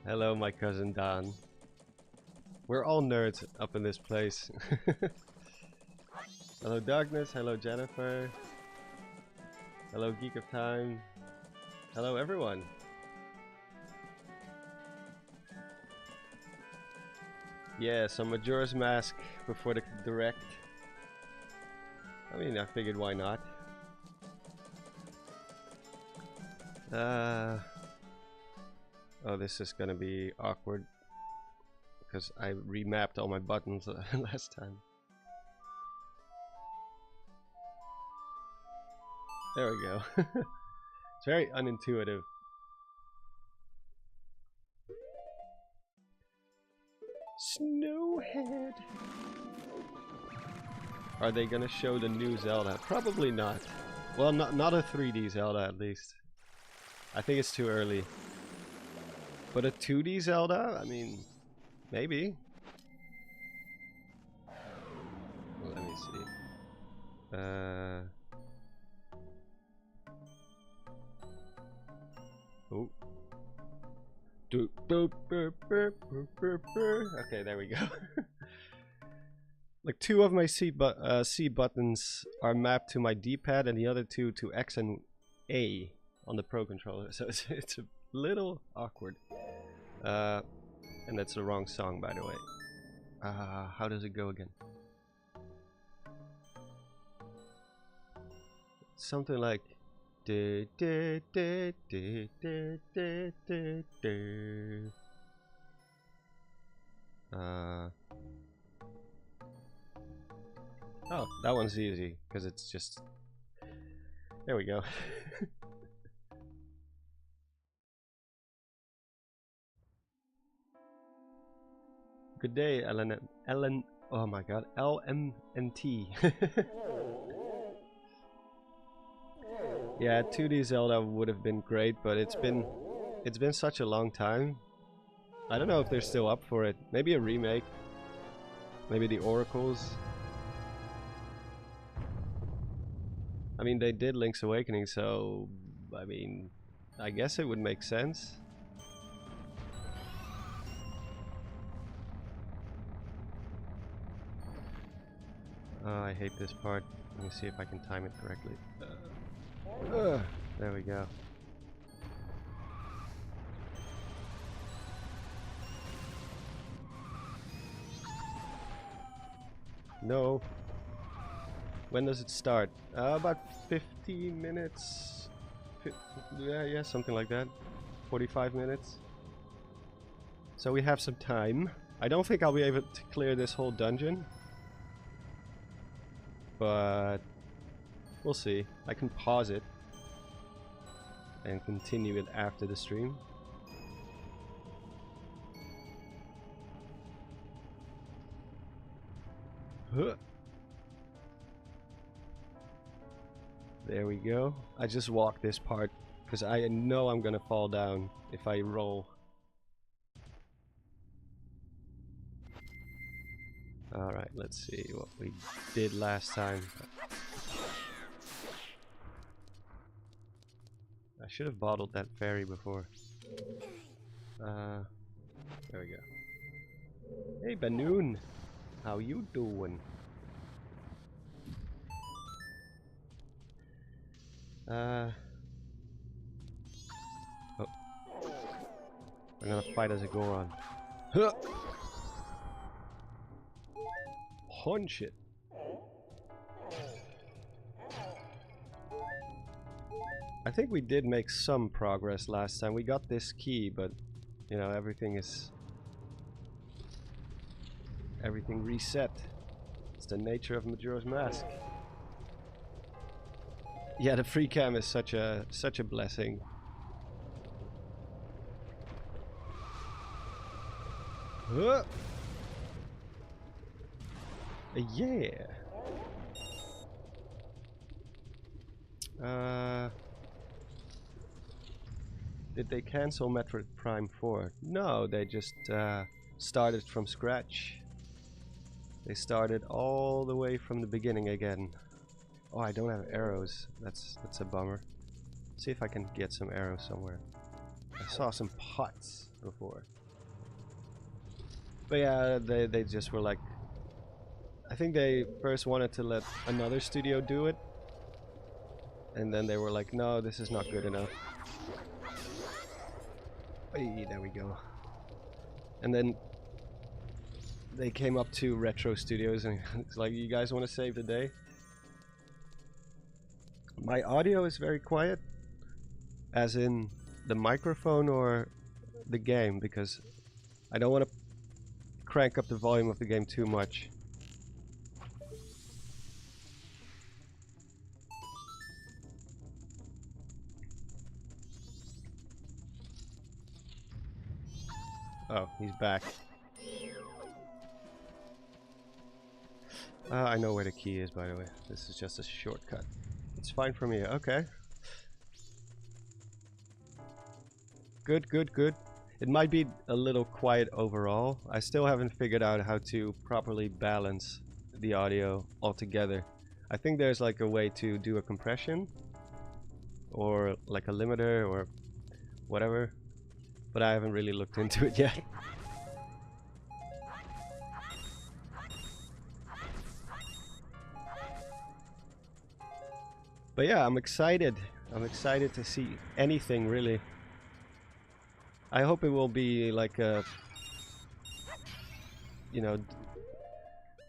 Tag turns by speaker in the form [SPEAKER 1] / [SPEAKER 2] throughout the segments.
[SPEAKER 1] Hello, my cousin Don. We're all nerds up in this place. Hello, Darkness. Hello, Jennifer. Hello, Geek of Time. Hello, everyone. Yeah, so Majora's Mask before the direct. I mean, I figured why not. Oh, this is gonna be awkward because I remapped all my buttons last time. There we go. It's very unintuitive. Snowhead. Are they gonna show the new Zelda? Probably not. Well, not a 3D Zelda at least. I think it's too early. But a 2D Zelda? I mean, maybe. Well, let me see. Oh. Okay, there we go. Like 2 of my C buttons are mapped to my D-pad and the other 2 to X and A on the Pro controller, so it's a little awkward. And that's the wrong song, by the way. How does it go again? Something like oh, that one's easy because it's just there we go. Good day, Ellen. Oh my God, LMNT. Yeah, 2D Zelda would have been great, but it's been such a long time. I don't know if they're still up for it. Maybe a remake. Maybe the Oracles. I mean, they did Link's Awakening, so I mean, I guess it would make sense. Oh, I hate this part. Let me see if I can time it correctly. There we go. No. When does it start? About 15 minutes. Yeah, something like that. 45 minutes. So we have some time. I don't think I'll be able to clear this whole dungeon. But we'll see. I can pause it and continue it after the stream. Huh. There we go. I just walked this part because I know I'm gonna fall down if I roll. Alright, let's see what we did last time. I should have bottled that fairy before. There we go. Hey Banoon! How you doing? Oh. We're gonna fight as a Goron. Huh! Punch it! I think we did make some progress last time. We got this key, but you know, everything reset. It's the nature of Majora's Mask. Yeah, the free cam is such a blessing. Huh. Yeah. Did they cancel Metroid Prime 4? No, they just started from scratch. They started all the way from the beginning again. Oh, I don't have arrows. That's a bummer. See if I can get some arrows somewhere. I saw some pots before. But yeah, they just were like, I think they first wanted to let another studio do it, and then they were like, no, this is not good enough. Hey, there we go. And then they came up to Retro Studios and it's like, you guys want to save the day? My audio is very quiet, as in the microphone or the game, because I don't want to crank up the volume of the game too much. Oh, he's back. I know where the key is, by the way. This is just a shortcut. It's fine for me. Okay. Good, good, good. It might be a little quiet overall. I still haven't figured out how to properly balance the audio altogether. I think there's like a way to do a compression or like a limiter or whatever, but I haven't really looked into it yet. But yeah, I'm excited. I'm excited to see anything, really. I hope it will be like a, you know,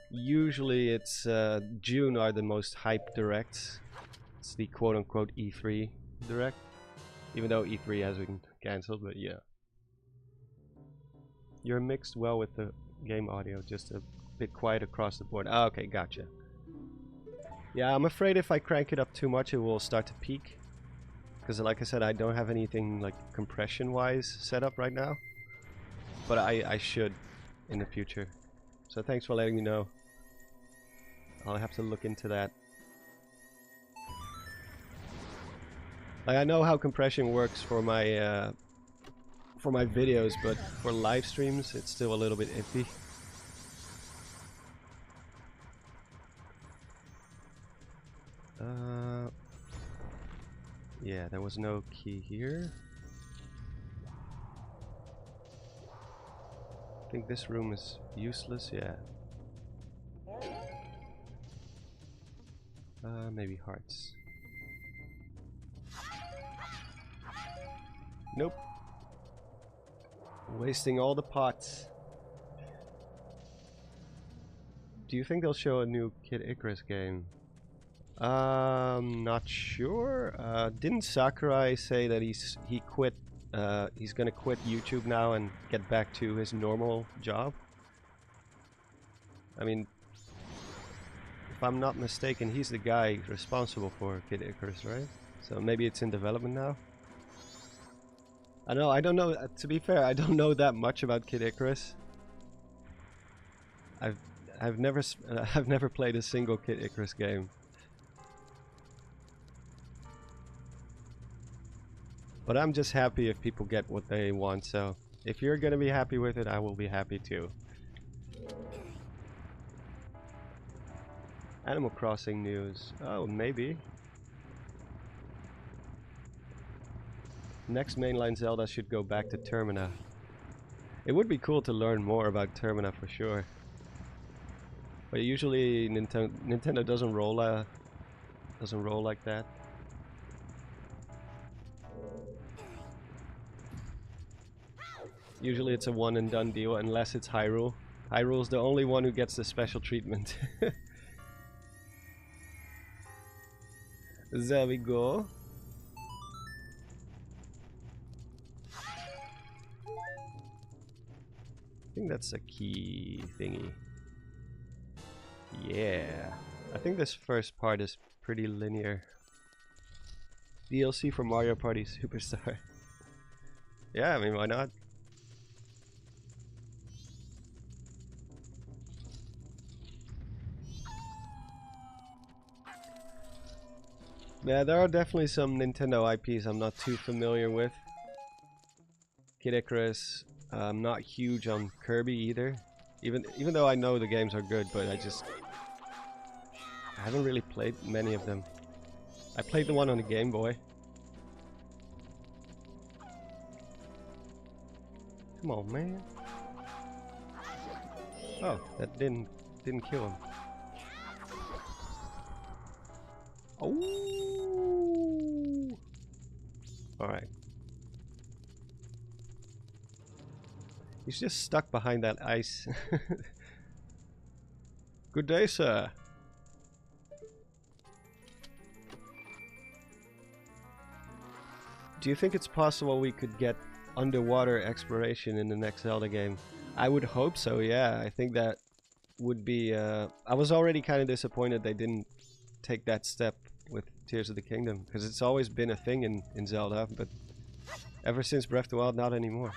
[SPEAKER 1] usually it's June are the most hyped directs. It's the quote-unquote E3 direct, even though E3 has been cancelled, but yeah. You're mixed well with the game audio, just a bit quiet across the board. Ah, okay, gotcha. Yeah, I'm afraid if I crank it up too much, it will start to peak. Because like I said, I don't have anything like compression-wise set up right now. But I should in the future. So thanks for letting me know. I'll have to look into that. Like, I know how compression works for my videos, but for live streams, it's still a little bit iffy. Yeah, there was no key here. I think this room is useless, yeah. Maybe hearts. Nope. Wasting all the pots. Do you think they'll show a new Kid Icarus game? Not sure. Didn't Sakurai say that he quit? He's gonna quit YouTube now and get back to his normal job. I mean, if I'm not mistaken, he's the guy responsible for Kid Icarus, right? So maybe it's in development now. I don't know. To be fair, I don't know that much about Kid Icarus. I've never played a single Kid Icarus game. But I'm just happy if people get what they want, so if you're gonna be happy with it, I will be happy too. Animal Crossing news. Oh, maybe. Next mainline Zelda should go back to Termina. It would be cool to learn more about Termina for sure. But usually Nintendo doesn't roll like that. Usually it's a one and done deal unless it's Hyrule. Hyrule's the only one who gets the special treatment. There we go. I think that's a key thingy. Yeah. I think this first part is pretty linear. DLC for Mario Party Superstar. Yeah, I mean, why not? Yeah, there are definitely some Nintendo IPs I'm not too familiar with. Kid Icarus, I'm not huge on Kirby either. Even though I know the games are good, but I haven't really played many of them. I played the one on the Game Boy. Come on, man. Oh, that didn't kill him. Oh. All right. He's just stuck behind that ice. Good day, sir. Do you think it's possible we could get underwater exploration in the next Zelda game? I would hope so, yeah. I think that would be... I was already kind of disappointed they didn't take that step with Tears of the Kingdom, because it's always been a thing in Zelda, but ever since Breath of the Wild, not anymore.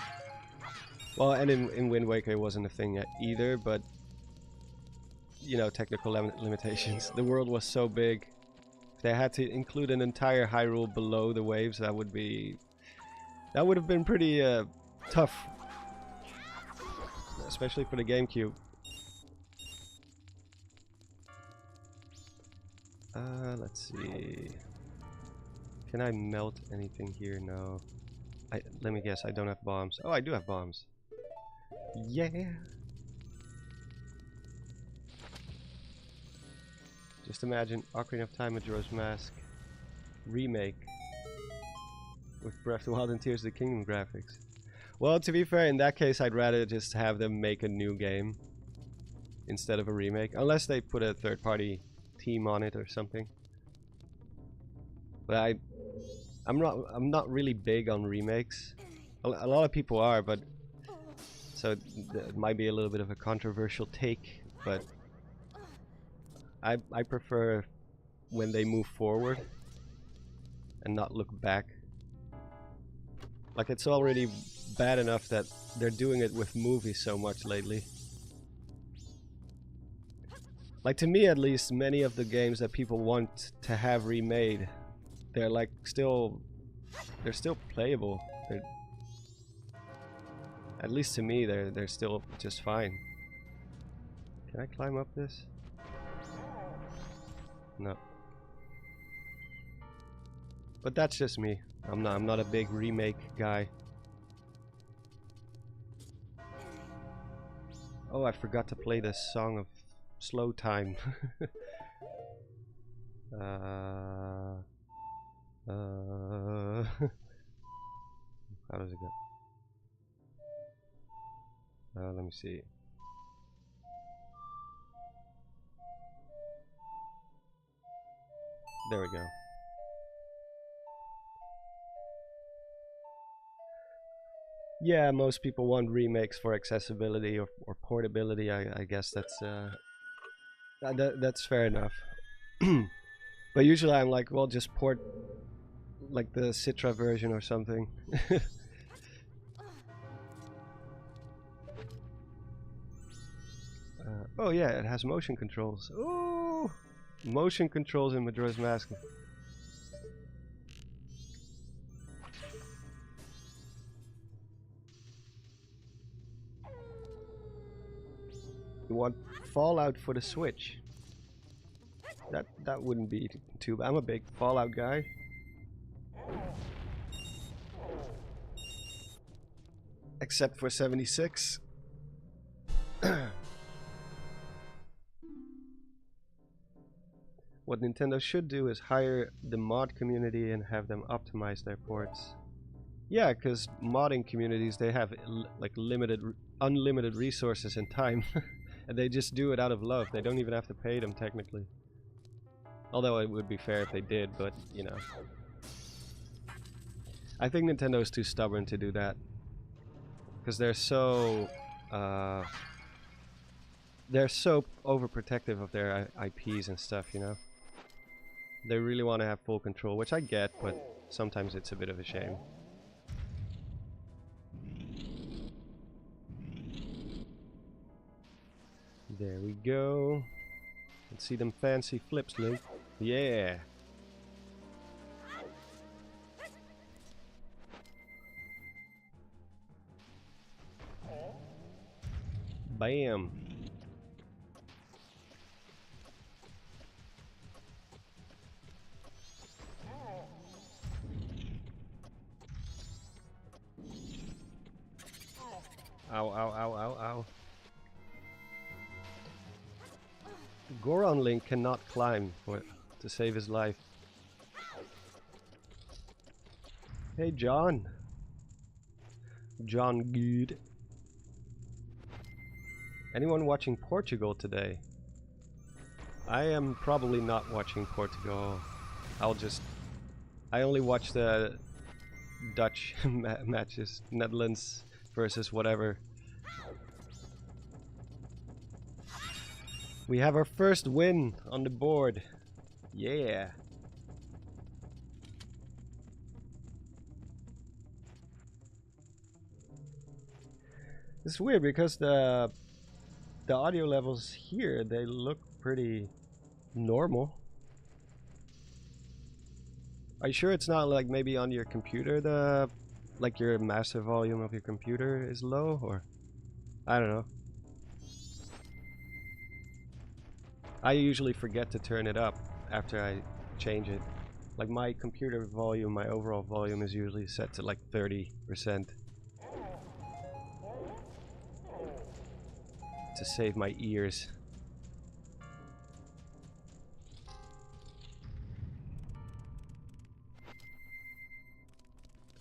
[SPEAKER 1] Well, and in Wind Waker it wasn't a thing yet either, but you know, technical limitations. The world was so big. If they had to include an entire Hyrule below the waves, that would have been pretty tough, especially for the GameCube. Let's see. Can I melt anything here? No. Let me guess, I don't have bombs. Oh, I do have bombs. Yeah! Just imagine Ocarina of Time Majora's Mask remake with Breath of the Wild and Tears of the Kingdom graphics. Well, to be fair, in that case I'd rather just have them make a new game instead of a remake, unless they put a third-party team on it or something. But I'm not really big on remakes. A lot of people are, but so it might be a little bit of a controversial take, but I prefer when they move forward and not look back. Like, it's already bad enough that they're doing it with movies so much lately. Like, to me at least, many of the games that people want to have remade, they're like they're still playable. At least to me, they're still just fine. Can I climb up this? No. But that's just me. I'm not a big remake guy. Oh, I forgot to play the Song of Slow Time. How does it go? Let me see. There we go. Yeah, most people want remakes for accessibility or portability. I guess that's fair enough. But usually I'm like, well, just port like the Citra version or something. Oh yeah, it has motion controls. Ooh, motion controls in Majora's Mask. You want Fallout for the Switch? That wouldn't be too bad. I'm a big Fallout guy. Except for 76. What Nintendo should do is hire the mod community and have them optimize their ports. Yeah, because modding communities, they have like unlimited resources and time. And they just do it out of love. They don't even have to pay them technically. Although it would be fair if they did, but you know. I think Nintendo is too stubborn to do that. Because they're so overprotective of their IPs and stuff, you know. They really want to have full control, which I get, but sometimes it's a bit of a shame. There we go. Let's see them fancy flips, Link. Yeah. Bam. ow, ow, ow, ow. Goron Link cannot climb to save his life. Hey, John. John Good. Anyone watching Portugal today? I am probably not watching Portugal. I only watch the Dutch matches. Netherlands versus whatever. We have our first win on the board. Yeah. It's weird because the audio levels here, they look pretty normal. Are you sure it's not like maybe on your computer like your master volume of your computer is low, or I don't know. I usually forget to turn it up after I change it. Like my computer volume, my overall volume is usually set to like 30%. To save my ears.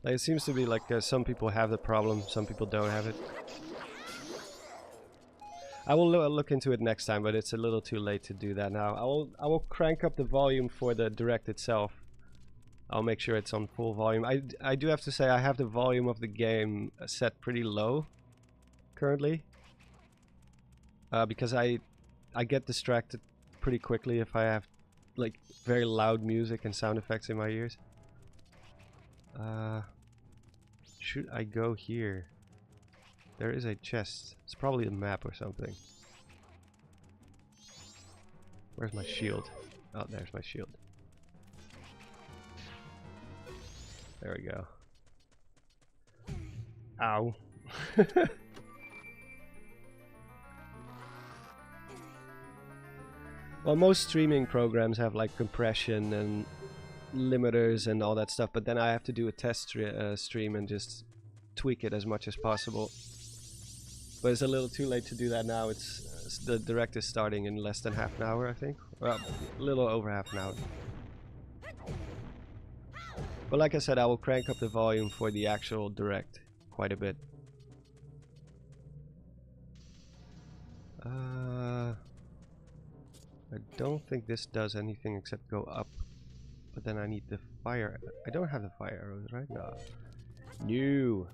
[SPEAKER 1] Like it seems to be like some people have the problem, some people don't have it. I will look into it next time, but it's a little too late to do that now. I will crank up the volume for the direct itself. I'll make sure it's on full volume. I do have to say I have the volume of the game set pretty low currently. Because I get distracted pretty quickly if I have like very loud music and sound effects in my ears. Should I go here? There is a chest. It's probably a map or something. Where's my shield? Oh, there's my shield. There we go. Ow. Well, most streaming programs have like compression and limiters and all that stuff, but then I have to do a test stream and just tweak it as much as possible. But it's a little too late to do that now. It's the direct is starting in less than half an hour, I think. Well, a little over half an hour. But like I said, I will crank up the volume for the actual direct quite a bit. I don't think this does anything except go up. But then I need the fire. I don't have the fire arrows, right? No. New.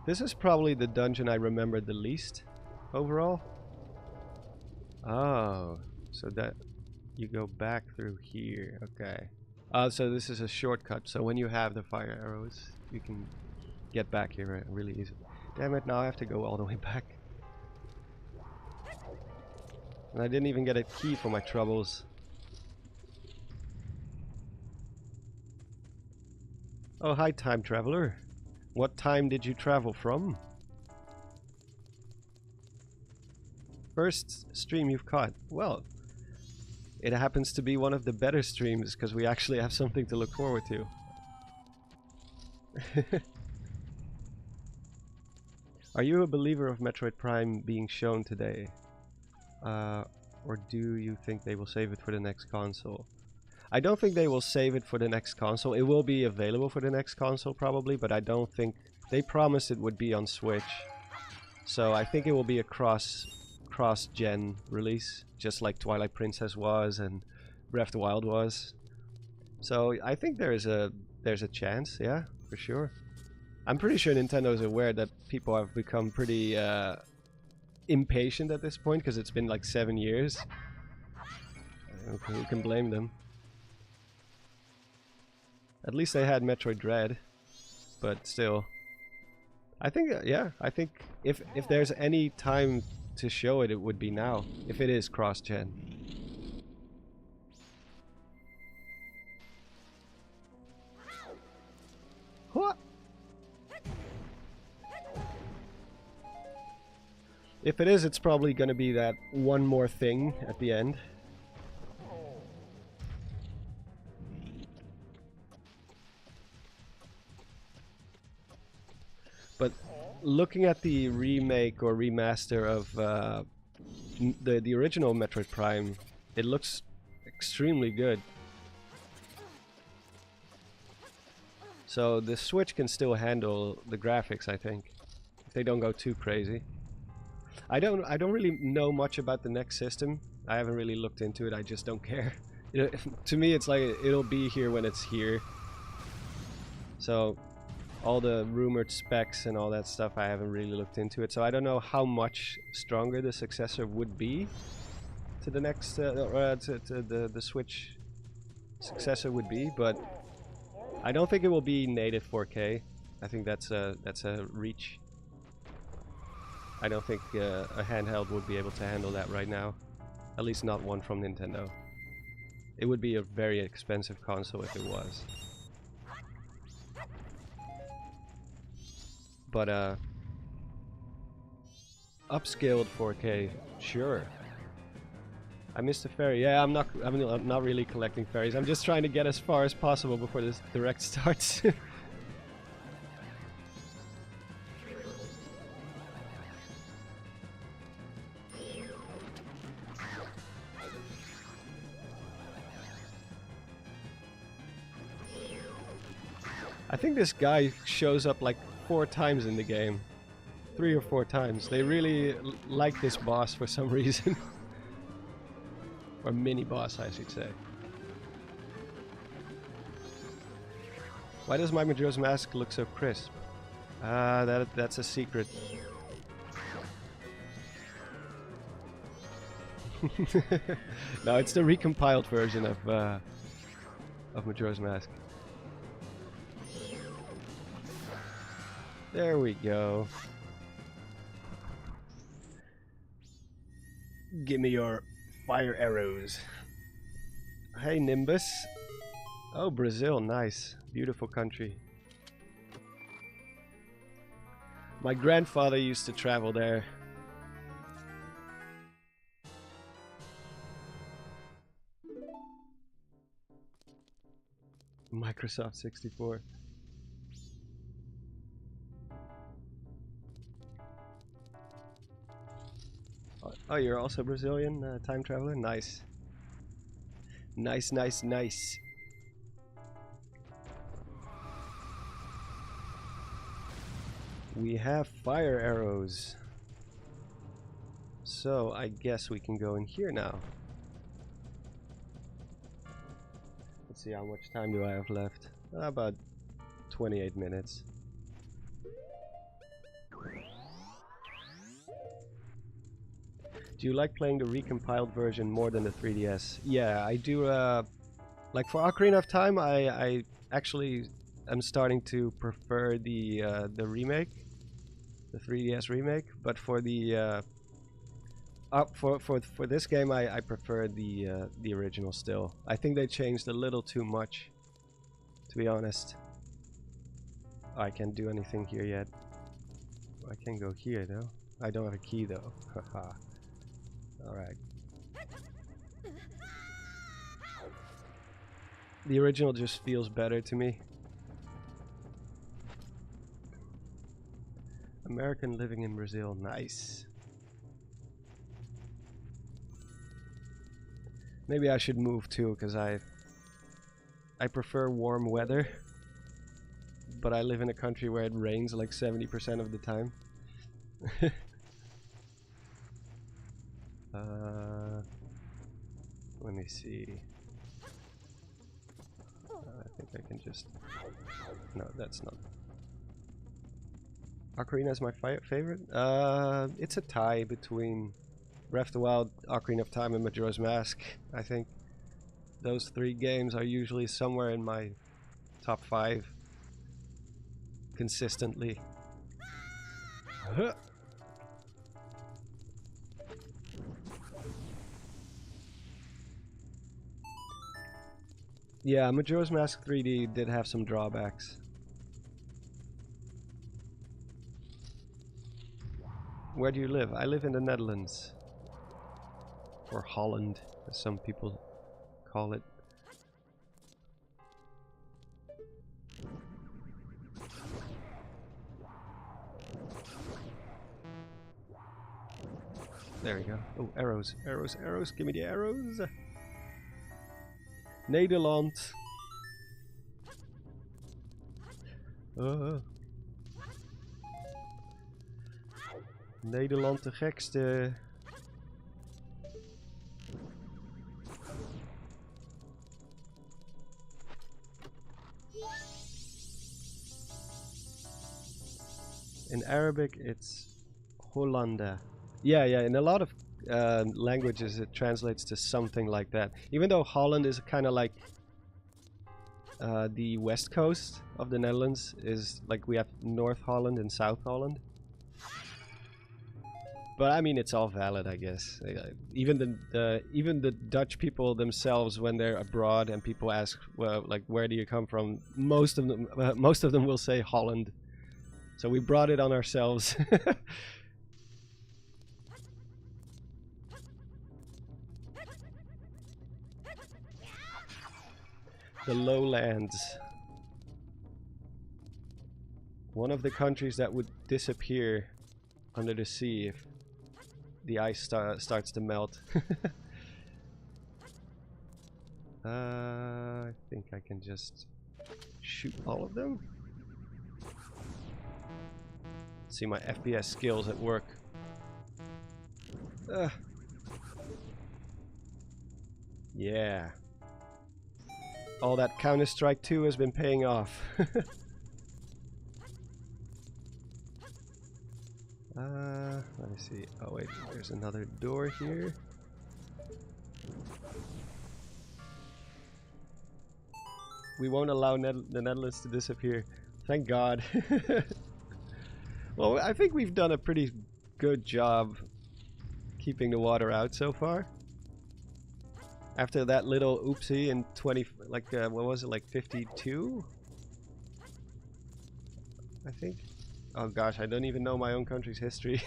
[SPEAKER 1] This is probably the dungeon I remember the least overall. Oh, so that you go back through here. Okay. So this is a shortcut. So when you have the fire arrows, you can get back here really easily. Damn it, now I have to go all the way back. And I didn't even get a key for my troubles. Oh, hi, time traveler. What time did you travel from? First stream you've caught. Well, it happens to be one of the better streams because we actually have something to look forward to. Are you a believer of Metroid Prime being shown today? Or do you think they will save it for the next console? I don't think they will save it for the next console. It will be available for the next console probably, but I don't think... They promised it would be on Switch. So I think it will be a cross-gen release, just like Twilight Princess was and Breath of the Wild was. So I think there's a chance, yeah, for sure. I'm pretty sure Nintendo is aware that people have become pretty impatient at this point because it's been like 7 years. Who can blame them? At least they had Metroid Dread, but still. I think, yeah, I think if there's any time to show it, it would be now, if it is cross-gen. What? If it is, it's probably going to be that one more thing at the end. But looking at the remake or remaster of the original Metroid Prime, it looks extremely good. So the Switch can still handle the graphics, I think, if they don't go too crazy. I don't really know much about the next system. I haven't really looked into it. I just don't care. To me, it's like it'll be here when it's here. So all the rumored specs and all that stuff, I haven't really looked into it. So I don't know how much stronger the successor would be to the next to the Switch successor would be, but I don't think it will be native 4K. I think that's a reach. I don't think a handheld would be able to handle that right now. At least not one from Nintendo. It would be a very expensive console if it was. But upscaled 4K, sure. I missed a fairy. Yeah, I'm not really collecting fairies. I'm just trying to get as far as possible before this direct starts. I think this guy shows up like 4 times in the game. 3 or 4 times. They really like this boss for some reason. Or mini boss, I should say. Why does my Majora's Mask look so crisp? That's a secret. No, it's the recompiled version of Majora's Mask. There we go. Give me your fire arrows. Hey, Nimbus. Oh, Brazil, nice. Beautiful country. My grandfather used to travel there. Microsoft 64. Oh, you're also Brazilian, time traveler? Nice. Nice, nice, nice. We have fire arrows. So, I guess we can go in here now. Let's see, how much time do I have left? About 28 minutes. Do you like playing the recompiled version more than the 3DS? Yeah, I do. Like for Ocarina of Time, I actually am starting to prefer the remake, the 3DS remake. But for the for this game, I prefer the original still. I think they changed a little too much, to be honest. I can't do anything here yet. I can go here though. I don't have a key though. Haha. Alright. The original just feels better to me. American living in Brazil, nice. Maybe I should move too, because I prefer warm weather. But I live in a country where it rains like 70% of the time. Let me see. I think I can just... No, that's not. Ocarina is my favorite? It's a tie between Breath of the Wild, Ocarina of Time, and Majora's Mask, I think. Those 3 games are usually somewhere in my top 5. Consistently. Yeah, Majora's Mask 3D did have some drawbacks. Where do you live? I live in the Netherlands. Or Holland, as some people call it. There we go. Oh, arrows, arrows, arrows. Give me the arrows. Nederland. Nederland de gekste. In Arabic, it's Hollanda. Yeah, in a lot of languages it translates to something like that. Even though Holland is kind of like the west coast of the Netherlands, is like we have North Holland and South Holland. But I mean, it's all valid, I guess. Even the Dutch people themselves, when they're abroad and people ask, well, like, where do you come from? Most of them will say Holland. So we brought it on ourselves. The lowlands. One of the countries that would disappear under the sea if the ice starts to melt. I think I can just shoot all of them. See my FPS skills at work. Yeah. All that Counter-Strike 2 has been paying off. Let me see. Oh wait, there's another door here. We won't allow the Netherlands to disappear. Thank God. Well, I think we've done a pretty good job keeping the water out so far. After that little oopsie in what was it, like 52? I think. Oh gosh, I don't even know my own country's history.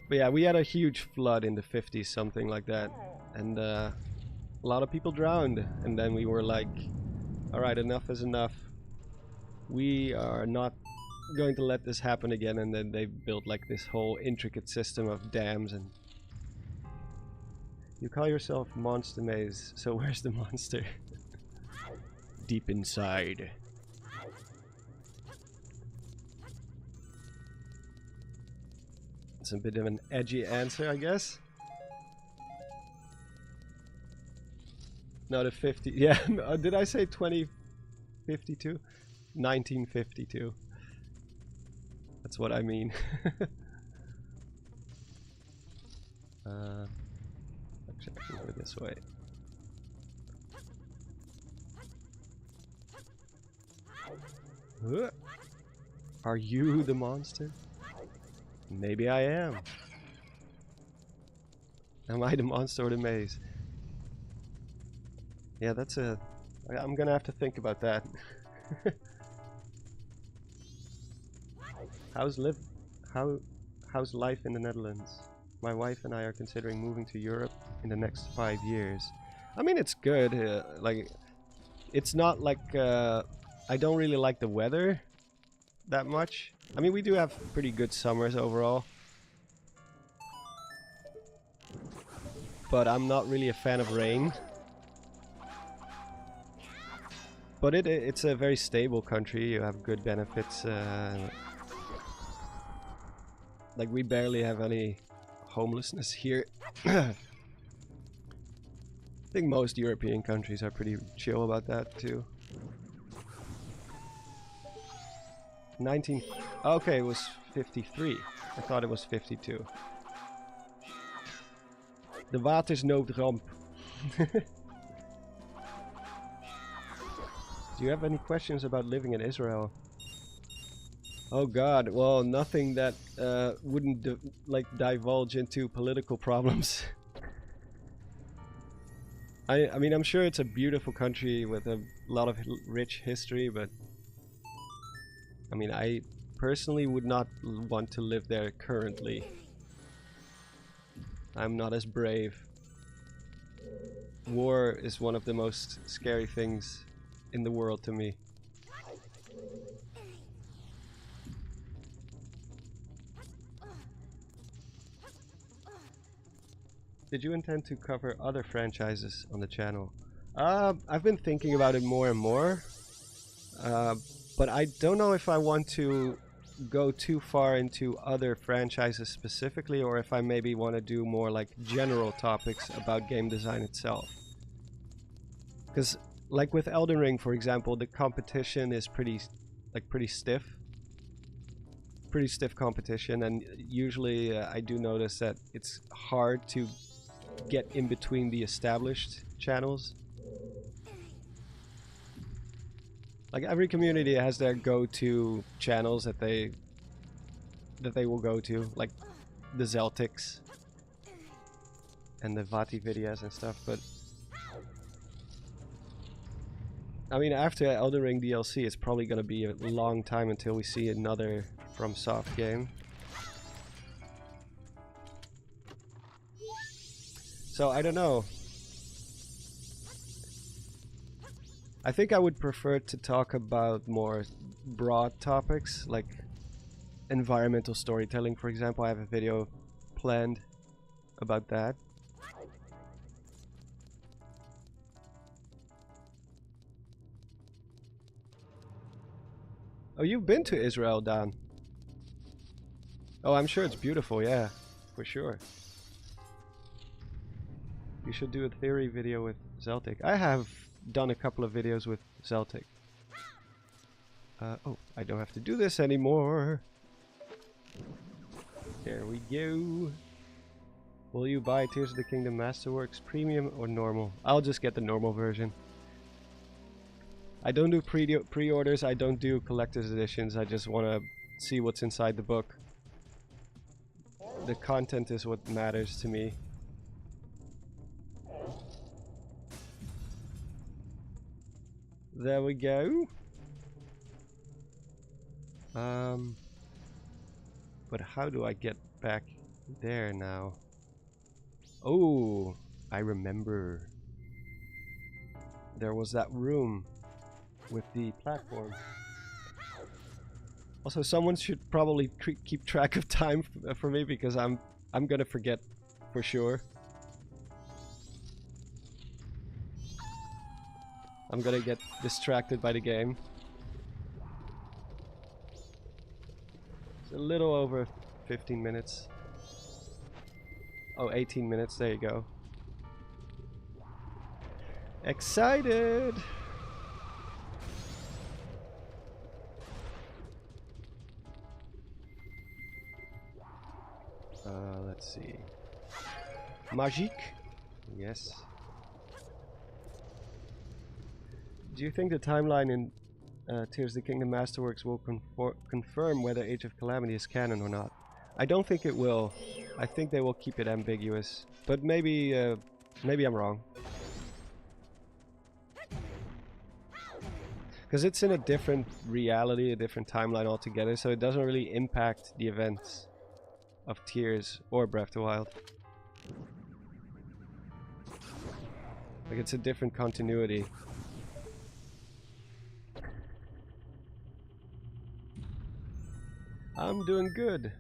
[SPEAKER 1] But yeah, we had a huge flood in the 50s, something like that. And a lot of people drowned. And then we were like, alright, enough is enough. We are not going to let this happen again. And then they built like this whole intricate system of dams. And you call yourself Monster Maze, so where's the monster? Deep inside. It's a bit of an edgy answer, I guess. No, the 50. Yeah, did I say 2052? 1952. That's what I mean. Actually, I can go this way. Are you the monster? Maybe I am. Am I the monster or the maze? Yeah, that's a... I'm gonna have to think about that. How's life in the Netherlands? My wife and I are considering moving to Europe in the next 5 years. I mean, it's good. Like, it's not like... I don't really like the weather that much. I mean, we do have pretty good summers overall. But I'm not really a fan of rain. But it's a very stable country. You have good benefits. Like, we barely have any homelessness here. I think most European countries are pretty chill about that too. Okay, it was 53. I thought it was 52. De watersnoodramp. Do you have any questions about living in Israel? Oh God, well, nothing that wouldn't divulge into political problems. I mean, I'm sure it's a beautiful country with a lot of rich history, but I mean, I personally would not want to live there currently. I'm not as brave. War is one of the most scary things in the world to me. did you intend to cover other franchises on the channel? I've been thinking about it more and more, but I don't know if I want to go too far into other franchises specifically, or if I maybe want to do more like general topics about game design itself. Because like with Elden Ring, for example, the competition is pretty stiff. Pretty stiff competition, and usually I do notice that it's hard to get in between the established channels. Like every community has their go-to channels that they will go to, like the Zeltics and the Vati videos and stuff, but I mean, after Elden Ring DLC, it's probably gonna be a long time until we see another FromSoft game. So I don't know. I think I would prefer to talk about more broad topics, like environmental storytelling, for example. I have a video planned about that. Oh, you've been to Israel, Dan. Oh, I'm sure it's beautiful, yeah, for sure. You should do a theory video with Zeltic. I have done a couple of videos with Zeltic. Oh, I don't have to do this anymore. There we go. Will you buy Tears of the Kingdom Masterworks Premium or normal? I'll just get the normal version. I don't do pre-orders, I don't do collector's editions, I just want to see what's inside the book. The content is what matters to me. There we go. But how do I get back there now? Oh, I remember. There was that room with the platform. Also, someone should probably keep track of time for me, because I'm gonna forget for sure. I'm gonna get distracted by the game. It's a little over 15 minutes. Oh, 18 minutes, there you go. Excited! Let's see. Magique? Yes. Do you think the timeline in Tears of the Kingdom Masterworks will confirm whether Age of Calamity is canon or not? I don't think it will. I think they will keep it ambiguous. But maybe, maybe I'm wrong. Because it's in a different reality, a different timeline altogether, so it doesn't really impact the events of Tears or Breath of the Wild. Like, it's a different continuity. I'm doing good,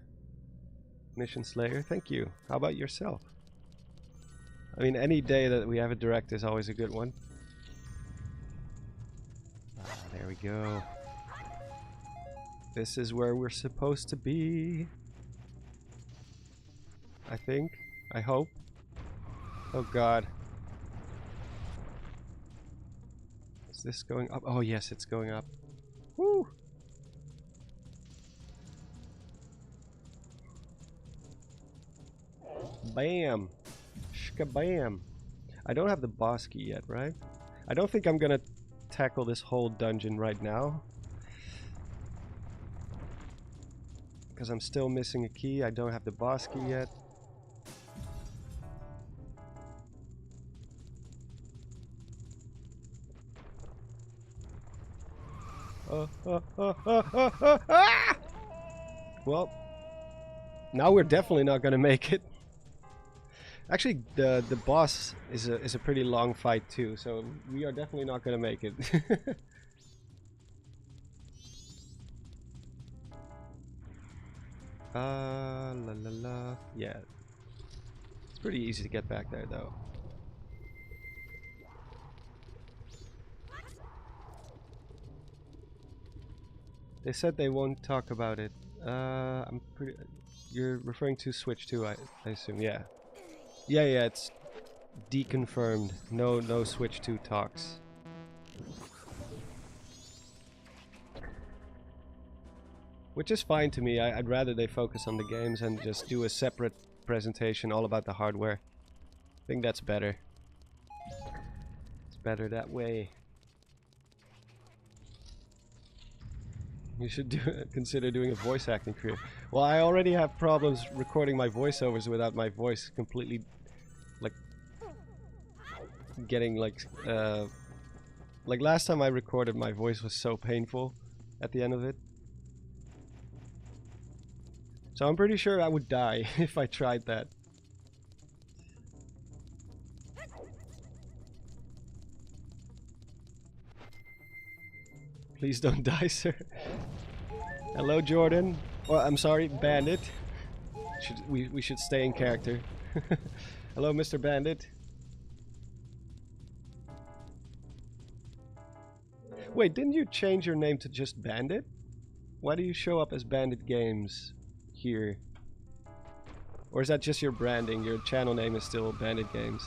[SPEAKER 1] Mission Slayer, thank you. How about yourself? I mean, any day that we have a direct is always a good one. Ah, there we go. This is where we're supposed to be. I think. I hope. Oh god. Is this going up? Oh yes, it's going up. Woo! Bam! Shkabam! I don't have the boss key yet, right? I don't think I'm gonna tackle this whole dungeon right now, because I'm still missing a key. I don't have the boss key yet. Well, now we're definitely not gonna make it. Actually, the boss is a pretty long fight too, so we are definitely not gonna make it. La la la. Yeah, it's Pretty easy to get back there, though. They said they won't talk about it. I'm pretty... You're referring to Switch 2, I assume. Yeah. Yeah, it's deconfirmed. No Switch 2 talks. Which is fine to me. I'd rather they focus on the games and just do a separate presentation all about the hardware. I think that's better. It's better that way. You should consider doing a voice acting career. Well, I already have problems recording my voiceovers without my voice completely, like, getting like last time I recorded, my voice was so painful at the end of it. So I'm pretty sure I would die if I tried that. Please don't die, sir. Hello, Jordan. Oh, I'm sorry, Bandit. We should stay in character. Hello, Mr. Bandit. Wait, didn't you change your name to just Bandit? Why do you show up as Bandit Games here? Or is that just your branding? Your channel name is still Bandit Games.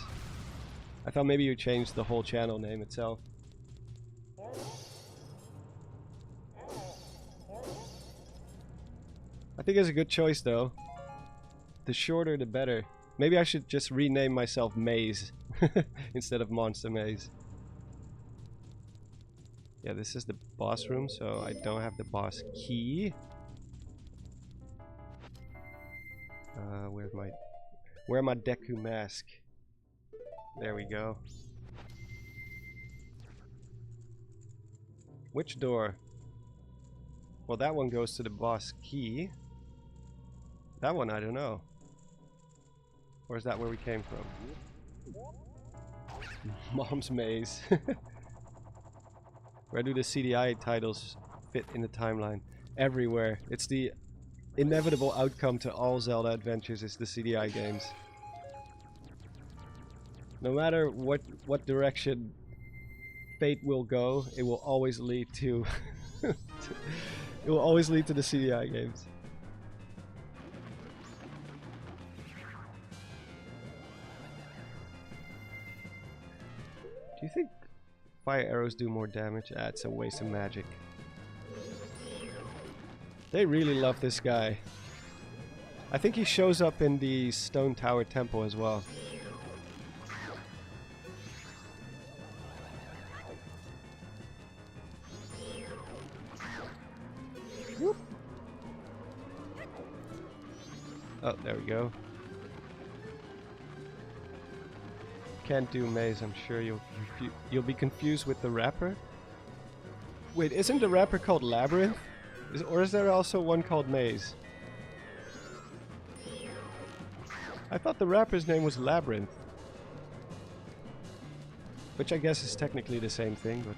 [SPEAKER 1] I thought maybe you changed the whole channel name itself. I think it's a good choice, though. The shorter, the better. Maybe I should just rename myself Maze instead of Monster Maze. Yeah, this is the boss room, so I don't have the boss key. Where's my Deku mask? There we go. Which door? Well, that one goes to the boss key. That one, I don't know. Or is that where we came from? Mom's maze. Where do the CDI titles fit in the timeline? Everywhere. It's the inevitable outcome to all Zelda adventures is the CDI games. No matter what direction fate will go, it will always lead to it will always lead to the CDI games. Do you think fire arrows do more damage? Ah, it's a waste of magic. They really love this guy. I think he shows up in the Stone Tower Temple as well. Whoop. Oh, there we go. Can't do maze. I'm sure you'll be confused with the rapper. Wait, isn't the rapper called Labyrinth? Or is there also one called Maze? I thought the rapper's name was Labyrinth. Which I guess is technically the same thing, but...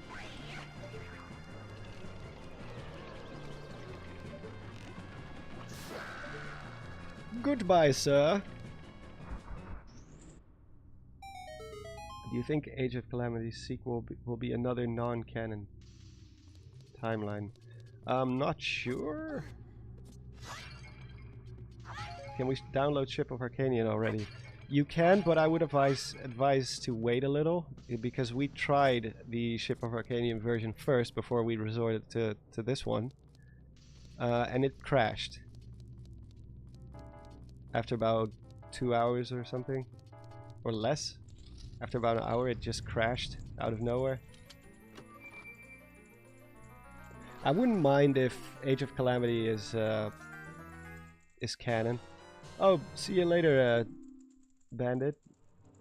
[SPEAKER 1] Goodbye, sir. Do you think Age of Calamity's sequel will be another non-canon timeline? I'm not sure. Can we download Ship of Arcanian already? You can, but I would advise to wait a little, because we tried the Ship of Arcanian version first before we resorted to this one, and it crashed after about 2 hours or something, or less. After about an hour, it just crashed out of nowhere. I wouldn't mind if Age of Calamity is canon. Oh, see you later, Bandit.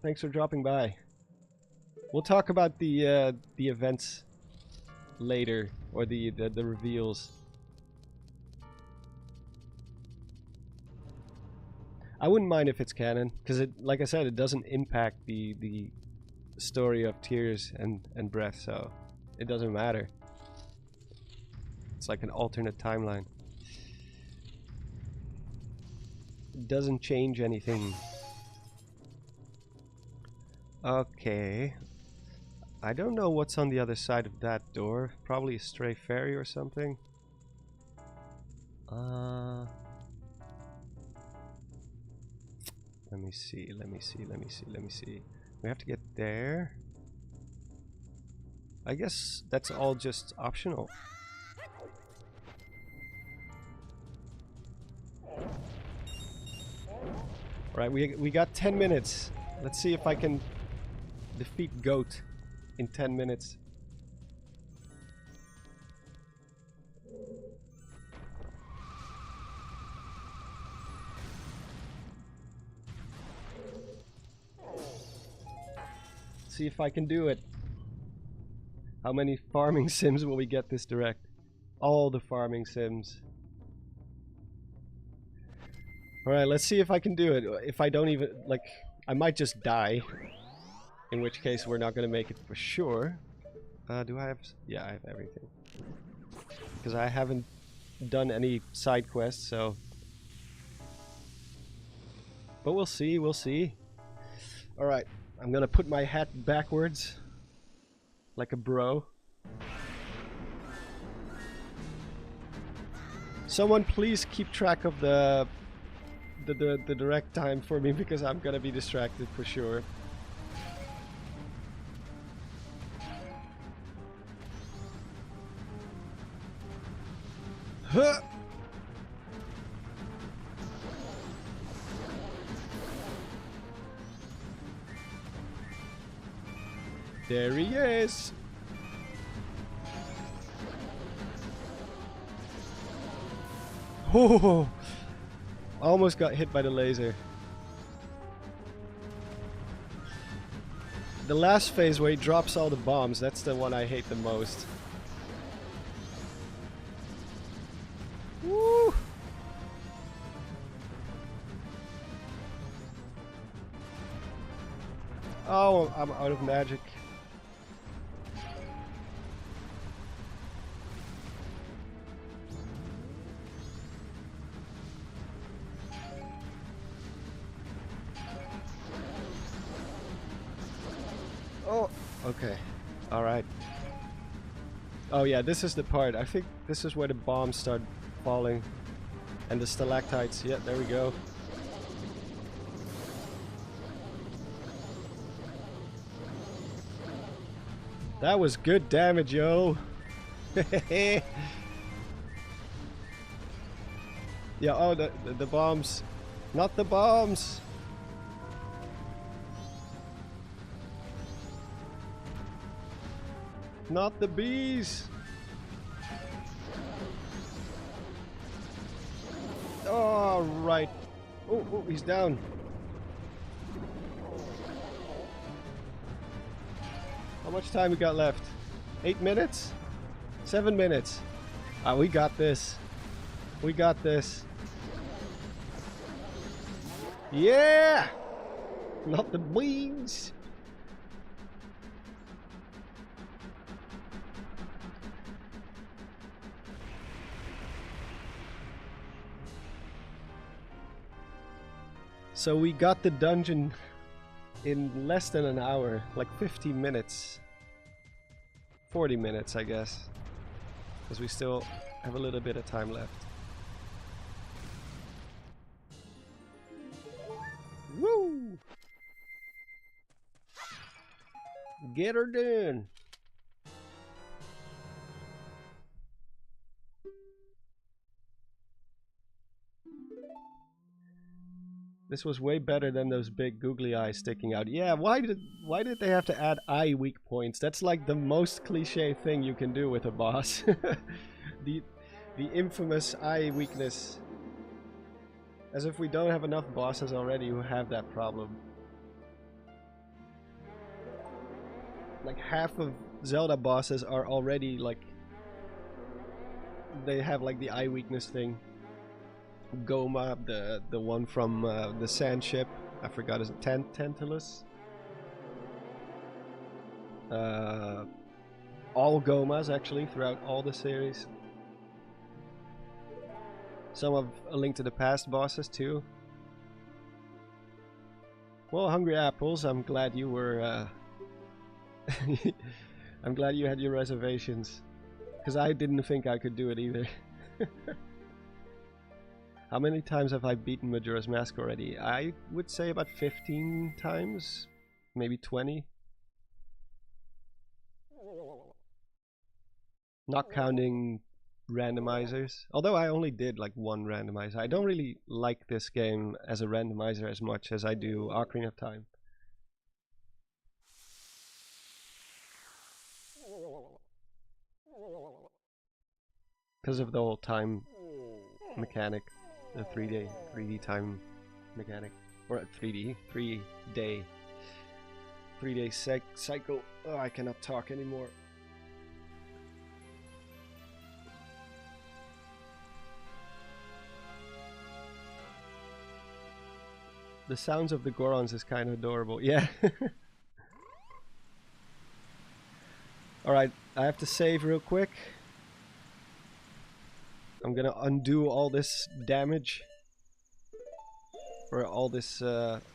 [SPEAKER 1] Thanks for dropping by. We'll talk about the events later, or the reveals. I wouldn't mind if it's canon, because it, like I said, it doesn't impact the story of Tears and Breath, so it doesn't matter. It's like an alternate timeline. It doesn't change anything. Okay. I don't know what's on the other side of that door. Probably a stray fairy or something. Let me see, let me see, let me see, let me see. We have to get there. I guess that's all just optional. Right, we got 10 minutes. Let's see if I can defeat Goat in 10 minutes. See if I can do it. How many farming sims will we get this direct? All the farming sims. Alright, let's see if I can do it. If I don't even, like, I might just die. In which case we're not gonna make it for sure. Do I have... yeah, I have everything. Because I haven't done any side quests, so... but we'll see, we'll see. Alright, I'm gonna put my hat backwards. Like a bro. Someone please keep track of the direct time for me, because I'm gonna be distracted for sure. Huh! There he is! Oh! Almost got hit by the laser. The last phase where he drops all the bombs, that's the one I hate the most. Woo! Oh, I'm out of magic. Oh, okay. Alright. Oh yeah, this is the part. I think this is where the bombs start falling. And the stalactites. Yeah, there we go. That was good damage, yo. Yeah, oh, the bombs. Not the bombs. Not the bees. Oh, right. Oh, oh, he's down. How much time we got left? 8 minutes? 7 minutes. Ah, we got this. We got this. Yeah! Not the beans. So we got the dungeon in less than an hour, like 50 minutes. 40 minutes, I guess. Because we still have a little bit of time left. Woo! Get her done! This was way better than those big googly eyes sticking out. Yeah, why did they have to add eye weak points? That's like the most cliche thing you can do with a boss. the infamous eye weakness. As if we don't have enough bosses already who have that problem. Like half of Zelda bosses are already like, they have like the eye weakness thing. Goma, the one from the sand ship, I forgot his Tantalus. All Gomas actually throughout all the series. Some of A Link to the Past bosses too. Well, Hungry Apples, I'm glad you were. I'm glad you had your reservations, because I didn't think I could do it either. How many times have I beaten Majora's Mask already? I would say about 15 times, maybe 20. Not counting randomizers. Although I only did like one randomizer. I don't really like this game as a randomizer as much as I do Ocarina of Time. Because of the whole time mechanic. The 3D time mechanic. Or a 3-day cycle. Oh, I cannot talk anymore. The sounds of the Gorons is kind of adorable. Yeah. Alright, I have to save real quick. I'm gonna undo all this damage. Or all this,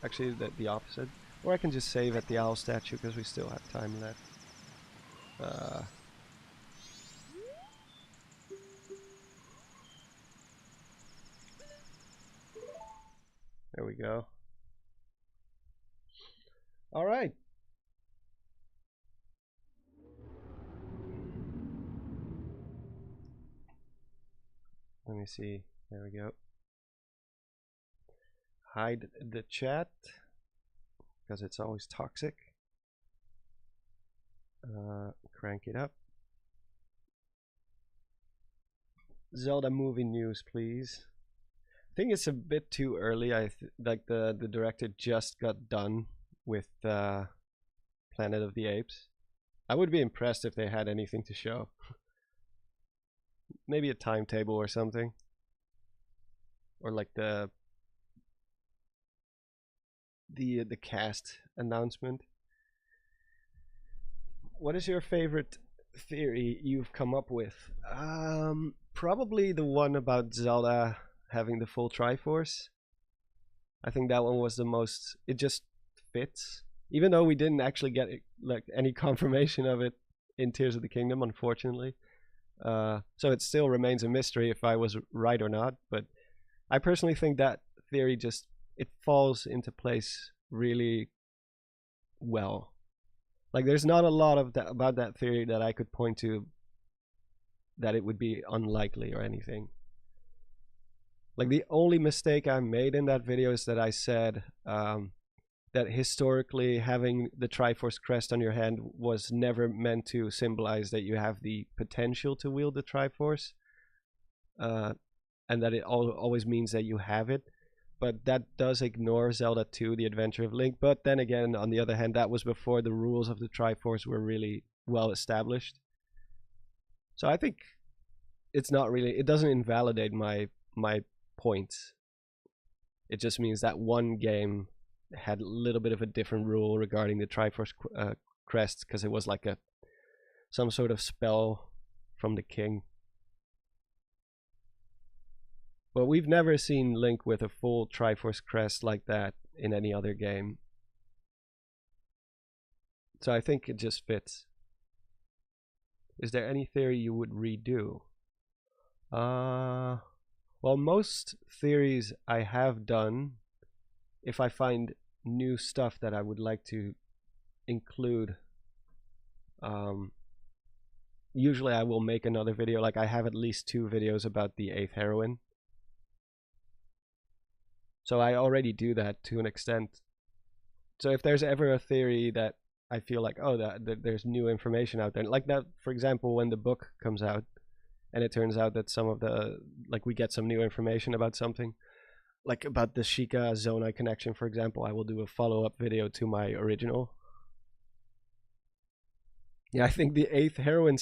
[SPEAKER 1] actually the opposite. Or I can just save at the owl statue because we still have time left. There we go. Alright. Let me see. There we go. Hide the chat because it's always toxic. Crank it up. Zelda movie news, please. I think it's a bit too early. Like the director just got done with Planet of the Apes. I would be impressed if they had anything to show. Maybe a timetable or something. Or like the cast announcement. What is your favorite theory you've come up with? Probably the one about Zelda having the full Triforce. I think that one was the most. It just fits, even though we didn't actually get like any confirmation of it in Tears of the Kingdom, unfortunately. So it still remains a mystery if I was right or not. But I personally think that theory just it falls into place really well. Like there's not a lot of that about that theory that I could point to that it would be unlikely or anything. Like the only mistake I made in that video is that I said that historically having the Triforce crest on your hand was never meant to symbolize that you have the potential to wield the Triforce, and that it always means that you have it. But that does ignore Zelda 2, The Adventure of Link. But then again, on the other hand, that was before the rules of the Triforce were really well established. So I think it's not really, it doesn't invalidate my points. It just means that one game had a little bit of a different rule regarding the Triforce crest, because it was like some sort of spell from the king. But we've never seen Link with a full Triforce crest like that in any other game. So I think it just fits. Is there any theory you would redo? Well, most theories I have done, if I find new stuff that I would like to include, usually I will make another video. Like I have at least 2 videos about the 8th heroine. So I already do that to an extent. So if there's ever a theory that I feel like, oh, that there's new information out there, like that, for example, when the book comes out, and it turns out that some of the, like we get some new information about something, like about the Sheikah Zonai connection, for example, I will do a follow-up video to my original. Yeah, I think the 8th heroine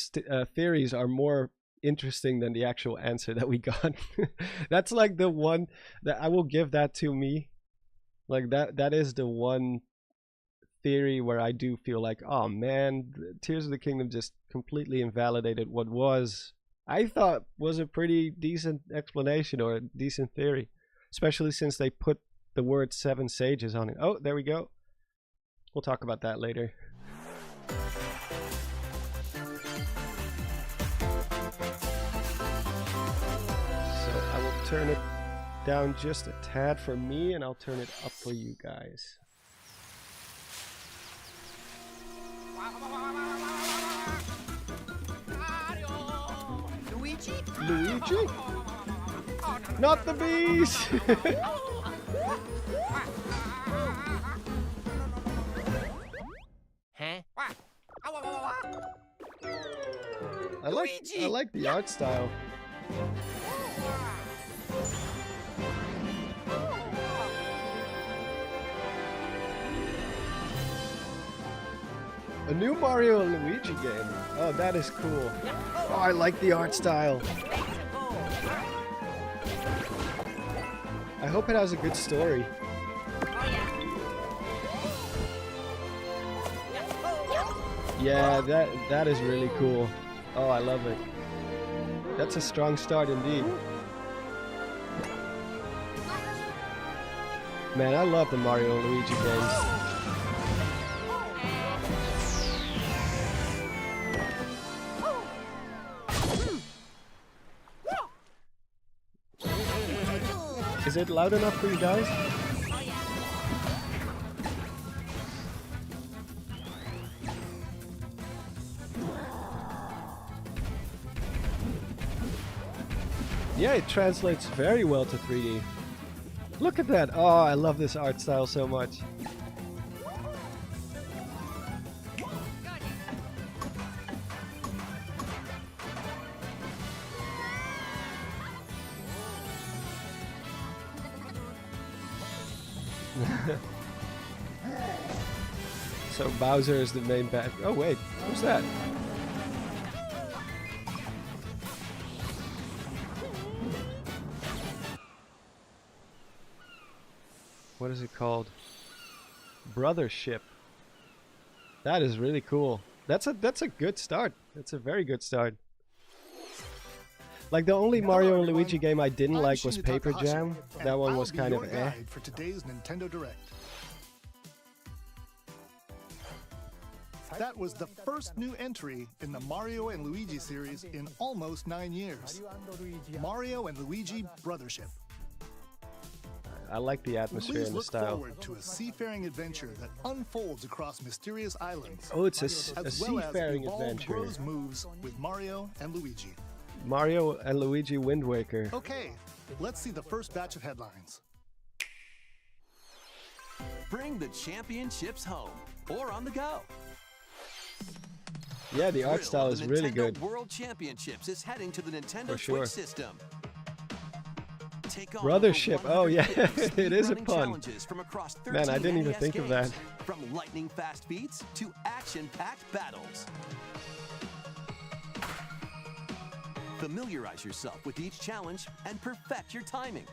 [SPEAKER 1] theories are more interesting than the actual answer that we got. That's like the one that I will give that to me. Like that is the one theory where I do feel like, oh man, Tears of the Kingdom just completely invalidated what I thought was a pretty decent explanation or a decent theory, especially since they put the word 7 sages on it. Oh, there we go. We'll talk about that later. So I will turn it down just a tad for me, and I'll turn it up for you guys.
[SPEAKER 2] Luigi?
[SPEAKER 1] Luigi? Not the bees!
[SPEAKER 2] Huh?
[SPEAKER 1] I like the art style. A new Mario and Luigi game. Oh, that is cool. Oh, I like the art style. I hope it has a good story. Yeah, that is really cool. Oh, I love it. That's a strong start indeed. Man, I love the Mario and Luigi games. Is it loud enough for you guys? Yeah, it translates very well to 3D. Look at that! Oh, I love this art style so much. So Bowser is the main bad. Oh wait, who's that? What is it called? Brothership. That is really cool. That's a good start. That's a very good start. Like the only Mario and Luigi game I didn't like was Paper Jam. That one was kind of eh.
[SPEAKER 3] For today's Nintendo Direct. That was the first new entry in the Mario and Luigi series in almost 9 years. Mario and Luigi Brothership.
[SPEAKER 1] I like the atmosphere
[SPEAKER 3] Please
[SPEAKER 1] and the
[SPEAKER 3] look
[SPEAKER 1] style.
[SPEAKER 3] forward to a seafaring adventure that unfolds across mysterious islands.
[SPEAKER 1] Oh, it's a
[SPEAKER 3] as well
[SPEAKER 1] seafaring
[SPEAKER 3] as evolved
[SPEAKER 1] adventure.
[SPEAKER 3] Bros moves with Mario and Luigi.
[SPEAKER 1] Mario and Luigi Wind Waker.
[SPEAKER 3] Okay, let's see the first batch of headlines.
[SPEAKER 4] Bring the championships home or on the go.
[SPEAKER 1] Yeah, the art style is really good.
[SPEAKER 4] World Championships is heading to the Nintendo
[SPEAKER 1] For sure.
[SPEAKER 4] Switch system. Take on
[SPEAKER 1] Brothership. Oh yeah, it is a
[SPEAKER 4] speedrunning
[SPEAKER 1] pun.
[SPEAKER 4] challenges from across 13
[SPEAKER 1] Man, I didn't even
[SPEAKER 4] NES
[SPEAKER 1] think of that.
[SPEAKER 4] games, From lightning fast beats to action-packed battles. Familiarize yourself with each challenge and perfect your timing.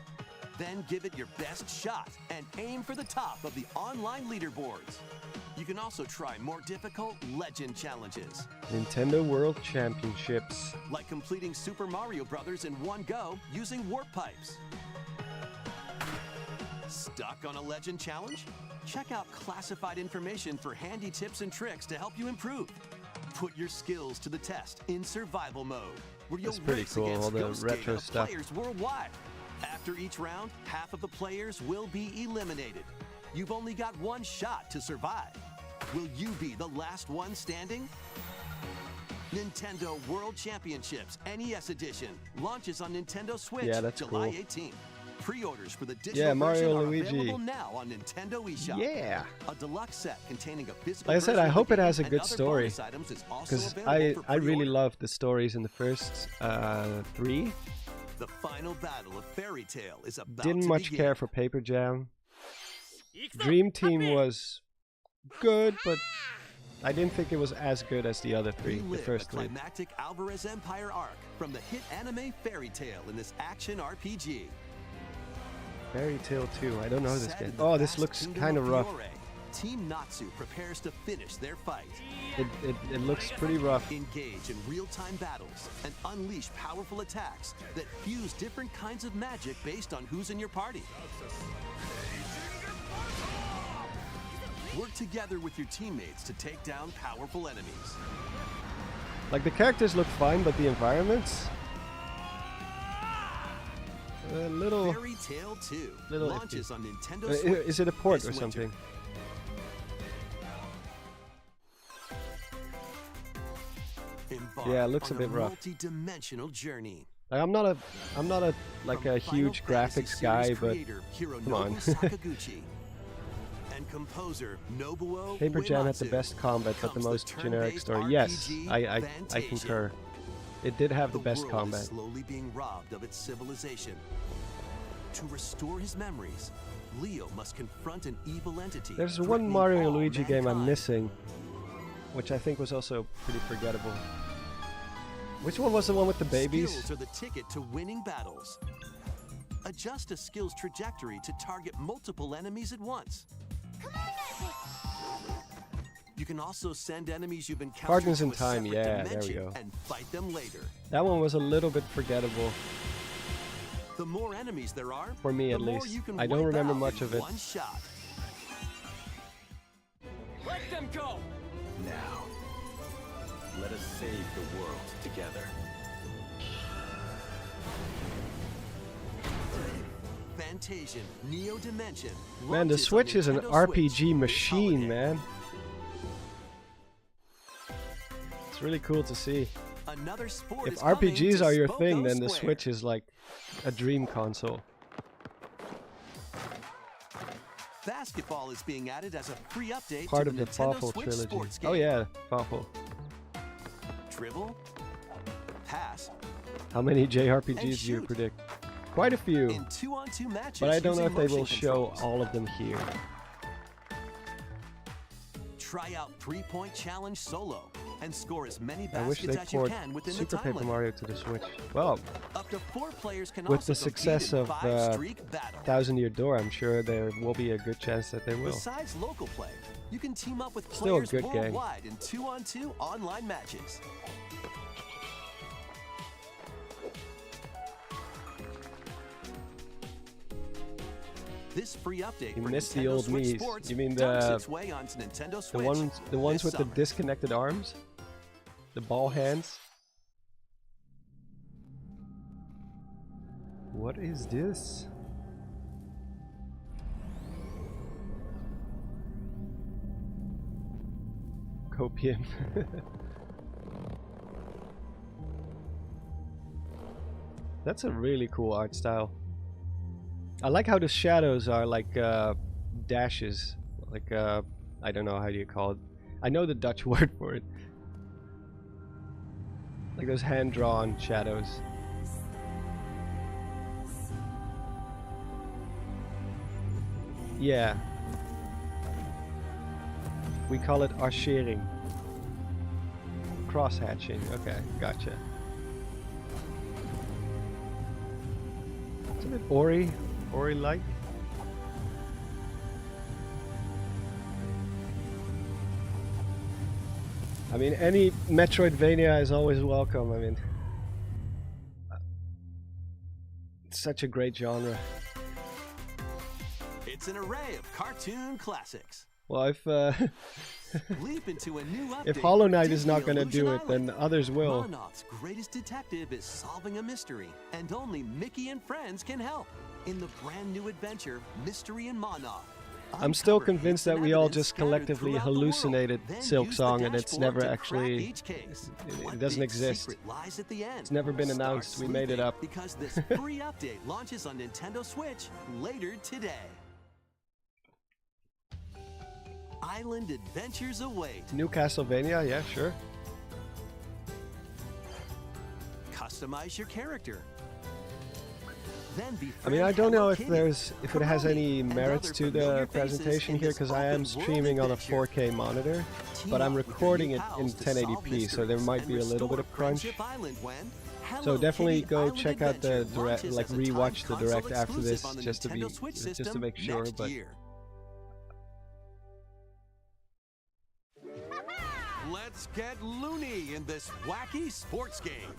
[SPEAKER 4] Then give it your best shot and aim for the top of the online leaderboards. You can also try more difficult legend challenges,
[SPEAKER 1] Nintendo World Championships.
[SPEAKER 4] like completing Super Mario Bros. In one go using warp pipes. Stuck on a legend challenge? Check out classified information for handy tips and tricks to help you improve. Put your skills to the test in survival mode, where you'll
[SPEAKER 1] That's pretty
[SPEAKER 4] race
[SPEAKER 1] cool,
[SPEAKER 4] against
[SPEAKER 1] all the
[SPEAKER 4] Ghost
[SPEAKER 1] retro
[SPEAKER 4] Data
[SPEAKER 1] stuff.
[SPEAKER 4] players worldwide. After each round, half of the players will be eliminated. You've only got one shot to survive. Will you be the last one standing? Nintendo World Championships NES Edition launches on Nintendo Switch
[SPEAKER 1] Yeah, that's
[SPEAKER 4] July
[SPEAKER 1] cool.
[SPEAKER 4] 18th. Pre-orders for the digital
[SPEAKER 1] Yeah, Mario
[SPEAKER 4] version are
[SPEAKER 1] and Luigi.
[SPEAKER 4] available now on Nintendo eShop.
[SPEAKER 1] Yeah.
[SPEAKER 4] A deluxe set containing a physical
[SPEAKER 1] Like I said,
[SPEAKER 4] version
[SPEAKER 1] I
[SPEAKER 4] of
[SPEAKER 1] hope
[SPEAKER 4] the
[SPEAKER 1] it has a
[SPEAKER 4] game
[SPEAKER 1] good
[SPEAKER 4] and other
[SPEAKER 1] story.
[SPEAKER 4] bonus items is also
[SPEAKER 1] Because
[SPEAKER 4] available for
[SPEAKER 1] I really
[SPEAKER 4] pre-order.
[SPEAKER 1] loved the stories in the first 3.
[SPEAKER 4] The final battle of Fairy Tale is about
[SPEAKER 1] Didn't
[SPEAKER 4] to
[SPEAKER 1] much
[SPEAKER 4] begin.
[SPEAKER 1] care for Paper Jam. Dream Team was good, but I didn't think it was as good as the other 3, the
[SPEAKER 4] Relive
[SPEAKER 1] first
[SPEAKER 4] the
[SPEAKER 1] 3.
[SPEAKER 4] climactic Alvarez Empire arc from the hit anime Fairy Tale in this action RPG.
[SPEAKER 1] Fairy Tale 2, I don't know this
[SPEAKER 4] Set
[SPEAKER 1] game.
[SPEAKER 4] in the
[SPEAKER 1] Oh, this
[SPEAKER 4] vast
[SPEAKER 1] looks
[SPEAKER 4] kingdom
[SPEAKER 1] kind of rough.
[SPEAKER 4] Fiore, Team Natsu prepares to finish their fight.
[SPEAKER 1] It looks pretty rough.
[SPEAKER 4] Engage in real-time battles and unleash powerful attacks that fuse different kinds of magic based on who's in your party. Work together with your teammates to take down powerful enemies.
[SPEAKER 1] Like, the characters look fine, but the environments... a little...
[SPEAKER 4] Fairy Tail 2
[SPEAKER 1] little
[SPEAKER 4] launches
[SPEAKER 1] iffy.
[SPEAKER 4] on Nintendo Switch.
[SPEAKER 1] Is it a port or
[SPEAKER 4] this winter.
[SPEAKER 1] something?
[SPEAKER 4] Embark
[SPEAKER 1] Yeah, it looks a
[SPEAKER 4] on
[SPEAKER 1] bit rough.
[SPEAKER 4] Multi-dimensional journey.
[SPEAKER 1] Like, I'm not a like
[SPEAKER 4] From
[SPEAKER 1] a
[SPEAKER 4] Final
[SPEAKER 1] huge
[SPEAKER 4] Fantasy
[SPEAKER 1] graphics
[SPEAKER 4] series
[SPEAKER 1] guy, but
[SPEAKER 4] creator
[SPEAKER 1] come on.
[SPEAKER 4] Hironobu Sakaguchi and composer Nobuo
[SPEAKER 1] Paper Jam had the
[SPEAKER 4] Uematsu
[SPEAKER 1] best combat, but the
[SPEAKER 4] comes
[SPEAKER 1] most generic
[SPEAKER 4] turn-based
[SPEAKER 1] story. Yes,
[SPEAKER 4] RPG
[SPEAKER 1] I
[SPEAKER 4] Fantasia.
[SPEAKER 1] concur. It did have the best
[SPEAKER 4] world
[SPEAKER 1] combat.
[SPEAKER 4] is slowly being robbed of its civilization. To restore his memories, Leo must confront an evil entity.
[SPEAKER 1] There's one
[SPEAKER 4] threatening
[SPEAKER 1] Mario and
[SPEAKER 4] all
[SPEAKER 1] Luigi game I'm
[SPEAKER 4] mankind.
[SPEAKER 1] missing, which I think was also pretty forgettable. Which one was the one with the babies?
[SPEAKER 4] Skills are the ticket to winning battles. Adjust a skill's trajectory to target multiple enemies at once. You can also send enemies you've encountered
[SPEAKER 1] Partners
[SPEAKER 4] to
[SPEAKER 1] in
[SPEAKER 4] a
[SPEAKER 1] Time,
[SPEAKER 4] separate
[SPEAKER 1] yeah, there we
[SPEAKER 4] dimension
[SPEAKER 1] go.
[SPEAKER 4] and fight them later.
[SPEAKER 1] That one was a little bit forgettable.
[SPEAKER 4] The more enemies there are,
[SPEAKER 1] For me,
[SPEAKER 4] the
[SPEAKER 1] at
[SPEAKER 4] more
[SPEAKER 1] least.
[SPEAKER 4] you can
[SPEAKER 1] I don't
[SPEAKER 4] wipe
[SPEAKER 1] remember
[SPEAKER 4] out
[SPEAKER 1] much
[SPEAKER 4] in
[SPEAKER 1] of it.
[SPEAKER 4] one shot.
[SPEAKER 2] Let them go!
[SPEAKER 5] Now, let us save the world together.
[SPEAKER 4] Fantasian Neo Dimension.
[SPEAKER 1] Man, the
[SPEAKER 4] launches on
[SPEAKER 1] Switch is an
[SPEAKER 4] Nintendo
[SPEAKER 1] RPG
[SPEAKER 4] Switch this
[SPEAKER 1] machine,
[SPEAKER 4] holiday.
[SPEAKER 1] man. It's really cool to see.
[SPEAKER 4] Another sport
[SPEAKER 1] If
[SPEAKER 4] is coming
[SPEAKER 1] RPGs
[SPEAKER 4] to
[SPEAKER 1] are your
[SPEAKER 4] Spoko
[SPEAKER 1] thing, then the
[SPEAKER 4] Square.
[SPEAKER 1] Switch is like a dream console.
[SPEAKER 4] Basketball is being added as a free update
[SPEAKER 1] Part
[SPEAKER 4] to
[SPEAKER 1] of
[SPEAKER 4] the
[SPEAKER 1] the
[SPEAKER 4] Nintendo
[SPEAKER 1] Fawful
[SPEAKER 4] Switch
[SPEAKER 1] trilogy.
[SPEAKER 4] sports game.
[SPEAKER 1] Oh yeah, Fawful.
[SPEAKER 4] Dribble, pass,
[SPEAKER 1] How many
[SPEAKER 4] And
[SPEAKER 1] JRPGs do you
[SPEAKER 4] shoot.
[SPEAKER 1] predict? Quite a few.
[SPEAKER 4] in 2-on-2 matches.
[SPEAKER 1] But I don't know
[SPEAKER 4] using
[SPEAKER 1] if they will
[SPEAKER 4] motion
[SPEAKER 1] show
[SPEAKER 4] controls.
[SPEAKER 1] all of them here.
[SPEAKER 4] Try out 3-point challenge solo and score as many
[SPEAKER 1] I wish
[SPEAKER 4] baskets
[SPEAKER 1] they
[SPEAKER 4] as you
[SPEAKER 1] poured
[SPEAKER 4] can within the
[SPEAKER 1] Super
[SPEAKER 4] time
[SPEAKER 1] Paper
[SPEAKER 4] limit.
[SPEAKER 1] Mario to the Switch. Well,
[SPEAKER 4] Up to 4 players can
[SPEAKER 1] with
[SPEAKER 4] also
[SPEAKER 1] the success
[SPEAKER 4] compete in
[SPEAKER 1] of
[SPEAKER 4] 5-streak battle.
[SPEAKER 1] 1000 Year Door, I'm sure there will be a good chance that they will.
[SPEAKER 4] Besides local play, you can team up with
[SPEAKER 1] Still a
[SPEAKER 4] players
[SPEAKER 1] good game.
[SPEAKER 4] worldwide in 2-on-2 online matches. This free update
[SPEAKER 1] You
[SPEAKER 4] for
[SPEAKER 1] missed the
[SPEAKER 4] Nintendo
[SPEAKER 1] old
[SPEAKER 4] Switch
[SPEAKER 1] Mii's.
[SPEAKER 4] Sports
[SPEAKER 1] You mean
[SPEAKER 4] dumps
[SPEAKER 1] the-
[SPEAKER 4] its way onto Nintendo
[SPEAKER 1] The
[SPEAKER 4] Switch
[SPEAKER 1] ones
[SPEAKER 4] this
[SPEAKER 1] with the
[SPEAKER 4] summer.
[SPEAKER 1] disconnected arms? The ball hands? What is this? Copium. That's a really cool art style. I like how the shadows are like dashes. Like, I don't know how do you call it. I know the Dutch word for it. Like those hand-drawn shadows. Yeah. We call it archering. Cross-hatching. Okay, gotcha. It's a bit Ori-like. I mean, any Metroidvania is always welcome. I mean, it's such a great genre.
[SPEAKER 4] It's an array of cartoon classics.
[SPEAKER 1] Well, if
[SPEAKER 4] Leap into a new update.
[SPEAKER 1] if Hollow Knight is
[SPEAKER 4] Disney
[SPEAKER 1] not gonna
[SPEAKER 4] Illusion
[SPEAKER 1] do it, then
[SPEAKER 4] Island.
[SPEAKER 1] others will.
[SPEAKER 4] Monarch's greatest detective is solving a mystery, and only Mickey and friends can help. In the brand new adventure, Mystery and Monarch.
[SPEAKER 1] I'm still
[SPEAKER 4] Uncover
[SPEAKER 1] convinced
[SPEAKER 4] hints
[SPEAKER 1] that
[SPEAKER 4] and
[SPEAKER 1] we all
[SPEAKER 4] evidence
[SPEAKER 1] just
[SPEAKER 4] scattered
[SPEAKER 1] collectively
[SPEAKER 4] throughout the world.
[SPEAKER 1] hallucinated
[SPEAKER 4] Then
[SPEAKER 1] Silk
[SPEAKER 4] use the
[SPEAKER 1] Song and it's
[SPEAKER 4] dashboard
[SPEAKER 1] never
[SPEAKER 4] to crack
[SPEAKER 1] actually-
[SPEAKER 4] each case.
[SPEAKER 1] it
[SPEAKER 4] What
[SPEAKER 1] doesn't
[SPEAKER 4] big
[SPEAKER 1] exist.
[SPEAKER 4] secret lies at the end?
[SPEAKER 1] It's never been
[SPEAKER 4] Start
[SPEAKER 1] announced. We made it
[SPEAKER 4] sleuthing,
[SPEAKER 1] up.
[SPEAKER 4] Because this free update launches on Nintendo Switch later today. Island adventures await.
[SPEAKER 1] New Castlevania, yeah, sure.
[SPEAKER 4] Customize your character. Then
[SPEAKER 1] I mean, I don't know if
[SPEAKER 4] there's
[SPEAKER 1] if it has any merits to the presentation here, because I am streaming on a 4K monitor, but I'm recording it in 1080p, so there might be a little bit of crunch. So definitely go check out the direct, like rewatch the direct after this, just to make sure. But
[SPEAKER 4] Let's get loony in this wacky sports game.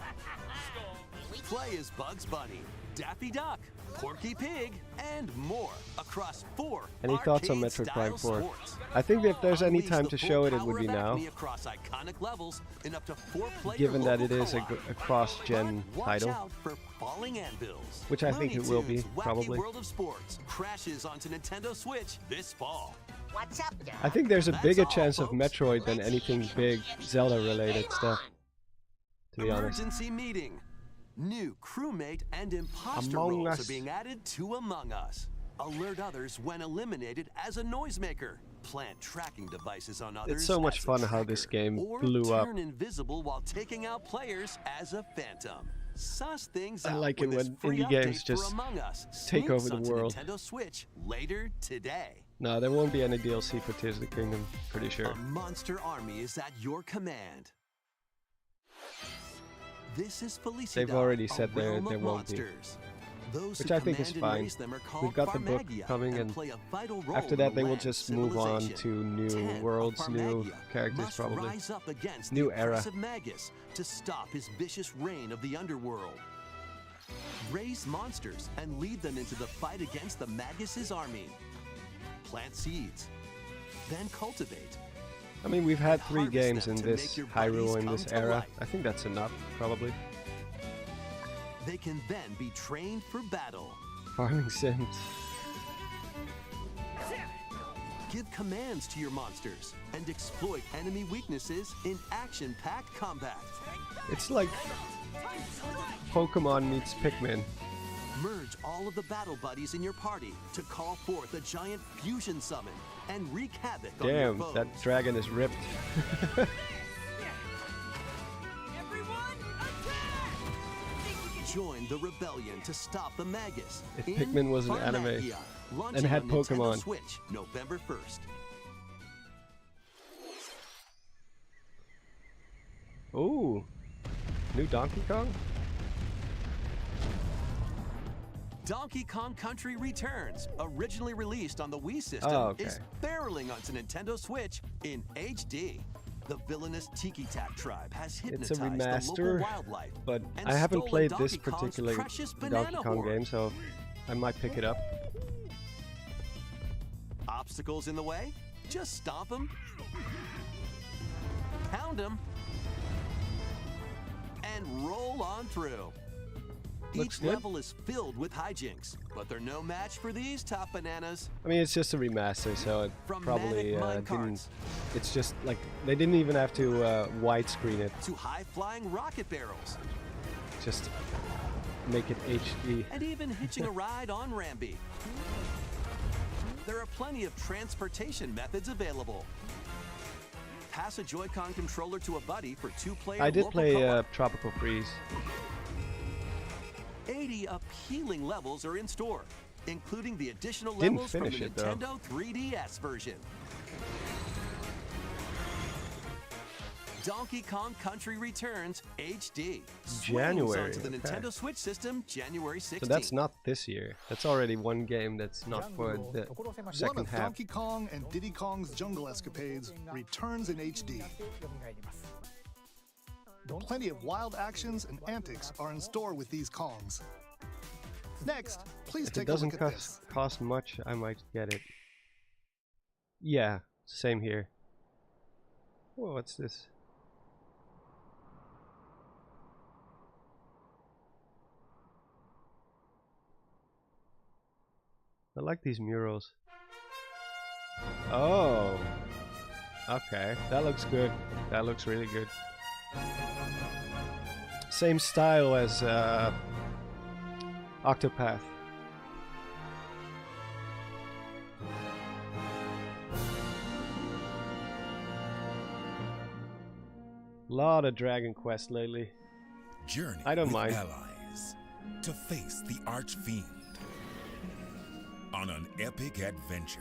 [SPEAKER 4] Play as Bugs Bunny, Daffy Duck, Porky Pig, and more across 4
[SPEAKER 1] Any thoughts on Metroid Prime 4?
[SPEAKER 4] sports.
[SPEAKER 1] I think if there's any
[SPEAKER 4] Unleash
[SPEAKER 1] time
[SPEAKER 4] the
[SPEAKER 1] to
[SPEAKER 4] full
[SPEAKER 1] show it, it
[SPEAKER 4] power
[SPEAKER 1] would be
[SPEAKER 4] of
[SPEAKER 1] now.
[SPEAKER 4] Acme across iconic levels in up to 4-player
[SPEAKER 1] Given that
[SPEAKER 4] local
[SPEAKER 1] it is a
[SPEAKER 4] co-op.
[SPEAKER 1] cross-gen
[SPEAKER 4] But watch
[SPEAKER 1] title.
[SPEAKER 4] out for falling anvils.
[SPEAKER 1] Which I think
[SPEAKER 4] Looney
[SPEAKER 1] it will be,
[SPEAKER 4] Tunes' Wacky
[SPEAKER 1] probably.
[SPEAKER 4] World of Sports crashes onto Nintendo Switch this fall.
[SPEAKER 2] What's up, guys?
[SPEAKER 1] I think there's a
[SPEAKER 4] That's
[SPEAKER 1] bigger
[SPEAKER 4] all,
[SPEAKER 1] chance of
[SPEAKER 4] folks.
[SPEAKER 1] Metroid than anything big Zelda-related stuff, to be honest.
[SPEAKER 4] Emergency meeting. New crewmate and imposter
[SPEAKER 1] Among
[SPEAKER 4] roles
[SPEAKER 1] Us.
[SPEAKER 4] are being added to Among Us. Alert others when eliminated as a noisemaker. Plant tracking devices on others.
[SPEAKER 1] It's so much
[SPEAKER 4] as a
[SPEAKER 1] fun how this
[SPEAKER 4] tracker,
[SPEAKER 1] game
[SPEAKER 4] or
[SPEAKER 1] blew up.
[SPEAKER 4] turn invisible while taking out players as a phantom. Suss things
[SPEAKER 1] I
[SPEAKER 4] out
[SPEAKER 1] like it
[SPEAKER 4] with this
[SPEAKER 1] when
[SPEAKER 4] free
[SPEAKER 1] indie games
[SPEAKER 4] update
[SPEAKER 1] just
[SPEAKER 4] for Among Us.
[SPEAKER 1] take over
[SPEAKER 4] Sneaks
[SPEAKER 1] the
[SPEAKER 4] onto
[SPEAKER 1] world.
[SPEAKER 4] Nintendo Switch later today.
[SPEAKER 1] No, there won't be any DLC for Tears of the Kingdom, pretty sure.
[SPEAKER 4] A monster army is at your command. This is Felicidad,
[SPEAKER 1] They've already
[SPEAKER 4] a
[SPEAKER 1] said there
[SPEAKER 4] realm of
[SPEAKER 1] won't be.
[SPEAKER 4] monsters. Those
[SPEAKER 1] Which
[SPEAKER 4] who
[SPEAKER 1] I think is
[SPEAKER 4] command and
[SPEAKER 1] fine.
[SPEAKER 4] raise them are called
[SPEAKER 1] We've got the book
[SPEAKER 4] Pharmagia
[SPEAKER 1] coming, and
[SPEAKER 4] play a vital role
[SPEAKER 1] after
[SPEAKER 4] in
[SPEAKER 1] that
[SPEAKER 4] the
[SPEAKER 1] they will
[SPEAKER 4] land
[SPEAKER 1] just move on to
[SPEAKER 4] civilization.
[SPEAKER 1] new
[SPEAKER 4] 10 of
[SPEAKER 1] worlds, new
[SPEAKER 4] Pharmagia
[SPEAKER 1] characters
[SPEAKER 4] must
[SPEAKER 1] probably.
[SPEAKER 4] rise up against
[SPEAKER 1] New
[SPEAKER 4] the
[SPEAKER 1] era.
[SPEAKER 4] oppressive Magus to stop his vicious reign of the underworld. Raise monsters and lead them into the fight against the Magus' army. Plant seeds, then cultivate.
[SPEAKER 1] I mean, we've had 3
[SPEAKER 4] Harvest
[SPEAKER 1] games
[SPEAKER 4] them
[SPEAKER 1] in
[SPEAKER 4] to
[SPEAKER 1] this
[SPEAKER 4] make your
[SPEAKER 1] Hyrule
[SPEAKER 4] buddies
[SPEAKER 1] in this
[SPEAKER 4] come to
[SPEAKER 1] era.
[SPEAKER 4] life.
[SPEAKER 1] I think that's enough, probably.
[SPEAKER 4] They can then be trained for battle.
[SPEAKER 1] Farming Sims.
[SPEAKER 4] Give commands to your monsters and exploit enemy weaknesses in action-packed combat.
[SPEAKER 1] It's like Pokemon meets Pikmin.
[SPEAKER 4] Merge all of the battle buddies in your party to call forth a giant fusion summon and wreak havoc on your
[SPEAKER 1] Damn,
[SPEAKER 4] foes.
[SPEAKER 1] that dragon is ripped.
[SPEAKER 4] Join the rebellion to stop the Magus.
[SPEAKER 1] If
[SPEAKER 4] in
[SPEAKER 1] Pikmin was an anime
[SPEAKER 4] Pharmagia, launching
[SPEAKER 1] and had
[SPEAKER 4] on Nintendo
[SPEAKER 1] Pokemon.
[SPEAKER 4] Switch, November 1st.
[SPEAKER 1] Ooh, new Donkey Kong?
[SPEAKER 4] Donkey Kong Country Returns, originally released on the Wii system,
[SPEAKER 1] Oh, okay.
[SPEAKER 4] is barreling onto Nintendo Switch in HD. The villainous Tiki Tak tribe has
[SPEAKER 1] It's a
[SPEAKER 4] hypnotized the local
[SPEAKER 1] remaster,
[SPEAKER 4] wildlife
[SPEAKER 1] but
[SPEAKER 4] and
[SPEAKER 1] I haven't
[SPEAKER 4] stolen
[SPEAKER 1] played
[SPEAKER 4] Donkey
[SPEAKER 1] this
[SPEAKER 4] Kong's
[SPEAKER 1] particular
[SPEAKER 4] precious
[SPEAKER 1] Donkey
[SPEAKER 4] banana
[SPEAKER 1] Kong
[SPEAKER 4] horde.
[SPEAKER 1] game, so I might pick it up.
[SPEAKER 4] Obstacles in the way? Just stomp them, pound them, and roll on through.
[SPEAKER 1] Looks
[SPEAKER 4] Each
[SPEAKER 1] good.
[SPEAKER 4] level is filled with hijinks, but they're no match for these top bananas.
[SPEAKER 1] I mean, it's just a remaster, so it
[SPEAKER 4] From
[SPEAKER 1] probably
[SPEAKER 4] Manic Mine
[SPEAKER 1] didn't.
[SPEAKER 4] Carts
[SPEAKER 1] It's just like they didn't even have to widescreen it.
[SPEAKER 4] to high-flying rocket barrels,
[SPEAKER 1] Just make it HD.
[SPEAKER 4] and even hitching a ride on Rambi. There are plenty of transportation methods available. Pass a Joy-Con controller to a buddy for 2-player
[SPEAKER 1] I did
[SPEAKER 4] local
[SPEAKER 1] play
[SPEAKER 4] co-op.
[SPEAKER 1] Tropical Freeze.
[SPEAKER 4] 80 appealing levels are in store, including the additional
[SPEAKER 1] Didn't
[SPEAKER 4] levels from the
[SPEAKER 1] finish it, though.
[SPEAKER 4] Nintendo 3DS version. Donkey Kong Country Returns HD. Swings
[SPEAKER 1] January,
[SPEAKER 4] onto the
[SPEAKER 1] okay.
[SPEAKER 4] Nintendo Switch system January 16th.
[SPEAKER 1] So that's not this year. That's already one game that's not for the
[SPEAKER 3] One
[SPEAKER 1] second
[SPEAKER 3] of
[SPEAKER 1] half.
[SPEAKER 3] Donkey Kong and Diddy Kong's jungle escapades returns in HD. Plenty of wild actions and antics are in store with these Kongs. Next, please
[SPEAKER 1] If it
[SPEAKER 3] take a
[SPEAKER 1] doesn't
[SPEAKER 3] look at this.
[SPEAKER 1] cost much, I might get it. Yeah, same here. Whoa, what's this? I like these murals. Oh, okay, that looks good. That looks really good. Same style as Octopath. Lot of Dragon Quest lately.
[SPEAKER 6] Journey
[SPEAKER 1] I don't
[SPEAKER 6] with
[SPEAKER 1] mind.
[SPEAKER 6] allies to face the Archfiend on an epic adventure.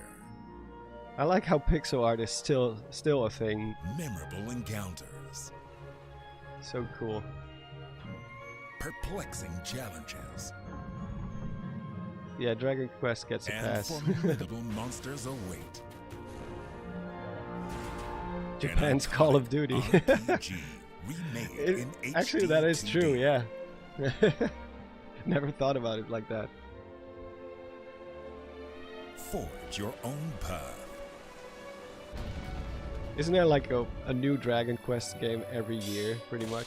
[SPEAKER 1] I like how pixel art is still a thing.
[SPEAKER 6] Memorable encounters,
[SPEAKER 1] So cool.
[SPEAKER 6] perplexing challenges,
[SPEAKER 1] Yeah, Dragon Quest gets a
[SPEAKER 6] and
[SPEAKER 1] pass.
[SPEAKER 6] formidable monsters await.
[SPEAKER 1] Japan's Call of Duty.
[SPEAKER 6] RPG remade in
[SPEAKER 1] Actually,
[SPEAKER 6] HD
[SPEAKER 1] that is
[SPEAKER 6] 2D.
[SPEAKER 1] true, yeah. Never thought about it like that.
[SPEAKER 6] Forge your own path.
[SPEAKER 1] Isn't there like a new Dragon Quest game every year, pretty much?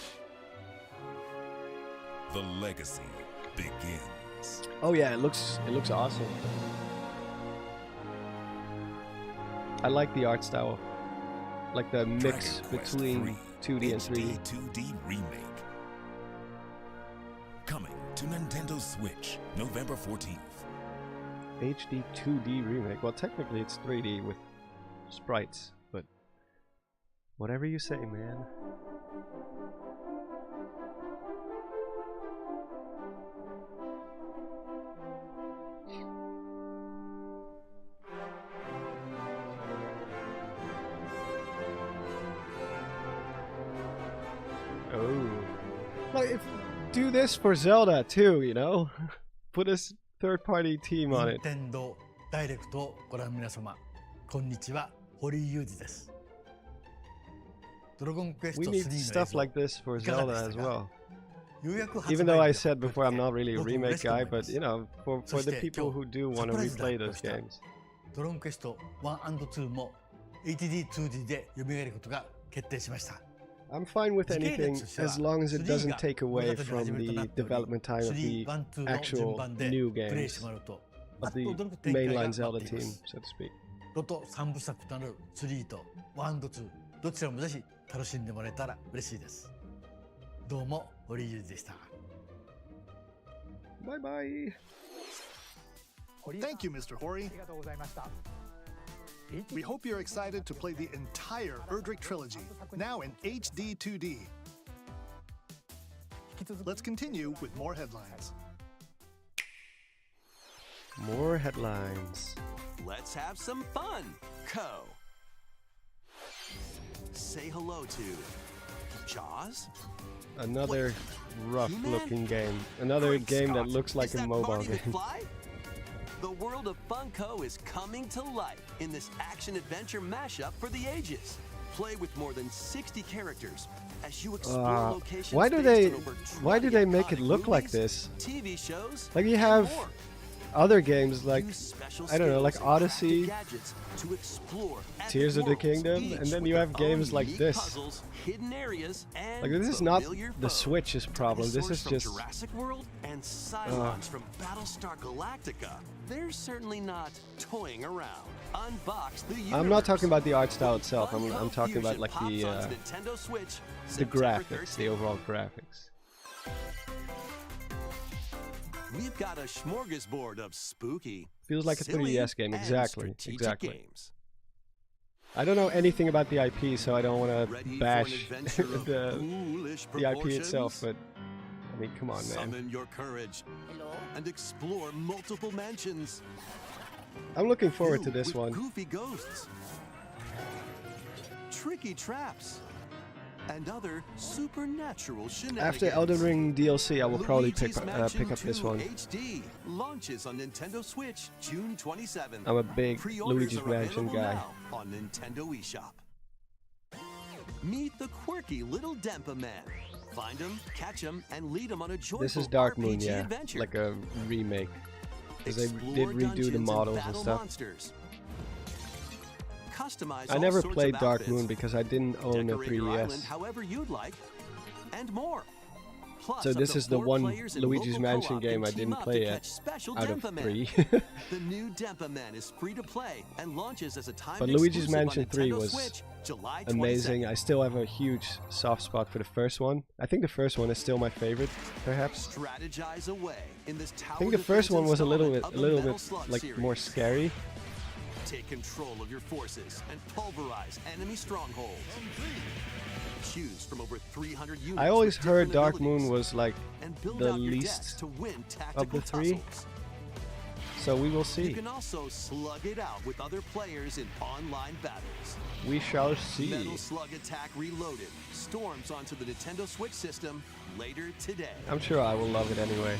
[SPEAKER 6] The legacy begins.
[SPEAKER 1] Oh yeah, it looks awesome. I like the art style, like the mix
[SPEAKER 6] Dragon Quest
[SPEAKER 1] between
[SPEAKER 6] 3
[SPEAKER 1] 2D and 3D.
[SPEAKER 6] HD 2D remake. Coming to Nintendo Switch, November 14th.
[SPEAKER 1] HD 2D remake. Well, technically it's 3D with sprites, but whatever you say, man. Oh, like do this for Zelda too, you know? Put a third-party team on it.
[SPEAKER 2] 任天堂ダイレクトをご覧の皆様、こんにちは、堀井裕二です。ドラゴンクエス
[SPEAKER 1] We
[SPEAKER 2] ト
[SPEAKER 1] need
[SPEAKER 2] 3の映
[SPEAKER 1] stuff
[SPEAKER 2] 像、
[SPEAKER 1] like this for
[SPEAKER 2] いかがで
[SPEAKER 1] Zelda
[SPEAKER 2] した
[SPEAKER 1] as
[SPEAKER 2] か？
[SPEAKER 1] well.
[SPEAKER 2] ようやく発売
[SPEAKER 1] Even though I
[SPEAKER 2] 日
[SPEAKER 1] said
[SPEAKER 2] が
[SPEAKER 1] before I'm not really a
[SPEAKER 2] 僕
[SPEAKER 1] remake
[SPEAKER 2] 嬉しく思
[SPEAKER 1] guy,
[SPEAKER 2] いま
[SPEAKER 1] but
[SPEAKER 2] す。
[SPEAKER 1] you know, for the
[SPEAKER 2] そして
[SPEAKER 1] people
[SPEAKER 2] 今
[SPEAKER 1] who
[SPEAKER 2] 日
[SPEAKER 1] do want
[SPEAKER 2] サ
[SPEAKER 1] to
[SPEAKER 2] プライズで
[SPEAKER 1] replay
[SPEAKER 2] 発
[SPEAKER 1] those
[SPEAKER 2] 表した
[SPEAKER 1] games.
[SPEAKER 2] ドラゴンクエスト 1&2 も HD2D で蘇ることが決定しました。
[SPEAKER 1] I'm fine with
[SPEAKER 2] 時系
[SPEAKER 1] anything
[SPEAKER 2] 列としては
[SPEAKER 1] as long as it
[SPEAKER 2] 3
[SPEAKER 1] doesn't
[SPEAKER 2] が
[SPEAKER 1] take
[SPEAKER 2] 物語
[SPEAKER 1] away
[SPEAKER 2] の
[SPEAKER 1] from
[SPEAKER 2] 始めとな
[SPEAKER 1] the
[SPEAKER 2] っており、
[SPEAKER 1] development time of
[SPEAKER 2] 3、
[SPEAKER 1] the
[SPEAKER 2] 1、2の順
[SPEAKER 1] actual
[SPEAKER 2] 番で
[SPEAKER 1] new
[SPEAKER 2] プレイ
[SPEAKER 1] games,
[SPEAKER 2] してもらうと、あ
[SPEAKER 1] of
[SPEAKER 2] っと
[SPEAKER 1] the
[SPEAKER 2] 驚く展開が
[SPEAKER 1] mainline
[SPEAKER 2] 待
[SPEAKER 1] Zelda
[SPEAKER 2] っていま
[SPEAKER 1] team,
[SPEAKER 2] す。
[SPEAKER 1] so to speak.
[SPEAKER 2] ロト3部作となる3と 1&2 どちらもぜひ楽しんでもらえたら嬉しいです。どうも堀井裕二でした。
[SPEAKER 1] Bye bye.
[SPEAKER 3] Thank you, Mr. Hori. We hope you're excited to play the entire Erdrick trilogy, now in HD 2D. Let's continue with more headlines.
[SPEAKER 1] More headlines.
[SPEAKER 4] Let's have some fun, Co. Say hello to Jaws?
[SPEAKER 1] Another rough-looking game. Another
[SPEAKER 4] Great
[SPEAKER 1] game that
[SPEAKER 4] Scott!
[SPEAKER 1] looks like
[SPEAKER 4] Is
[SPEAKER 1] a
[SPEAKER 4] that
[SPEAKER 1] mobile
[SPEAKER 4] Marty
[SPEAKER 1] game.
[SPEAKER 4] McFly? The world of Funko is coming to life in this action-adventure mashup for the ages. Play with more than 60 characters as you explore locations
[SPEAKER 1] Why do
[SPEAKER 4] based
[SPEAKER 1] they?
[SPEAKER 4] on over
[SPEAKER 1] Why do
[SPEAKER 4] 20
[SPEAKER 1] they make it
[SPEAKER 4] iconic
[SPEAKER 1] look like
[SPEAKER 4] movies,
[SPEAKER 1] this?
[SPEAKER 4] TV shows,
[SPEAKER 1] Like you
[SPEAKER 4] and
[SPEAKER 1] have
[SPEAKER 4] more.
[SPEAKER 1] other games like
[SPEAKER 4] Use special
[SPEAKER 1] I don't know, like
[SPEAKER 4] skills and crafted
[SPEAKER 1] Odyssey,
[SPEAKER 4] gadgets to explore epic
[SPEAKER 1] Tears of the
[SPEAKER 4] worlds,
[SPEAKER 1] Kingdom,
[SPEAKER 4] each
[SPEAKER 1] and then
[SPEAKER 4] with
[SPEAKER 1] you have
[SPEAKER 4] their own
[SPEAKER 1] games like
[SPEAKER 4] unique
[SPEAKER 1] this.
[SPEAKER 4] puzzles, hidden areas, and
[SPEAKER 1] Like this is not
[SPEAKER 4] familiar
[SPEAKER 1] the
[SPEAKER 4] foes.
[SPEAKER 1] Switch's problem. This
[SPEAKER 4] Dinosaurs
[SPEAKER 1] is
[SPEAKER 4] from
[SPEAKER 1] just
[SPEAKER 4] Jurassic World and Cylons from Battlestar Galactica. They're certainly not toying around. Unbox the universe.
[SPEAKER 1] I'm not talking about the art style itself. I'm
[SPEAKER 4] Funko
[SPEAKER 1] talking about
[SPEAKER 4] Fusion
[SPEAKER 1] like
[SPEAKER 4] pops
[SPEAKER 1] the
[SPEAKER 4] onto Nintendo Switch
[SPEAKER 1] the
[SPEAKER 4] September
[SPEAKER 1] graphics, the
[SPEAKER 4] 13th.
[SPEAKER 1] overall graphics.
[SPEAKER 4] We've got a smorgasbord of spooky,
[SPEAKER 1] Feels like a
[SPEAKER 4] silly,
[SPEAKER 1] 3DS game.
[SPEAKER 4] and
[SPEAKER 1] Exactly,
[SPEAKER 4] strategic
[SPEAKER 1] exactly.
[SPEAKER 4] games.
[SPEAKER 1] I don't know anything about the IP, so I don't want to
[SPEAKER 4] Ready
[SPEAKER 1] bash
[SPEAKER 4] for an adventure of
[SPEAKER 1] the
[SPEAKER 4] foolish
[SPEAKER 1] IP itself.
[SPEAKER 4] proportions?
[SPEAKER 1] But I mean, come on, man.
[SPEAKER 4] Summon your courage and explore multiple mansions.
[SPEAKER 1] I'm looking forward to
[SPEAKER 4] Filled
[SPEAKER 1] this
[SPEAKER 4] with
[SPEAKER 1] one.
[SPEAKER 4] Goofy ghosts, tricky traps, and other supernatural shenanigans.
[SPEAKER 1] After Elden Ring DLC, I will probably
[SPEAKER 4] Luigi's
[SPEAKER 1] pick
[SPEAKER 4] Mansion
[SPEAKER 1] up this
[SPEAKER 4] 2
[SPEAKER 1] one.
[SPEAKER 4] HD launches on Nintendo Switch June 27th.
[SPEAKER 1] I'm a big
[SPEAKER 4] Pre-orders
[SPEAKER 1] Luigi's
[SPEAKER 4] are
[SPEAKER 1] Mansion
[SPEAKER 4] available
[SPEAKER 1] guy.
[SPEAKER 4] now on Nintendo eShop. Meet the quirky little Dempa Man. Find him, catch him, and lead him on a joyful
[SPEAKER 1] This is Dark Moon,
[SPEAKER 4] RPG
[SPEAKER 1] yeah,
[SPEAKER 4] adventure.
[SPEAKER 1] like a remake. Because they
[SPEAKER 4] Explore
[SPEAKER 1] did redo the
[SPEAKER 4] dungeons
[SPEAKER 1] models and
[SPEAKER 4] battle
[SPEAKER 1] stuff.
[SPEAKER 4] monsters. Customize
[SPEAKER 1] I
[SPEAKER 4] all
[SPEAKER 1] never
[SPEAKER 4] sorts
[SPEAKER 1] played
[SPEAKER 4] of
[SPEAKER 1] Dark
[SPEAKER 4] outfits.
[SPEAKER 1] Moon because I didn't own a
[SPEAKER 4] Decorate your island
[SPEAKER 1] 3DS.
[SPEAKER 4] however you'd like, and more. Plus,
[SPEAKER 1] So
[SPEAKER 4] up
[SPEAKER 1] this
[SPEAKER 4] to
[SPEAKER 1] is the
[SPEAKER 4] 4
[SPEAKER 1] one
[SPEAKER 4] players in
[SPEAKER 1] Luigi's
[SPEAKER 4] local
[SPEAKER 1] Mansion
[SPEAKER 4] co-op
[SPEAKER 1] game
[SPEAKER 4] can
[SPEAKER 1] I
[SPEAKER 4] team
[SPEAKER 1] didn't
[SPEAKER 4] up
[SPEAKER 1] play
[SPEAKER 4] to
[SPEAKER 1] yet,
[SPEAKER 4] catch special
[SPEAKER 1] out of
[SPEAKER 4] Dempa Man.
[SPEAKER 1] 3.
[SPEAKER 4] The new Dempa Man is free to play and launches as a timed
[SPEAKER 1] But Luigi's
[SPEAKER 4] exclusive on
[SPEAKER 1] Mansion 3
[SPEAKER 4] Nintendo
[SPEAKER 1] was
[SPEAKER 4] Switch, July 22nd.
[SPEAKER 1] Amazing. I still have a huge soft spot for the first one. I think the first one is still my favorite, perhaps.
[SPEAKER 4] Strategize away in this tower
[SPEAKER 1] I think the first
[SPEAKER 4] defense
[SPEAKER 1] one was a little bit,
[SPEAKER 4] installment of the Metal Slug
[SPEAKER 1] like
[SPEAKER 4] series.
[SPEAKER 1] more scary.
[SPEAKER 4] Take control of your forces and pulverize enemy strongholds. Choose from over 300 units.
[SPEAKER 1] I always
[SPEAKER 4] with
[SPEAKER 1] heard
[SPEAKER 4] different
[SPEAKER 1] Dark
[SPEAKER 4] abilities,
[SPEAKER 1] Moon was like
[SPEAKER 4] and build
[SPEAKER 1] the
[SPEAKER 4] out your
[SPEAKER 1] least
[SPEAKER 4] decks to win tactical
[SPEAKER 1] of the three.
[SPEAKER 4] tussles.
[SPEAKER 1] So we will
[SPEAKER 4] You
[SPEAKER 1] see.
[SPEAKER 4] can also slug it out with other players in online battles.
[SPEAKER 1] We shall see.
[SPEAKER 4] Metal Slug Attack Reloaded storms onto the Nintendo Switch system later today.
[SPEAKER 1] I'm sure I will love it anyway.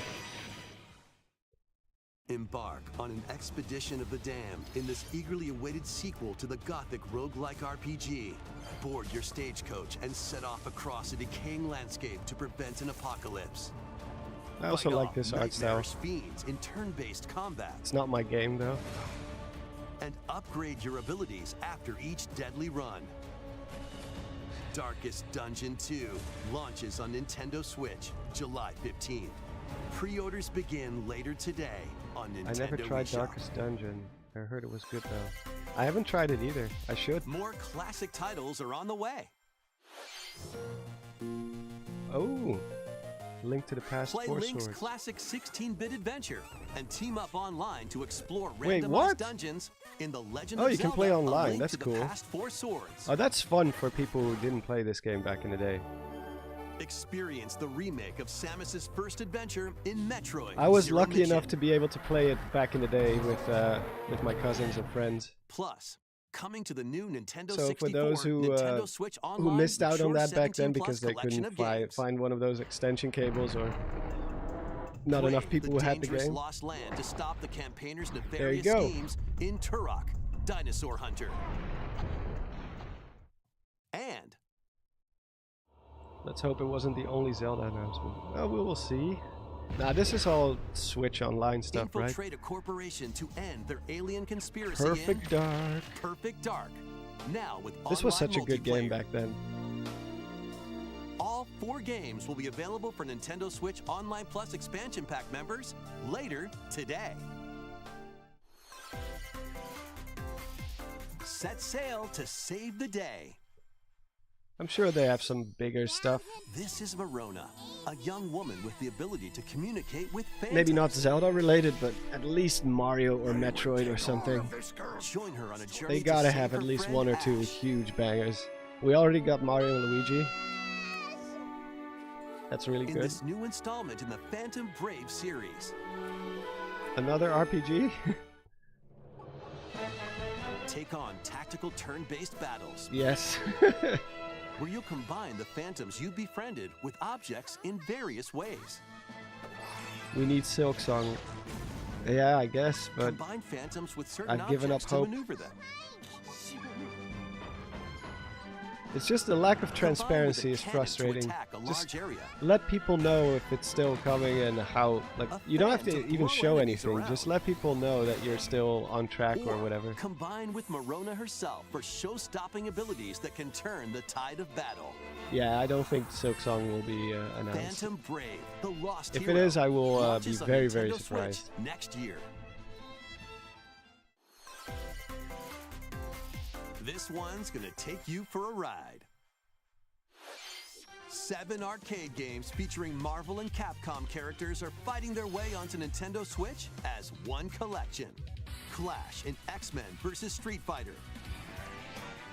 [SPEAKER 4] Embark on an expedition of the damned in this eagerly awaited sequel to the gothic roguelike RPG. Board your stagecoach and set off across a decaying landscape to prevent an apocalypse.
[SPEAKER 1] I also
[SPEAKER 4] Fight
[SPEAKER 1] like
[SPEAKER 4] off
[SPEAKER 1] this art style.
[SPEAKER 4] nightmarish fiends in turn-based combat.
[SPEAKER 1] It's not my game though.
[SPEAKER 4] And upgrade your abilities after each deadly run. Darkest Dungeon 2 launches on Nintendo Switch July 15th. Pre-orders begin later today on Nintendo
[SPEAKER 1] I never tried
[SPEAKER 4] eShop.
[SPEAKER 1] Darkest Dungeon. I heard it was good though. I haven't tried it either. I should.
[SPEAKER 4] More classic titles are on the way.
[SPEAKER 1] Oh, Link to the Past
[SPEAKER 4] Play
[SPEAKER 1] 4
[SPEAKER 4] Link's
[SPEAKER 1] Swords.
[SPEAKER 4] classic 16-bit adventure and team up online to explore
[SPEAKER 1] Wait,
[SPEAKER 4] randomized
[SPEAKER 1] what?
[SPEAKER 4] dungeons in the Legend
[SPEAKER 1] Oh,
[SPEAKER 4] of
[SPEAKER 1] you can
[SPEAKER 4] Zelda:
[SPEAKER 1] play
[SPEAKER 4] A
[SPEAKER 1] online.
[SPEAKER 4] Link
[SPEAKER 1] That's
[SPEAKER 4] to the
[SPEAKER 1] cool.
[SPEAKER 4] Past 4 Swords.
[SPEAKER 1] Oh, that's fun for people who didn't play this game back in the day.
[SPEAKER 4] Experience the remake of Samus's first adventure in Metroid.
[SPEAKER 1] I was
[SPEAKER 4] Zero
[SPEAKER 1] lucky
[SPEAKER 4] Mission.
[SPEAKER 1] enough to be able to play it back in the day with my cousins and friends.
[SPEAKER 4] Plus, coming to the new Nintendo
[SPEAKER 1] So
[SPEAKER 4] 64,
[SPEAKER 1] for those
[SPEAKER 4] Nintendo Switch
[SPEAKER 1] who
[SPEAKER 4] Online,
[SPEAKER 1] missed out on
[SPEAKER 4] Mature
[SPEAKER 1] that back then
[SPEAKER 4] 17
[SPEAKER 1] because
[SPEAKER 4] plus
[SPEAKER 1] they
[SPEAKER 4] collection
[SPEAKER 1] couldn't
[SPEAKER 4] of games.
[SPEAKER 1] find one of those extension cables or not
[SPEAKER 4] Play
[SPEAKER 1] enough people who had the
[SPEAKER 4] dangerous
[SPEAKER 1] game.
[SPEAKER 4] Lost Land to stop the campaigners'
[SPEAKER 1] There you
[SPEAKER 4] nefarious
[SPEAKER 1] go.
[SPEAKER 4] schemes in Turok, Dinosaur Hunter. And
[SPEAKER 1] Let's hope it wasn't the only Zelda announcement. Oh, we will see. Nah, this is all Switch Online stuff, right?
[SPEAKER 4] infiltrate a corporation to end their alien conspiracy
[SPEAKER 1] Perfect
[SPEAKER 4] in
[SPEAKER 1] Dark.
[SPEAKER 4] Perfect Dark. Now with
[SPEAKER 1] This was
[SPEAKER 4] online
[SPEAKER 1] such a good game
[SPEAKER 4] multiplayer.
[SPEAKER 1] back then.
[SPEAKER 4] All 4 games will be available for Nintendo Switch Online Plus expansion pack members later today. Set sail to save the day.
[SPEAKER 1] I'm sure they have some bigger stuff.
[SPEAKER 4] This is Verona, a young woman with the ability to communicate with phantoms.
[SPEAKER 1] Maybe not Zelda related, but at least Mario or Metroid or something.
[SPEAKER 4] Join her on a journey
[SPEAKER 1] They
[SPEAKER 4] to
[SPEAKER 1] gotta
[SPEAKER 4] save
[SPEAKER 1] have
[SPEAKER 4] her
[SPEAKER 1] at least
[SPEAKER 4] friend
[SPEAKER 1] 1 or 2
[SPEAKER 4] Ash.
[SPEAKER 1] huge bangers. We already got Mario and Luigi. That's really
[SPEAKER 4] In
[SPEAKER 1] good.
[SPEAKER 4] this new installment in the Phantom Brave series.
[SPEAKER 1] Another RPG?
[SPEAKER 4] Take on tactical turn-based battles
[SPEAKER 1] Yes.
[SPEAKER 4] where you'll combine the phantoms you befriended with objects in various ways.
[SPEAKER 1] We need Silk Song. Yeah, I guess, but
[SPEAKER 4] Combine phantoms with certain
[SPEAKER 1] I've given up
[SPEAKER 4] objects to
[SPEAKER 1] hope.
[SPEAKER 4] maneuver them.
[SPEAKER 1] it's just the lack of
[SPEAKER 4] Combine with a
[SPEAKER 1] transparency is
[SPEAKER 4] cannon
[SPEAKER 1] frustrating.
[SPEAKER 4] To attack a
[SPEAKER 1] Just
[SPEAKER 4] large area.
[SPEAKER 1] let people know if it's still coming and how, like,
[SPEAKER 4] A
[SPEAKER 1] you don't have
[SPEAKER 4] fan
[SPEAKER 1] to
[SPEAKER 4] to
[SPEAKER 1] even
[SPEAKER 4] blow
[SPEAKER 1] show
[SPEAKER 4] enemies
[SPEAKER 1] anything.
[SPEAKER 4] around.
[SPEAKER 1] Just let people know that you're still on track or whatever.
[SPEAKER 4] Combine with Marona herself for show-stopping abilities that can turn the tide of battle.
[SPEAKER 1] Yeah, I don't think Silk Song will be announced.
[SPEAKER 4] Phantom Brave, the Lost
[SPEAKER 1] If it
[SPEAKER 4] Hero,
[SPEAKER 1] is, I will be
[SPEAKER 4] launches on
[SPEAKER 1] very,
[SPEAKER 4] Nintendo
[SPEAKER 1] very
[SPEAKER 4] Switch
[SPEAKER 1] surprised.
[SPEAKER 4] next year. This one's gonna take you for a ride. 7 arcade games featuring Marvel and Capcom characters are fighting their way onto Nintendo Switch as one collection. Clash in X-Men vs. Street Fighter.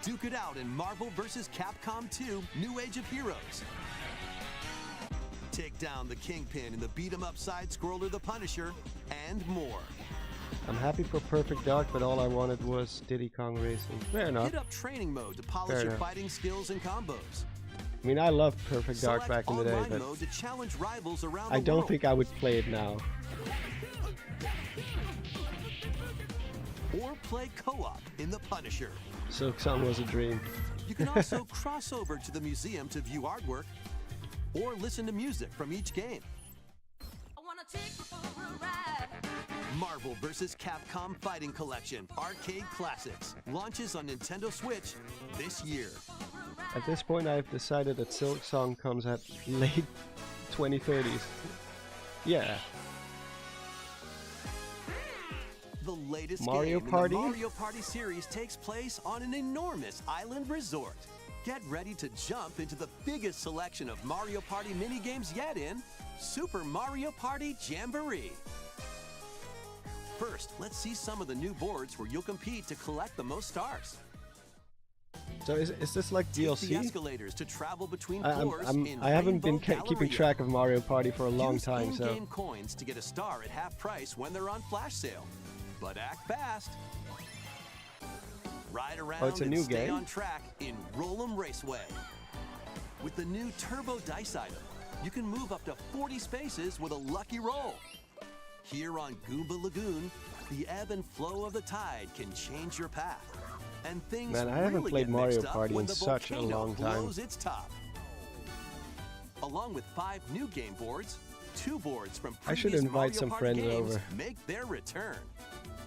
[SPEAKER 4] Duke it out in Marvel vs. Capcom 2 New Age of Heroes. Take down the Kingpin in the beat-em-up side-scroller The Punisher, and more.
[SPEAKER 1] I'm happy for Perfect Dark, but all I wanted was Diddy Kong Racing. Fair enough.
[SPEAKER 4] Hit up training mode to polish
[SPEAKER 1] Fair
[SPEAKER 4] your
[SPEAKER 1] enough.
[SPEAKER 4] fighting skills and combos.
[SPEAKER 1] I mean, I loved Perfect Dark
[SPEAKER 4] Select
[SPEAKER 1] back in the day,
[SPEAKER 4] online
[SPEAKER 1] but
[SPEAKER 4] mode to challenge rivals around
[SPEAKER 1] I
[SPEAKER 4] the
[SPEAKER 1] don't
[SPEAKER 4] world.
[SPEAKER 1] think I would play it now.
[SPEAKER 4] Or play co-op in The Punisher.
[SPEAKER 1] Silk Song was a dream.
[SPEAKER 4] You can also cross over to the museum to view artwork or listen to music from each game. Marvel vs. Capcom Fighting Collection Arcade Classics launches on Nintendo Switch this year.
[SPEAKER 1] At this point, I've decided that Silk Song comes at late 2030s. Yeah.
[SPEAKER 4] The latest
[SPEAKER 1] Mario
[SPEAKER 4] game
[SPEAKER 1] Party?
[SPEAKER 4] in the Mario Party series takes place on an enormous island resort. Get ready to jump into the biggest selection of Mario Party minigames yet in Super Mario Party Jamboree. First, let's see some of the new boards where you'll compete to collect the most stars.
[SPEAKER 1] So is this like
[SPEAKER 4] Take the
[SPEAKER 1] DLC?
[SPEAKER 4] escalators to travel between
[SPEAKER 1] I,
[SPEAKER 4] floors
[SPEAKER 1] I'm,
[SPEAKER 4] in
[SPEAKER 1] I haven't been
[SPEAKER 4] Rainbow
[SPEAKER 1] keeping
[SPEAKER 4] Galleria.
[SPEAKER 1] track of Mario Party for a long
[SPEAKER 4] Use
[SPEAKER 1] time, so
[SPEAKER 4] in-game coins to get a star at half price when they're on flash sale. But act fast. Ride around
[SPEAKER 1] it's a
[SPEAKER 4] and
[SPEAKER 1] new
[SPEAKER 4] stay
[SPEAKER 1] game?
[SPEAKER 4] on track in Roll'em Raceway. With the new Turbo Dice item, you can move up to 40 spaces with a lucky roll. Here on Goomba Lagoon, the ebb and flow of the tide can change your path. And things
[SPEAKER 1] Man, I haven't
[SPEAKER 4] really
[SPEAKER 1] played
[SPEAKER 4] get
[SPEAKER 1] Mario
[SPEAKER 4] mixed up
[SPEAKER 1] Party
[SPEAKER 4] when
[SPEAKER 1] in
[SPEAKER 4] the
[SPEAKER 1] such a
[SPEAKER 4] volcano
[SPEAKER 1] long time.
[SPEAKER 4] blows its top. Along with 5 new game boards, 2 boards from
[SPEAKER 1] I should
[SPEAKER 4] previous
[SPEAKER 1] invite
[SPEAKER 4] Mario
[SPEAKER 1] some
[SPEAKER 4] Party
[SPEAKER 1] friends
[SPEAKER 4] games
[SPEAKER 1] over.
[SPEAKER 4] make their return.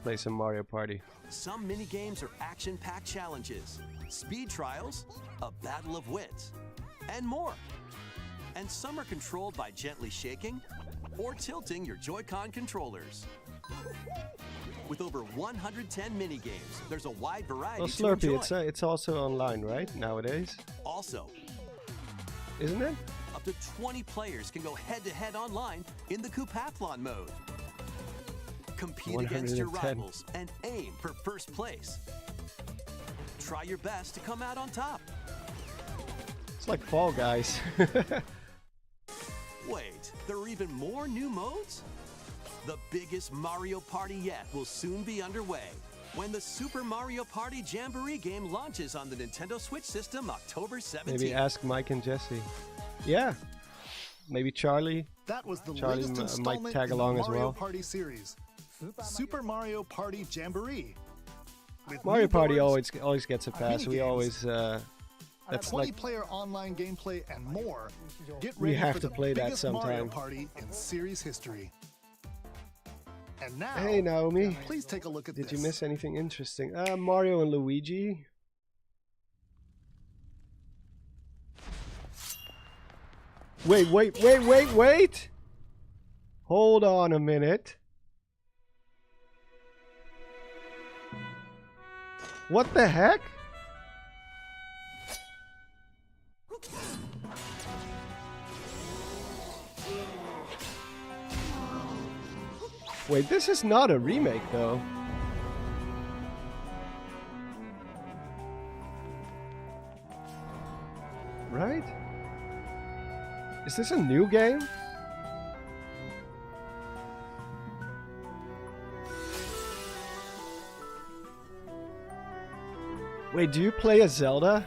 [SPEAKER 1] Play some Mario Party.
[SPEAKER 4] Some mini-games are action-packed challenges, speed trials, a battle of wits, and more. And some are controlled by gently shaking or tilting your Joy-Con controllers. With over 110 mini-games, there's a wide variety
[SPEAKER 1] Well,
[SPEAKER 4] to
[SPEAKER 1] Slurpee,
[SPEAKER 4] enjoy.
[SPEAKER 1] it's also online, right? Nowadays,
[SPEAKER 4] Also,
[SPEAKER 1] isn't it?
[SPEAKER 4] up to 20 players can go head-to-head online in the Coopathlon mode. Compete against your
[SPEAKER 1] 110.
[SPEAKER 4] rivals and aim for first place. Try your best to come out on top.
[SPEAKER 1] It's like Fall Guys.
[SPEAKER 4] Wait, there are even more new modes? The biggest Mario Party yet will soon be underway when the Super Mario Party Jamboree game launches on the Nintendo Switch system October 17th.
[SPEAKER 1] Maybe ask Mike and Jesse. Yeah. Maybe Charlie.
[SPEAKER 3] That was the
[SPEAKER 1] Charlie
[SPEAKER 3] latest
[SPEAKER 1] might
[SPEAKER 3] installment
[SPEAKER 1] tag
[SPEAKER 3] in
[SPEAKER 1] along
[SPEAKER 3] the
[SPEAKER 1] as
[SPEAKER 3] Mario
[SPEAKER 1] well.
[SPEAKER 3] Party series, Super Mario Party Jamboree. With
[SPEAKER 1] Mario
[SPEAKER 3] new
[SPEAKER 1] Party
[SPEAKER 3] boards,
[SPEAKER 1] always gets a pass. We
[SPEAKER 3] minigames,
[SPEAKER 1] always that's like
[SPEAKER 3] 20-player online gameplay and more. Get
[SPEAKER 1] We
[SPEAKER 3] ready
[SPEAKER 1] have
[SPEAKER 3] for
[SPEAKER 1] to
[SPEAKER 3] the
[SPEAKER 1] play that
[SPEAKER 3] biggest Mario
[SPEAKER 1] sometime.
[SPEAKER 3] Party in series history. And now,
[SPEAKER 1] Hey Naomi,
[SPEAKER 3] please take a look at
[SPEAKER 1] did
[SPEAKER 3] this.
[SPEAKER 1] you miss anything interesting? Mario and Luigi. Wait! Hold on a minute. What the heck? Wait, this is not a remake though. Right? Is this a new game? Wait, do you play as Zelda?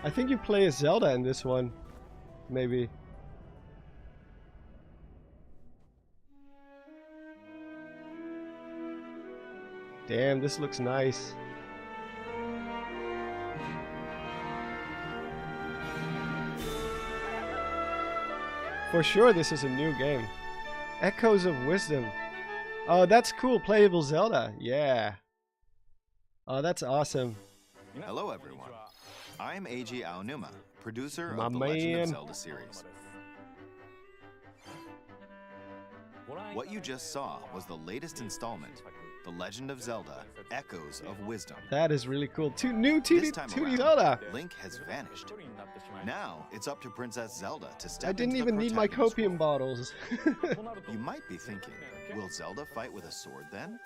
[SPEAKER 1] I think you play as Zelda in this one. Maybe. Damn, this looks nice. For sure this is a new game. Echoes of Wisdom. Oh, that's cool. Playable Zelda. Yeah. Oh, that's awesome.
[SPEAKER 7] Hello everyone. I'm Eiji Aonuma, producer
[SPEAKER 1] My
[SPEAKER 7] of the Legend of
[SPEAKER 1] man.
[SPEAKER 7] Zelda series. What you just saw was the latest installment, The Legend of Zelda: Echoes of Wisdom.
[SPEAKER 1] That is really cool. New
[SPEAKER 7] This
[SPEAKER 1] 2D,
[SPEAKER 7] time
[SPEAKER 1] 2D
[SPEAKER 7] around,
[SPEAKER 1] Zelda.
[SPEAKER 7] Link has vanished. Now it's up to Princess Zelda to step
[SPEAKER 1] I didn't
[SPEAKER 7] into the
[SPEAKER 1] even need my
[SPEAKER 7] protagonist
[SPEAKER 1] Copium
[SPEAKER 7] role.
[SPEAKER 1] bottles.
[SPEAKER 7] You might be thinking, will Zelda fight with a sword then?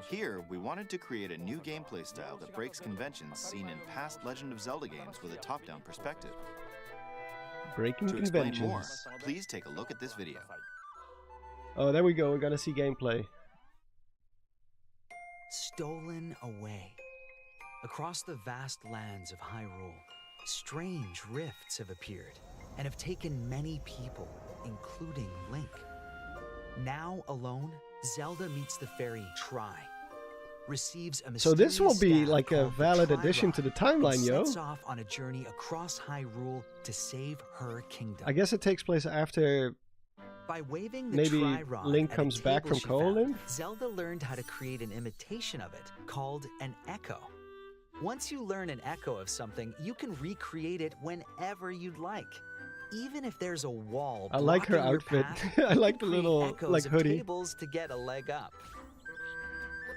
[SPEAKER 7] Here, we wanted to create a new gameplay style that breaks conventions seen in past Legend of Zelda games with a top-down perspective.
[SPEAKER 1] Breaking
[SPEAKER 7] To explain more,
[SPEAKER 1] conventions.
[SPEAKER 7] please take a look at this video.
[SPEAKER 1] Oh, there we go. We're gonna see gameplay.
[SPEAKER 8] Stolen away. Across the vast lands of Hyrule, strange rifts have appeared and have taken many people, including Link. Now alone, Zelda meets the fairy Tri, receives a
[SPEAKER 1] So this will
[SPEAKER 8] mysterious
[SPEAKER 1] be
[SPEAKER 8] staff
[SPEAKER 1] like a
[SPEAKER 8] called the
[SPEAKER 1] valid
[SPEAKER 8] Tri
[SPEAKER 1] addition
[SPEAKER 8] Rod,
[SPEAKER 1] to the
[SPEAKER 8] and
[SPEAKER 1] timeline, yo.
[SPEAKER 8] sets off on a journey across Hyrule to save her kingdom.
[SPEAKER 1] I guess it takes place after
[SPEAKER 8] By waving the
[SPEAKER 1] maybe
[SPEAKER 8] Tri-Rod
[SPEAKER 1] Link
[SPEAKER 8] at a
[SPEAKER 1] comes back
[SPEAKER 8] table
[SPEAKER 1] from
[SPEAKER 8] she
[SPEAKER 1] Colin.
[SPEAKER 8] found, Zelda learned how to create an imitation of it called an echo. Once you learn an echo of something, you can recreate it whenever you'd like. Even if there's a wall
[SPEAKER 1] I like her
[SPEAKER 8] blocking your
[SPEAKER 1] outfit.
[SPEAKER 8] path,
[SPEAKER 1] I
[SPEAKER 8] you
[SPEAKER 1] like
[SPEAKER 8] can
[SPEAKER 1] the
[SPEAKER 8] create
[SPEAKER 1] little,
[SPEAKER 8] echoes
[SPEAKER 1] like,
[SPEAKER 8] of
[SPEAKER 1] hoodie.
[SPEAKER 8] tables to get a leg up.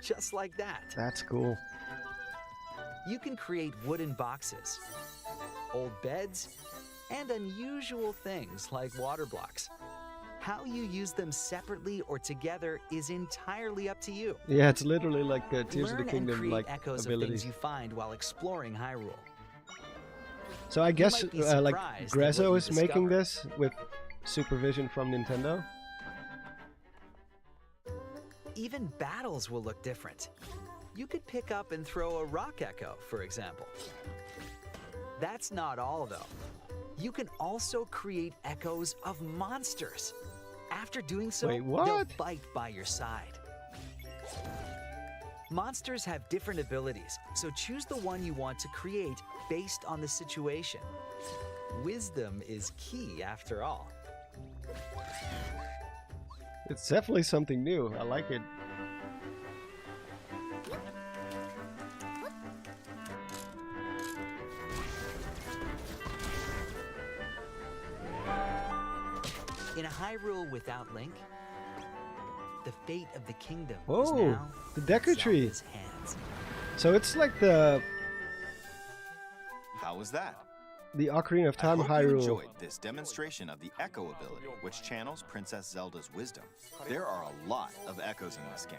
[SPEAKER 8] Just like that.
[SPEAKER 1] That's cool.
[SPEAKER 8] You can create wooden boxes, old beds, and unusual things like water blocks. How you use them separately or together is entirely up to you.
[SPEAKER 1] Yeah, it's literally like Tears of the
[SPEAKER 8] Learn and
[SPEAKER 1] Kingdom
[SPEAKER 8] create
[SPEAKER 1] like
[SPEAKER 8] echoes of
[SPEAKER 1] abilities.
[SPEAKER 8] things you find while exploring Hyrule.
[SPEAKER 1] So I guess
[SPEAKER 8] might be
[SPEAKER 1] like
[SPEAKER 8] surprised at
[SPEAKER 1] Grezzo
[SPEAKER 8] what
[SPEAKER 1] is
[SPEAKER 8] you
[SPEAKER 1] making
[SPEAKER 8] discover.
[SPEAKER 1] this with supervision from Nintendo.
[SPEAKER 8] Even battles will look different. You could pick up and throw a rock echo, for example. That's not all, though. You can also create echoes of monsters. After doing so,
[SPEAKER 1] Wait, what?
[SPEAKER 8] they'll fight by your side. Monsters have different abilities, so choose the one you want to create based on the situation. Wisdom is key after all.
[SPEAKER 1] It's definitely something new. I like it.
[SPEAKER 8] In a Hyrule without Link, the fate of the kingdom is
[SPEAKER 1] Oh,
[SPEAKER 8] now
[SPEAKER 1] the Deku Tree.
[SPEAKER 8] Zelda's hands.
[SPEAKER 1] So it's like the
[SPEAKER 7] How was that?
[SPEAKER 1] Ocarina of Time
[SPEAKER 7] I hope you
[SPEAKER 1] Hyrule.
[SPEAKER 7] enjoyed this demonstration of the Echo ability, which channels Princess Zelda's wisdom. There are a lot of echoes in this game.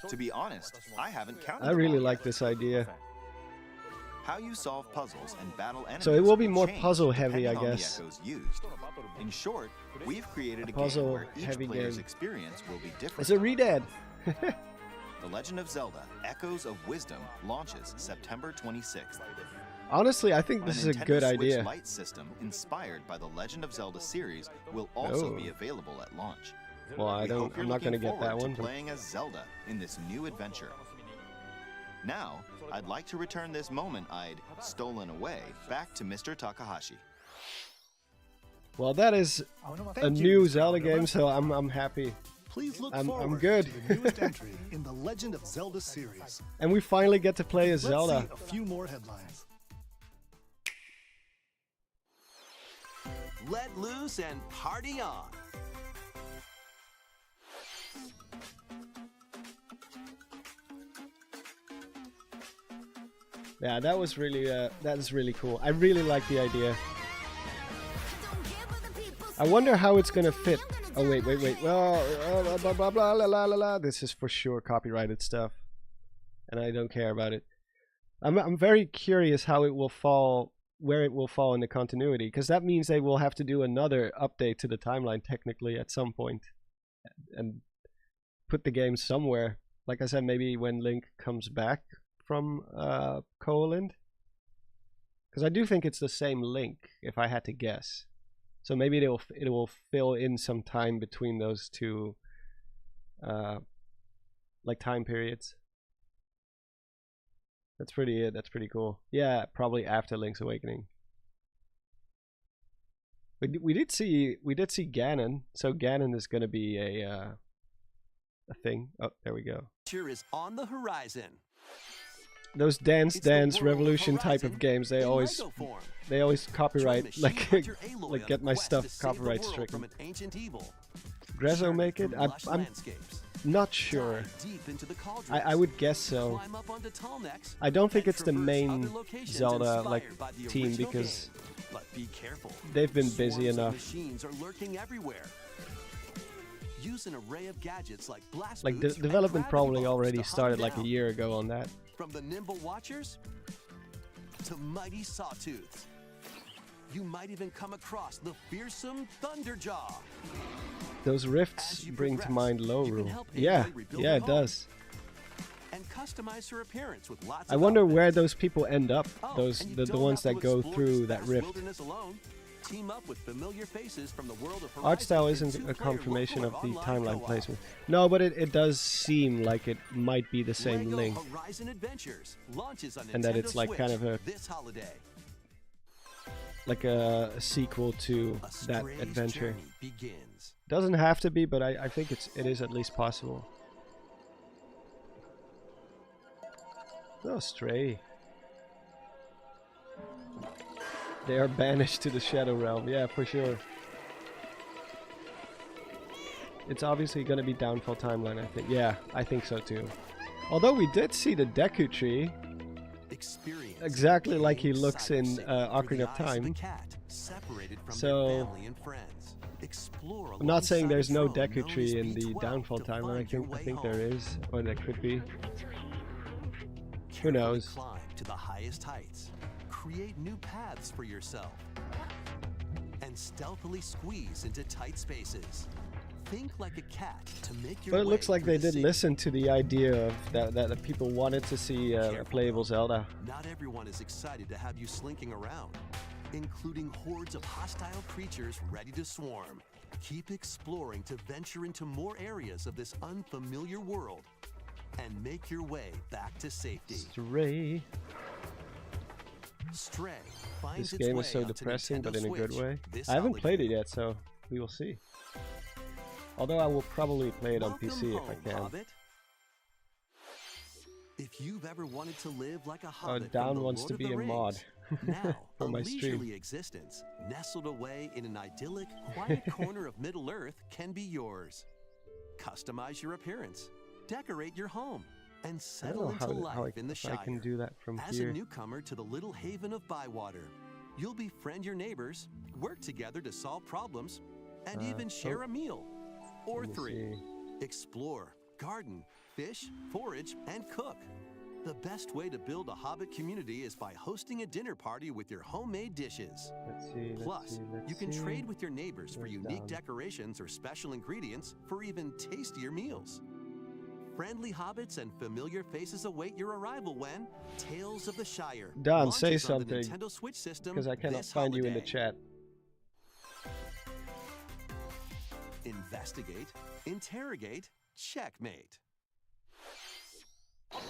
[SPEAKER 7] To be honest, I haven't counted
[SPEAKER 1] I
[SPEAKER 7] them
[SPEAKER 1] really
[SPEAKER 7] all
[SPEAKER 1] like
[SPEAKER 7] yet.
[SPEAKER 1] this idea.
[SPEAKER 7] How you solve puzzles and battle enemies
[SPEAKER 1] So it will be
[SPEAKER 7] will
[SPEAKER 1] more
[SPEAKER 7] change
[SPEAKER 1] puzzle heavy,
[SPEAKER 7] depending
[SPEAKER 1] I
[SPEAKER 7] on
[SPEAKER 1] guess.
[SPEAKER 7] The echoes used. In short, we've created a
[SPEAKER 1] puzzle
[SPEAKER 7] game where each
[SPEAKER 1] heavy
[SPEAKER 7] player's
[SPEAKER 1] game.
[SPEAKER 7] experience will be different.
[SPEAKER 1] It's a Redad.
[SPEAKER 7] The Legend of Zelda: Echoes of Wisdom launches September 26th.
[SPEAKER 1] Honestly, I think this is a
[SPEAKER 7] Nintendo
[SPEAKER 1] good
[SPEAKER 7] Switch
[SPEAKER 1] idea.
[SPEAKER 7] Lite system inspired by the Legend of Zelda series will also
[SPEAKER 1] Oh.
[SPEAKER 7] be available at launch.
[SPEAKER 1] Well,
[SPEAKER 7] We hope you're
[SPEAKER 1] I'm not gonna
[SPEAKER 7] looking
[SPEAKER 1] get that
[SPEAKER 7] forward to
[SPEAKER 1] one. but-
[SPEAKER 7] Playing as Zelda in this new adventure. Now, I'd like to return this moment I'd stolen away back to Mr. Takahashi.
[SPEAKER 1] Well, that is a
[SPEAKER 3] Thank you,
[SPEAKER 1] new
[SPEAKER 3] Mr.
[SPEAKER 1] Zelda
[SPEAKER 3] Kagura.
[SPEAKER 1] game, so I'm happy.
[SPEAKER 3] Please look
[SPEAKER 1] I'm
[SPEAKER 3] forward
[SPEAKER 1] good.
[SPEAKER 3] to the newest entry in the Legend of Zelda series.
[SPEAKER 1] And we finally get to play as
[SPEAKER 3] Let's
[SPEAKER 1] Zelda.
[SPEAKER 3] see a few more headlines.
[SPEAKER 4] Let loose and party on.
[SPEAKER 1] Yeah, that was really that is really cool. I really like the idea. I wonder how it's gonna fit. Oh wait. Well, blah blah blah la la la la. This is for sure copyrighted stuff, and I don't care about it. I'm very curious how it will fall, where it will fall in the continuity, because that means they will have to do another update to the timeline technically at some point, and put the game somewhere. Like I said, maybe when Link comes back from Coland, because I do think it's the same Link, if I had to guess. So maybe it will fill in some time between those two, like time periods. That's pretty cool. Yeah, probably after Link's Awakening. We did see Ganon, so Ganon is gonna be a thing. Oh, there we go.
[SPEAKER 4] Future is on the horizon.
[SPEAKER 1] Those Dance
[SPEAKER 4] It's the
[SPEAKER 1] Dance
[SPEAKER 4] world of
[SPEAKER 1] Revolution type of
[SPEAKER 4] Horizon
[SPEAKER 1] games, they
[SPEAKER 4] in
[SPEAKER 1] always
[SPEAKER 4] Lego form.
[SPEAKER 1] copyright,
[SPEAKER 4] Join
[SPEAKER 1] like
[SPEAKER 4] Machine Hunter Aloy
[SPEAKER 1] like
[SPEAKER 4] on
[SPEAKER 1] get
[SPEAKER 4] a
[SPEAKER 1] my
[SPEAKER 4] quest
[SPEAKER 1] stuff
[SPEAKER 4] to save the
[SPEAKER 1] copyright
[SPEAKER 4] world
[SPEAKER 1] stricken.
[SPEAKER 4] from an ancient evil.
[SPEAKER 1] Grezzo
[SPEAKER 4] Journey
[SPEAKER 1] make it?
[SPEAKER 4] through lush
[SPEAKER 1] I'm
[SPEAKER 4] landscapes.
[SPEAKER 1] not sure.
[SPEAKER 4] Dive deep into the cauldrons.
[SPEAKER 1] I would guess so.
[SPEAKER 4] Climb up onto tall necks
[SPEAKER 1] I don't think
[SPEAKER 4] and
[SPEAKER 1] it's the
[SPEAKER 4] traverse
[SPEAKER 1] main
[SPEAKER 4] other locations
[SPEAKER 1] Zelda
[SPEAKER 4] inspired
[SPEAKER 1] like
[SPEAKER 4] by the
[SPEAKER 1] team,
[SPEAKER 4] original
[SPEAKER 1] because
[SPEAKER 4] game. But be careful.
[SPEAKER 1] they've been busy
[SPEAKER 4] Swarms of
[SPEAKER 1] enough.
[SPEAKER 4] Machines are lurking everywhere. Use an array of gadgets like blast
[SPEAKER 1] Like the
[SPEAKER 4] boots and
[SPEAKER 1] development
[SPEAKER 4] gravity
[SPEAKER 1] probably
[SPEAKER 4] bombs
[SPEAKER 1] already
[SPEAKER 4] to hunt
[SPEAKER 1] started
[SPEAKER 4] them
[SPEAKER 1] like a
[SPEAKER 4] down.
[SPEAKER 1] year ago on that.
[SPEAKER 4] From the nimble watchers to mighty sawtooths. You might even come across the fearsome Thunderjaw.
[SPEAKER 1] Those rifts
[SPEAKER 4] As you
[SPEAKER 1] bring to
[SPEAKER 4] progress,
[SPEAKER 1] mind
[SPEAKER 4] you
[SPEAKER 1] low
[SPEAKER 4] can
[SPEAKER 1] rule.
[SPEAKER 4] help
[SPEAKER 1] Yeah,
[SPEAKER 4] Aloy rebuild
[SPEAKER 1] yeah,
[SPEAKER 4] her
[SPEAKER 1] it
[SPEAKER 4] home.
[SPEAKER 1] does.
[SPEAKER 4] And customize her appearance with lots
[SPEAKER 1] I
[SPEAKER 4] of
[SPEAKER 1] wonder
[SPEAKER 4] outfits.
[SPEAKER 1] where those people end up.
[SPEAKER 4] Oh,
[SPEAKER 1] Those
[SPEAKER 4] and you
[SPEAKER 1] the
[SPEAKER 4] don't
[SPEAKER 1] ones
[SPEAKER 4] have
[SPEAKER 1] that
[SPEAKER 4] to
[SPEAKER 1] go
[SPEAKER 4] explore
[SPEAKER 1] through
[SPEAKER 4] this
[SPEAKER 1] that
[SPEAKER 4] vast
[SPEAKER 1] rift.
[SPEAKER 4] wilderness alone. Team up with familiar faces from the world of
[SPEAKER 1] Art style
[SPEAKER 4] Horizon in
[SPEAKER 1] isn't a
[SPEAKER 4] two-player
[SPEAKER 1] confirmation of
[SPEAKER 4] local
[SPEAKER 1] the
[SPEAKER 4] or
[SPEAKER 1] timeline
[SPEAKER 4] online co-op.
[SPEAKER 1] placement. No, but it does seem like it might be the same
[SPEAKER 4] Lego
[SPEAKER 1] Link.
[SPEAKER 4] Horizon Adventures launches on
[SPEAKER 1] And that
[SPEAKER 4] Nintendo
[SPEAKER 1] it's like kind of
[SPEAKER 4] Switch
[SPEAKER 1] a-
[SPEAKER 4] this holiday.
[SPEAKER 1] Like a sequel to
[SPEAKER 4] A
[SPEAKER 1] that
[SPEAKER 4] strange
[SPEAKER 1] adventure.
[SPEAKER 4] journey begins.
[SPEAKER 1] Doesn't have to be, but I think it is at least possible. Oh, Stray. They are banished to the Shadow Realm. Yeah, for sure. It's obviously going to be Downfall Timeline, I think. Yeah, I think so too. Although we did see the Deku Tree.
[SPEAKER 4] Experience
[SPEAKER 1] Exactly like he
[SPEAKER 4] game
[SPEAKER 1] looks in
[SPEAKER 4] Cyber City
[SPEAKER 1] Ocarina
[SPEAKER 4] through the
[SPEAKER 1] of
[SPEAKER 4] eyes
[SPEAKER 1] Time.
[SPEAKER 4] the cat, separated from
[SPEAKER 1] So,
[SPEAKER 4] their family and friends. Explore
[SPEAKER 1] I'm not saying
[SPEAKER 4] alongside
[SPEAKER 1] there's
[SPEAKER 4] a
[SPEAKER 1] no
[SPEAKER 4] throne
[SPEAKER 1] Deku
[SPEAKER 4] known as
[SPEAKER 1] Tree in the
[SPEAKER 4] B12
[SPEAKER 1] Downfall
[SPEAKER 4] to
[SPEAKER 1] Timeline.
[SPEAKER 4] find your
[SPEAKER 1] I
[SPEAKER 4] way
[SPEAKER 1] think
[SPEAKER 4] home.
[SPEAKER 1] there is, or there could be. Who
[SPEAKER 4] Carefully
[SPEAKER 1] knows?
[SPEAKER 4] Climb to the highest heights. Create new paths for yourself. And stealthily squeeze into tight spaces. Think like a cat to make your
[SPEAKER 1] But it
[SPEAKER 4] way
[SPEAKER 1] looks like
[SPEAKER 4] through
[SPEAKER 1] they
[SPEAKER 4] the
[SPEAKER 1] did
[SPEAKER 4] city.
[SPEAKER 1] listen to the idea of that the people wanted to see a
[SPEAKER 4] Careful,
[SPEAKER 1] playable
[SPEAKER 4] though.
[SPEAKER 1] Zelda.
[SPEAKER 4] Not everyone is excited to have you slinking around. including hordes of hostile creatures ready to swarm. Keep exploring to venture into more areas of this unfamiliar world and make your way back to safety. Stray finds
[SPEAKER 1] This
[SPEAKER 4] its
[SPEAKER 1] game
[SPEAKER 4] way
[SPEAKER 1] is so
[SPEAKER 4] onto
[SPEAKER 1] depressing, but
[SPEAKER 4] Nintendo
[SPEAKER 1] in a good
[SPEAKER 4] Switch
[SPEAKER 1] way.
[SPEAKER 4] this
[SPEAKER 1] I haven't
[SPEAKER 4] holiday.
[SPEAKER 1] played it yet, so we will see. Although I will probably play it on
[SPEAKER 4] Welcome
[SPEAKER 1] PC if I
[SPEAKER 4] home,
[SPEAKER 1] can.
[SPEAKER 4] Hobbit. If you've ever wanted to live like a hobbit
[SPEAKER 1] Down
[SPEAKER 4] from the
[SPEAKER 1] wants
[SPEAKER 4] Lord
[SPEAKER 1] to
[SPEAKER 4] of
[SPEAKER 1] be
[SPEAKER 4] the
[SPEAKER 1] a
[SPEAKER 4] Rings,
[SPEAKER 1] mod
[SPEAKER 4] now
[SPEAKER 1] for
[SPEAKER 4] a
[SPEAKER 1] my stream.
[SPEAKER 4] leisurely existence nestled away in an idyllic, quiet corner of Middle-earth can be yours. Customize your appearance, decorate your home, and
[SPEAKER 1] I don't
[SPEAKER 4] settle
[SPEAKER 1] know
[SPEAKER 4] into life in the
[SPEAKER 1] if
[SPEAKER 4] Shire.
[SPEAKER 1] I can do that from
[SPEAKER 4] As
[SPEAKER 1] here.
[SPEAKER 4] a newcomer to the little haven of Bywater, you'll befriend your neighbors, work together to solve problems, and even share a meal. Or
[SPEAKER 1] Let me
[SPEAKER 4] 3.
[SPEAKER 1] see.
[SPEAKER 4] Explore, garden, fish, forage, and cook. The best way to build a Hobbit community is by hosting a dinner party with your homemade dishes.
[SPEAKER 1] Let's see.
[SPEAKER 4] Plus, you can trade with your neighbors for
[SPEAKER 1] Where's
[SPEAKER 4] unique
[SPEAKER 1] down?
[SPEAKER 4] decorations or special ingredients for even tastier meals. Friendly hobbits and familiar faces await your arrival when Tales of the Shire
[SPEAKER 1] Don, say
[SPEAKER 4] launches on the
[SPEAKER 1] something,
[SPEAKER 4] Nintendo Switch system
[SPEAKER 1] because I cannot
[SPEAKER 4] this
[SPEAKER 1] find you in the
[SPEAKER 4] holiday.
[SPEAKER 1] chat.
[SPEAKER 4] Investigate, interrogate, checkmate.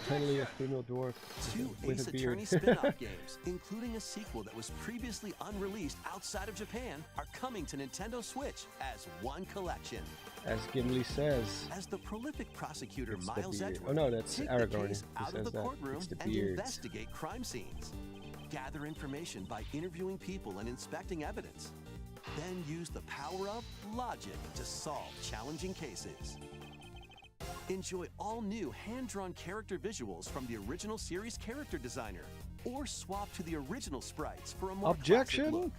[SPEAKER 1] Finally, a female dwarf
[SPEAKER 4] 2
[SPEAKER 1] with
[SPEAKER 4] Ace
[SPEAKER 1] a
[SPEAKER 4] Attorney
[SPEAKER 1] beard.
[SPEAKER 4] spin-off games, including a sequel that was previously unreleased outside of Japan, are coming to Nintendo Switch as one collection.
[SPEAKER 1] As Gimli says.
[SPEAKER 4] As the prolific prosecutor
[SPEAKER 1] It's the
[SPEAKER 4] Miles
[SPEAKER 1] beard.
[SPEAKER 4] Edgeworth,
[SPEAKER 1] Oh no, that's
[SPEAKER 4] take
[SPEAKER 1] Aragorn
[SPEAKER 4] the case
[SPEAKER 1] who
[SPEAKER 4] out
[SPEAKER 1] says
[SPEAKER 4] of the
[SPEAKER 1] that.
[SPEAKER 4] courtroom
[SPEAKER 1] It's the
[SPEAKER 4] and
[SPEAKER 1] beards.
[SPEAKER 4] investigate crime scenes. Gather information by interviewing people and inspecting evidence. Then use the power of logic to solve challenging cases. Enjoy all new hand-drawn character visuals from the original series character designer, or swap to the original sprites for a more
[SPEAKER 1] Objection!
[SPEAKER 4] classic look.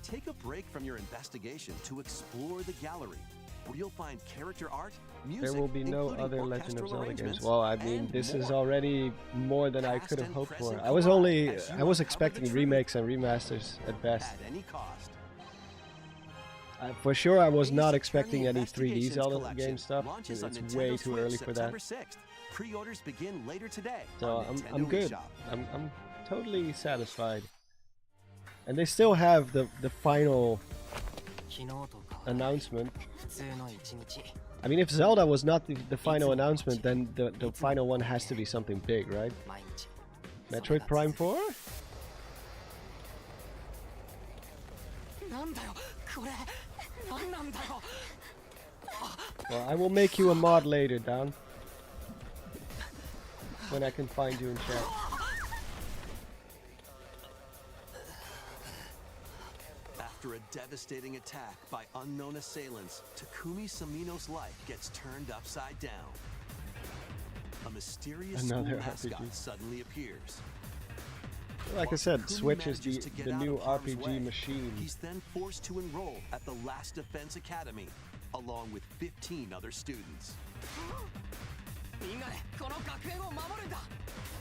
[SPEAKER 4] Take a break from your investigation to explore the gallery, where you'll find character art, music,
[SPEAKER 1] There will be no
[SPEAKER 4] including
[SPEAKER 1] other Legend of
[SPEAKER 4] orchestral
[SPEAKER 1] Zelda games.
[SPEAKER 4] arrangements,
[SPEAKER 1] Well, I mean,
[SPEAKER 4] and
[SPEAKER 1] this is
[SPEAKER 4] more.
[SPEAKER 1] already more than I
[SPEAKER 4] Past
[SPEAKER 1] could have
[SPEAKER 4] and
[SPEAKER 1] hoped for.
[SPEAKER 4] present
[SPEAKER 1] I was
[SPEAKER 4] collide as you
[SPEAKER 1] I was
[SPEAKER 4] uncover
[SPEAKER 1] expecting
[SPEAKER 4] the truth
[SPEAKER 1] remakes and remasters at best.
[SPEAKER 4] at any cost.
[SPEAKER 1] For sure, I was
[SPEAKER 4] Ace
[SPEAKER 1] not
[SPEAKER 4] Attorney
[SPEAKER 1] expecting any 3D
[SPEAKER 4] Investigations
[SPEAKER 1] Zelda
[SPEAKER 4] Collection
[SPEAKER 1] game stuff.
[SPEAKER 4] launches on
[SPEAKER 1] It's
[SPEAKER 4] Nintendo
[SPEAKER 1] way too
[SPEAKER 4] Switch
[SPEAKER 1] early for that.
[SPEAKER 4] September 6th. Pre-orders begin later today.
[SPEAKER 1] So
[SPEAKER 4] on
[SPEAKER 1] I'm
[SPEAKER 4] Nintendo
[SPEAKER 1] good.
[SPEAKER 4] eShop.
[SPEAKER 1] I'm totally satisfied. And they still have the final announcement. I mean, if Zelda was not the final announcement, then the final one has to be something big, right? Metroid Prime 4? Well, I will make you a mod later, Dan. When I can find you in chat.
[SPEAKER 4] After a devastating attack by unknown assailants, Takumi Samino's life gets turned upside down. A mysterious
[SPEAKER 1] Another
[SPEAKER 4] school mascot
[SPEAKER 1] RPG.
[SPEAKER 4] suddenly appears.
[SPEAKER 1] Like I said,
[SPEAKER 4] Takumi
[SPEAKER 1] Switch is
[SPEAKER 4] manages to
[SPEAKER 1] the
[SPEAKER 4] get out
[SPEAKER 1] new
[SPEAKER 4] of harm's
[SPEAKER 1] RPG
[SPEAKER 4] way.
[SPEAKER 1] machine.
[SPEAKER 4] He's then forced to enroll at the Last Defense Academy, along with 15 other students.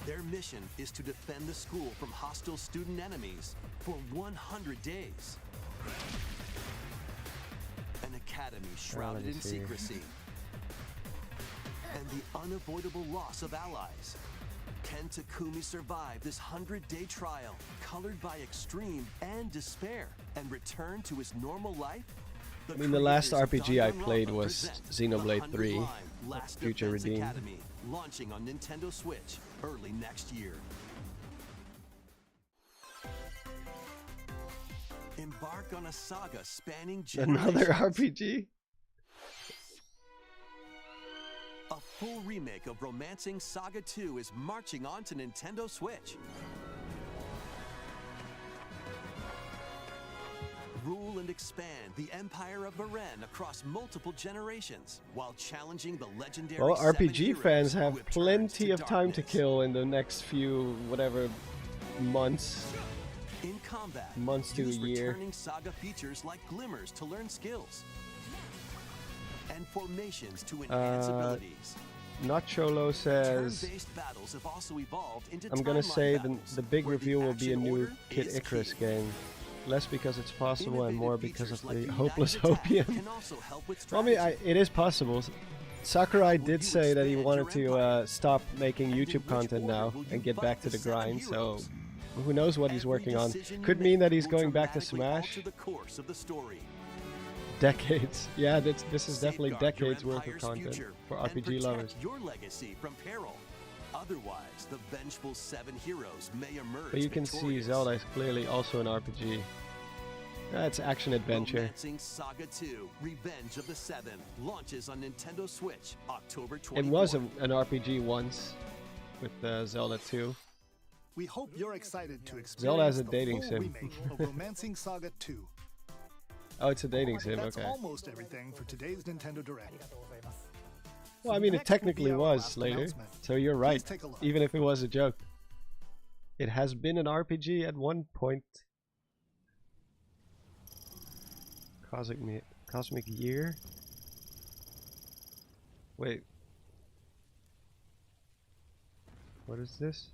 [SPEAKER 4] Their mission is to defend the school from hostile student enemies for 100 days. An academy shrouded
[SPEAKER 1] me
[SPEAKER 4] in
[SPEAKER 1] see.
[SPEAKER 4] secrecy. And the unavoidable loss of allies. Can Takumi survive this 100-day trial, colored by extreme and despair, and return to his normal life?
[SPEAKER 1] I mean, the last
[SPEAKER 4] creators of
[SPEAKER 1] RPG I
[SPEAKER 4] Danganronpa
[SPEAKER 1] played was
[SPEAKER 4] present
[SPEAKER 1] Xenoblade
[SPEAKER 4] the
[SPEAKER 1] 3,
[SPEAKER 4] 100 line Last
[SPEAKER 1] Future
[SPEAKER 4] Defense
[SPEAKER 1] Redeemed.
[SPEAKER 4] Academy, launching on Nintendo Switch early next year. Embark on a saga spanning
[SPEAKER 1] Another
[SPEAKER 4] generations.
[SPEAKER 1] RPG?
[SPEAKER 4] A full remake of Romancing Saga 2 is marching on to Nintendo Switch. Rule and expand the Empire of Varen across multiple generations, while challenging the legendary
[SPEAKER 1] Well,
[SPEAKER 4] seven
[SPEAKER 1] RPG
[SPEAKER 4] heroes
[SPEAKER 1] fans
[SPEAKER 4] who
[SPEAKER 1] have
[SPEAKER 4] turned
[SPEAKER 1] plenty of time to
[SPEAKER 4] darkness.
[SPEAKER 1] kill in the next few, whatever, months.
[SPEAKER 4] In combat,
[SPEAKER 1] Months to a
[SPEAKER 4] use
[SPEAKER 1] year.
[SPEAKER 4] returning Saga features like glimmers to learn skills, and formations to enhance abilities.
[SPEAKER 1] Nacholo says,
[SPEAKER 4] Turn-based battles have also evolved into
[SPEAKER 1] I'm gonna
[SPEAKER 4] timeline
[SPEAKER 1] say
[SPEAKER 4] battles,
[SPEAKER 1] the big
[SPEAKER 4] where
[SPEAKER 1] reveal will be a
[SPEAKER 4] action
[SPEAKER 1] new
[SPEAKER 4] order
[SPEAKER 1] Kid
[SPEAKER 4] is
[SPEAKER 1] Icarus
[SPEAKER 4] key.
[SPEAKER 1] game. Less because it's possible and
[SPEAKER 4] Innovative
[SPEAKER 1] more because of
[SPEAKER 4] features like
[SPEAKER 1] the
[SPEAKER 4] United
[SPEAKER 1] hopeless
[SPEAKER 4] Attack
[SPEAKER 1] opium.
[SPEAKER 4] can also help with
[SPEAKER 1] Well, I mean,
[SPEAKER 4] strategy.
[SPEAKER 1] it is possible. Sakurai
[SPEAKER 4] Will
[SPEAKER 1] did
[SPEAKER 4] you
[SPEAKER 1] say that he
[SPEAKER 4] expand
[SPEAKER 1] wanted
[SPEAKER 4] your
[SPEAKER 1] to
[SPEAKER 4] empire?
[SPEAKER 1] stop making
[SPEAKER 4] And in
[SPEAKER 1] YouTube
[SPEAKER 4] which
[SPEAKER 1] content
[SPEAKER 4] order
[SPEAKER 1] now
[SPEAKER 4] will you
[SPEAKER 1] and get
[SPEAKER 4] fight
[SPEAKER 1] back to
[SPEAKER 4] the
[SPEAKER 1] the
[SPEAKER 4] seven
[SPEAKER 1] grind, so
[SPEAKER 4] heroes?
[SPEAKER 1] Who knows what he's working on? Could mean that he's going back to Smash.
[SPEAKER 4] The course of the story.
[SPEAKER 1] Decades. Yeah, this is definitely decades worth of content for RPG lovers.
[SPEAKER 4] Your legacy from peril. Otherwise, the vengeful 7 heroes may emerge.
[SPEAKER 1] But you can see Zelda is clearly also an RPG. It's action adventure.
[SPEAKER 4] Romancing Saga 2: Revenge of the Seven launches on Nintendo Switch October 24th.
[SPEAKER 1] It was an RPG once with Zelda 2.
[SPEAKER 3] We hope you're excited to experience
[SPEAKER 1] Zelda has a
[SPEAKER 3] the
[SPEAKER 1] dating
[SPEAKER 3] full
[SPEAKER 1] sim.
[SPEAKER 3] remake of Romancing Saga 2.
[SPEAKER 1] Oh, it's a dating sim,
[SPEAKER 3] That's
[SPEAKER 1] okay.
[SPEAKER 3] almost everything for today's Nintendo Direct.
[SPEAKER 1] Well, I mean, it
[SPEAKER 3] Next will
[SPEAKER 1] technically
[SPEAKER 3] be our
[SPEAKER 1] was
[SPEAKER 3] last
[SPEAKER 1] later,
[SPEAKER 3] announcement.
[SPEAKER 1] so you're right,
[SPEAKER 3] Please take a look.
[SPEAKER 1] even if it was a joke. It has been an RPG at one point. Cosmic Year? Wait. What is this?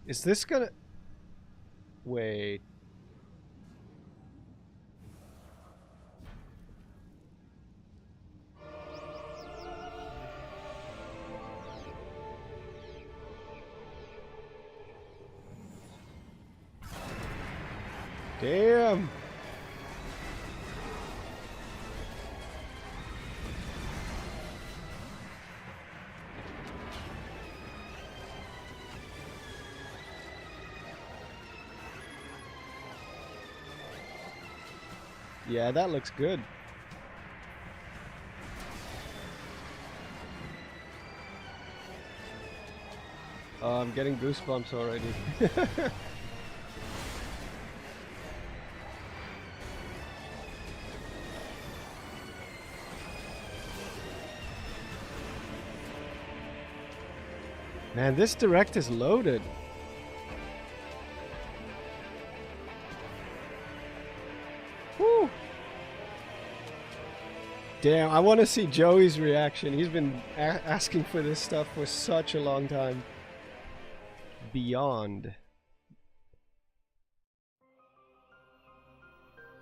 [SPEAKER 1] Is this gonna... Wait. Damn! Yeah, that looks good. Oh, I'm getting goosebumps already. Man, this direct is loaded. Woo! Damn, I want to see Joey's reaction. He's been asking for this stuff for such a long time. Beyond.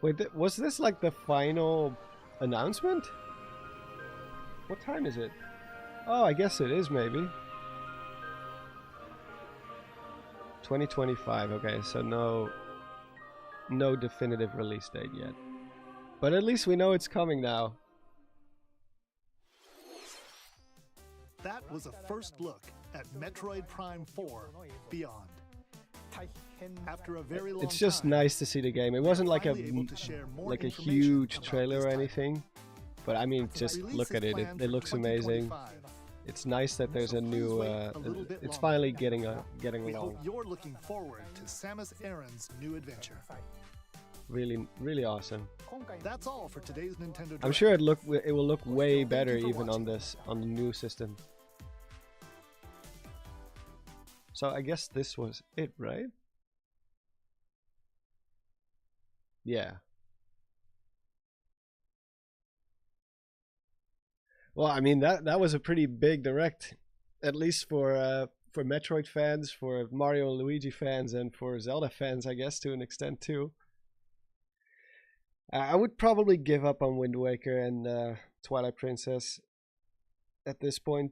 [SPEAKER 1] Wait, was this like the final announcement? What time is it? Oh, I guess it is maybe. 2025, okay, so no definitive release date yet. But at least we know it's coming now.
[SPEAKER 3] That was a first look at Metroid Prime 4 Beyond. After a very long
[SPEAKER 1] It's just
[SPEAKER 3] time,
[SPEAKER 1] nice to see the game. It wasn't like a
[SPEAKER 3] finally able to share more
[SPEAKER 1] like a
[SPEAKER 3] information
[SPEAKER 1] huge
[SPEAKER 3] about
[SPEAKER 1] trailer
[SPEAKER 3] this
[SPEAKER 1] or
[SPEAKER 3] title.
[SPEAKER 1] anything. But I mean, just
[SPEAKER 3] Release
[SPEAKER 1] look
[SPEAKER 3] is
[SPEAKER 1] at it.
[SPEAKER 3] planned
[SPEAKER 1] It
[SPEAKER 3] for
[SPEAKER 1] looks amazing.
[SPEAKER 3] 2025.
[SPEAKER 1] It's nice that there's
[SPEAKER 3] So
[SPEAKER 1] a new.
[SPEAKER 3] please wait a little bit
[SPEAKER 1] It's
[SPEAKER 3] longer.
[SPEAKER 1] finally getting
[SPEAKER 3] We
[SPEAKER 1] along.
[SPEAKER 3] hope you're looking forward to Samus Aran's new adventure.
[SPEAKER 1] Really, really awesome.
[SPEAKER 3] That's all for today's Nintendo Direct.
[SPEAKER 1] I'm sure it will look way
[SPEAKER 3] Thank
[SPEAKER 1] better
[SPEAKER 3] you for
[SPEAKER 1] even on
[SPEAKER 3] watching.
[SPEAKER 1] the new system. So I guess this was it, right? Yeah. Well, I mean that was a pretty big direct, at least for Metroid fans, for Mario and Luigi fans, and for Zelda fans, I guess to an extent too. I would probably give up on Wind Waker and Twilight Princess at this point.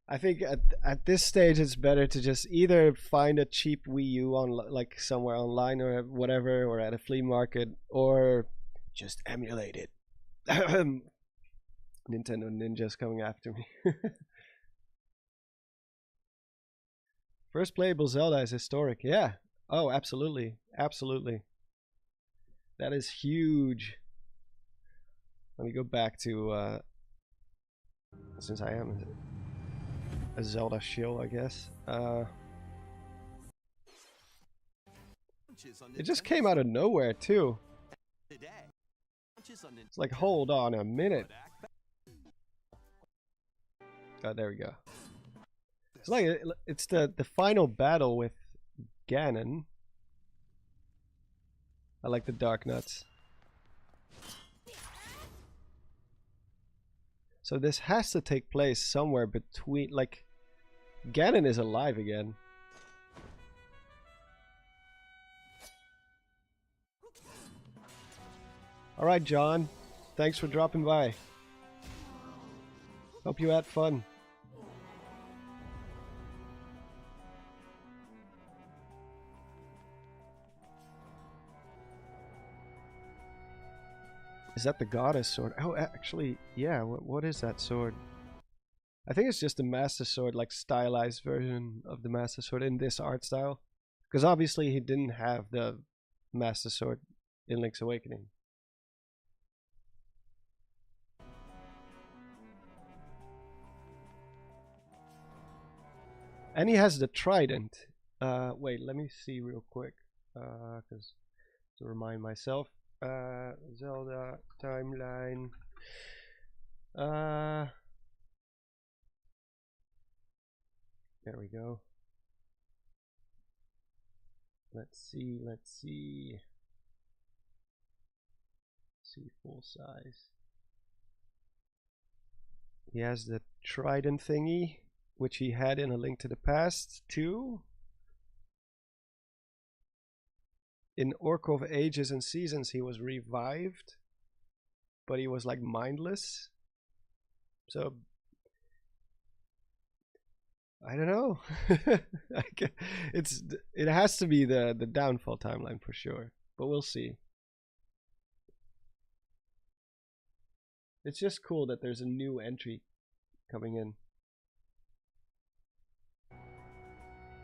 [SPEAKER 1] I think at this stage it's better to just either find a cheap Wii U on like somewhere online or whatever, or at a flea market, or just emulate it. Nintendo Ninja's coming after me. First playable Zelda is historic. Yeah. Oh, absolutely. Absolutely. That is huge. Let me go back to since I am a Zelda shill, I guess. It just came out of nowhere too. It's like, hold on a minute. Oh, there we go. It's like it's the final battle with Ganon. I like the Dark Nuts. So this has to take place somewhere between, like, Ganon is alive again. Alright, John. Thanks for dropping by. Hope you had fun. Is that the goddess sword? Oh, actually, yeah. What is that sword? I think it's just a Master Sword, like stylized version of the Master Sword in this art style. Because obviously he didn't have the Master Sword in Link's Awakening. And he has the trident. Wait, let me see real quick. Because to remind myself. Zelda timeline. There we go. Let's see. See full size. He has the trident thingy, which he had in A Link to the Past too. In Oracle of Ages and Seasons, he was revived, but he was like mindless. So I don't know. It has to be the downfall timeline for sure, but we'll see. It's just cool that there's a new entry coming in.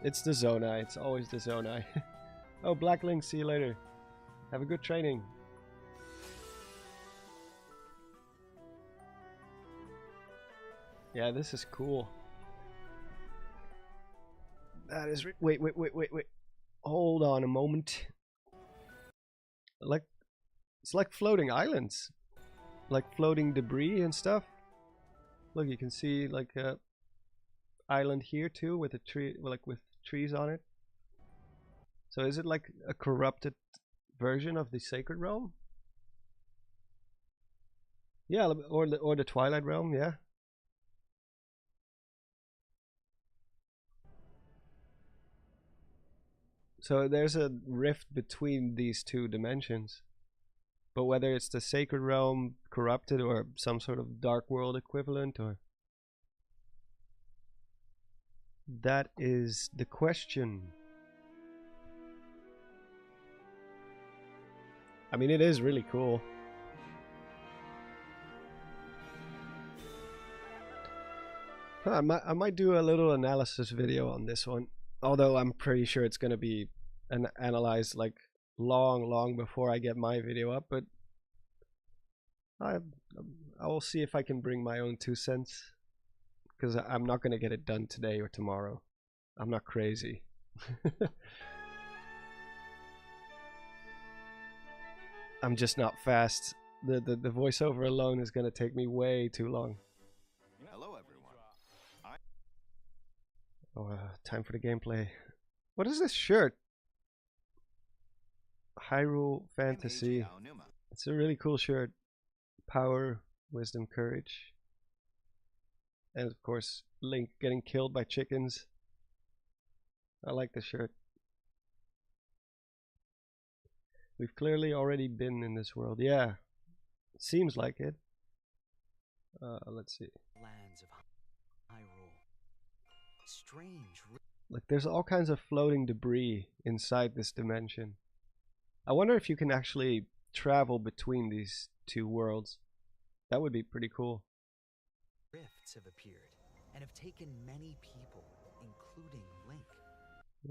[SPEAKER 1] It's the Zonai. It's always the Zonai. Oh, Black Link, see you later. Have a good training. Yeah, this is cool. That is wait. Hold on a moment. It's like floating islands. Like floating debris and stuff. Look, you can see like a island here too with a tree, like with trees on it. So is it like a corrupted version of the Sacred Realm? Yeah, or the Twilight Realm, yeah. So there's a rift between these two dimensions. But whether it's the Sacred Realm corrupted or some sort of Dark World equivalent, or that is the question. I mean, it is really cool. I might do a little analysis video on this one, although I'm pretty sure it's going to be analyzed like long before I get my video up, but I will see if I can bring my own 2 cents, because I'm not going to get it done today or tomorrow. I'm not crazy. I'm just not fast. The voiceover alone is going to take me way too long.
[SPEAKER 7] Hello, everyone.
[SPEAKER 1] Time for the gameplay. What is this shirt? Hyrule Fantasy. It's a really cool shirt. Power, wisdom, courage. And of course, Link getting killed by chickens. I like the shirt. We've clearly already been in this world. Yeah, seems like it. Let's see.
[SPEAKER 8] Lands of Hyrule. Strange.
[SPEAKER 1] Like, there's all kinds of floating debris inside this dimension. I wonder if you can actually travel between these two worlds. That would be pretty cool.
[SPEAKER 8] Rifts have appeared and have taken many people, including Link.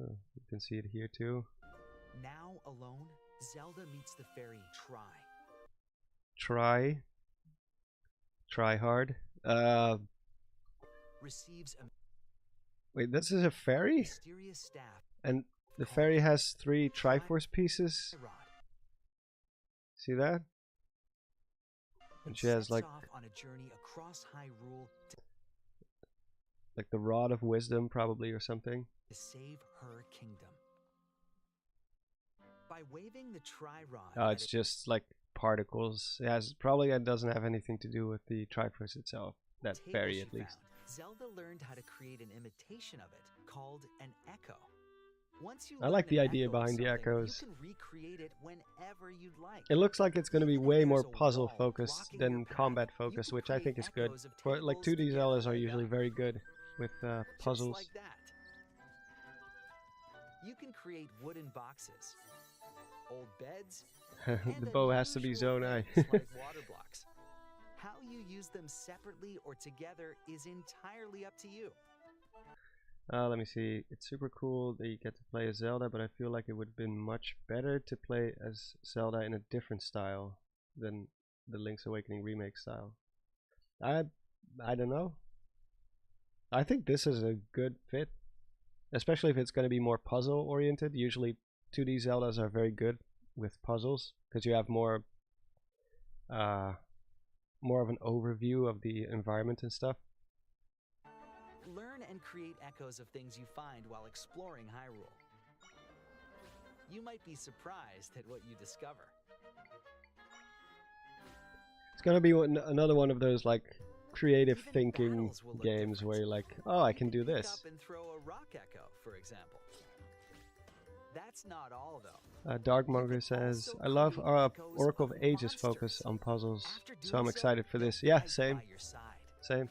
[SPEAKER 1] Oh, you can see it here too.
[SPEAKER 8] Now alone, Zelda meets the fairy
[SPEAKER 1] Try hard.
[SPEAKER 8] Receives a
[SPEAKER 1] Wait, this is a fairy?
[SPEAKER 8] mysterious staff.
[SPEAKER 1] And the fairy has 3 Triforce pieces.
[SPEAKER 8] Rod.
[SPEAKER 1] See that? And she has like
[SPEAKER 8] off on a journey across Hyrule
[SPEAKER 1] like the Rod of Wisdom probably or something.
[SPEAKER 8] to save her kingdom. By waving the Tri-Rod.
[SPEAKER 1] Oh, it's just like particles. It doesn't have anything to do with the Triforce itself. That fairy at least.
[SPEAKER 8] Zelda learned how to create an imitation of it called an echo. Once you
[SPEAKER 1] I
[SPEAKER 8] learn
[SPEAKER 1] like the
[SPEAKER 8] an
[SPEAKER 1] idea
[SPEAKER 8] echo of
[SPEAKER 1] behind the
[SPEAKER 8] something,
[SPEAKER 1] echoes.
[SPEAKER 8] You can recreate it whenever you'd like.
[SPEAKER 1] It looks like it's going to be
[SPEAKER 8] Even if
[SPEAKER 1] way
[SPEAKER 8] there's
[SPEAKER 1] more
[SPEAKER 8] a
[SPEAKER 1] puzzle
[SPEAKER 8] wall
[SPEAKER 1] focused
[SPEAKER 8] blocking
[SPEAKER 1] than
[SPEAKER 8] your path,
[SPEAKER 1] combat
[SPEAKER 8] you
[SPEAKER 1] focused,
[SPEAKER 8] can
[SPEAKER 1] which I
[SPEAKER 8] create
[SPEAKER 1] think is good.
[SPEAKER 8] echoes of
[SPEAKER 1] For like
[SPEAKER 8] tables
[SPEAKER 1] 2D
[SPEAKER 8] together
[SPEAKER 1] Zeldas are
[SPEAKER 8] like
[SPEAKER 1] usually
[SPEAKER 8] that.
[SPEAKER 1] very good with
[SPEAKER 8] Just
[SPEAKER 1] puzzles.
[SPEAKER 8] like that. You can create wooden boxes, old beds, and
[SPEAKER 1] The bow has to be
[SPEAKER 8] unusual
[SPEAKER 1] Zone I.
[SPEAKER 8] things like water blocks. How you use them separately or together is entirely up to you.
[SPEAKER 1] Let me see. It's super cool that you get to play as Zelda, but I feel like it would have been much better to play as Zelda in a different style than the Link's Awakening remake style. I don't know. I think this is a good fit, especially if it's going to be more puzzle oriented. Usually 2D Zeldas are very good with puzzles because you have more of an overview of the environment and stuff.
[SPEAKER 8] Learn and create echoes of things you find while exploring Hyrule. You might be surprised at what you discover.
[SPEAKER 1] It's gonna be another one of those like creative
[SPEAKER 8] Even
[SPEAKER 1] thinking
[SPEAKER 8] battles will look
[SPEAKER 1] games
[SPEAKER 8] different.
[SPEAKER 1] where you're like, oh, I can do
[SPEAKER 8] Pick
[SPEAKER 1] this.
[SPEAKER 8] up and throw a rock echo, for example. That's not all, though.
[SPEAKER 1] Darkmonger says, I love Oracle of Ages focus on puzzles, so I'm excited for this. Yeah, same. Same.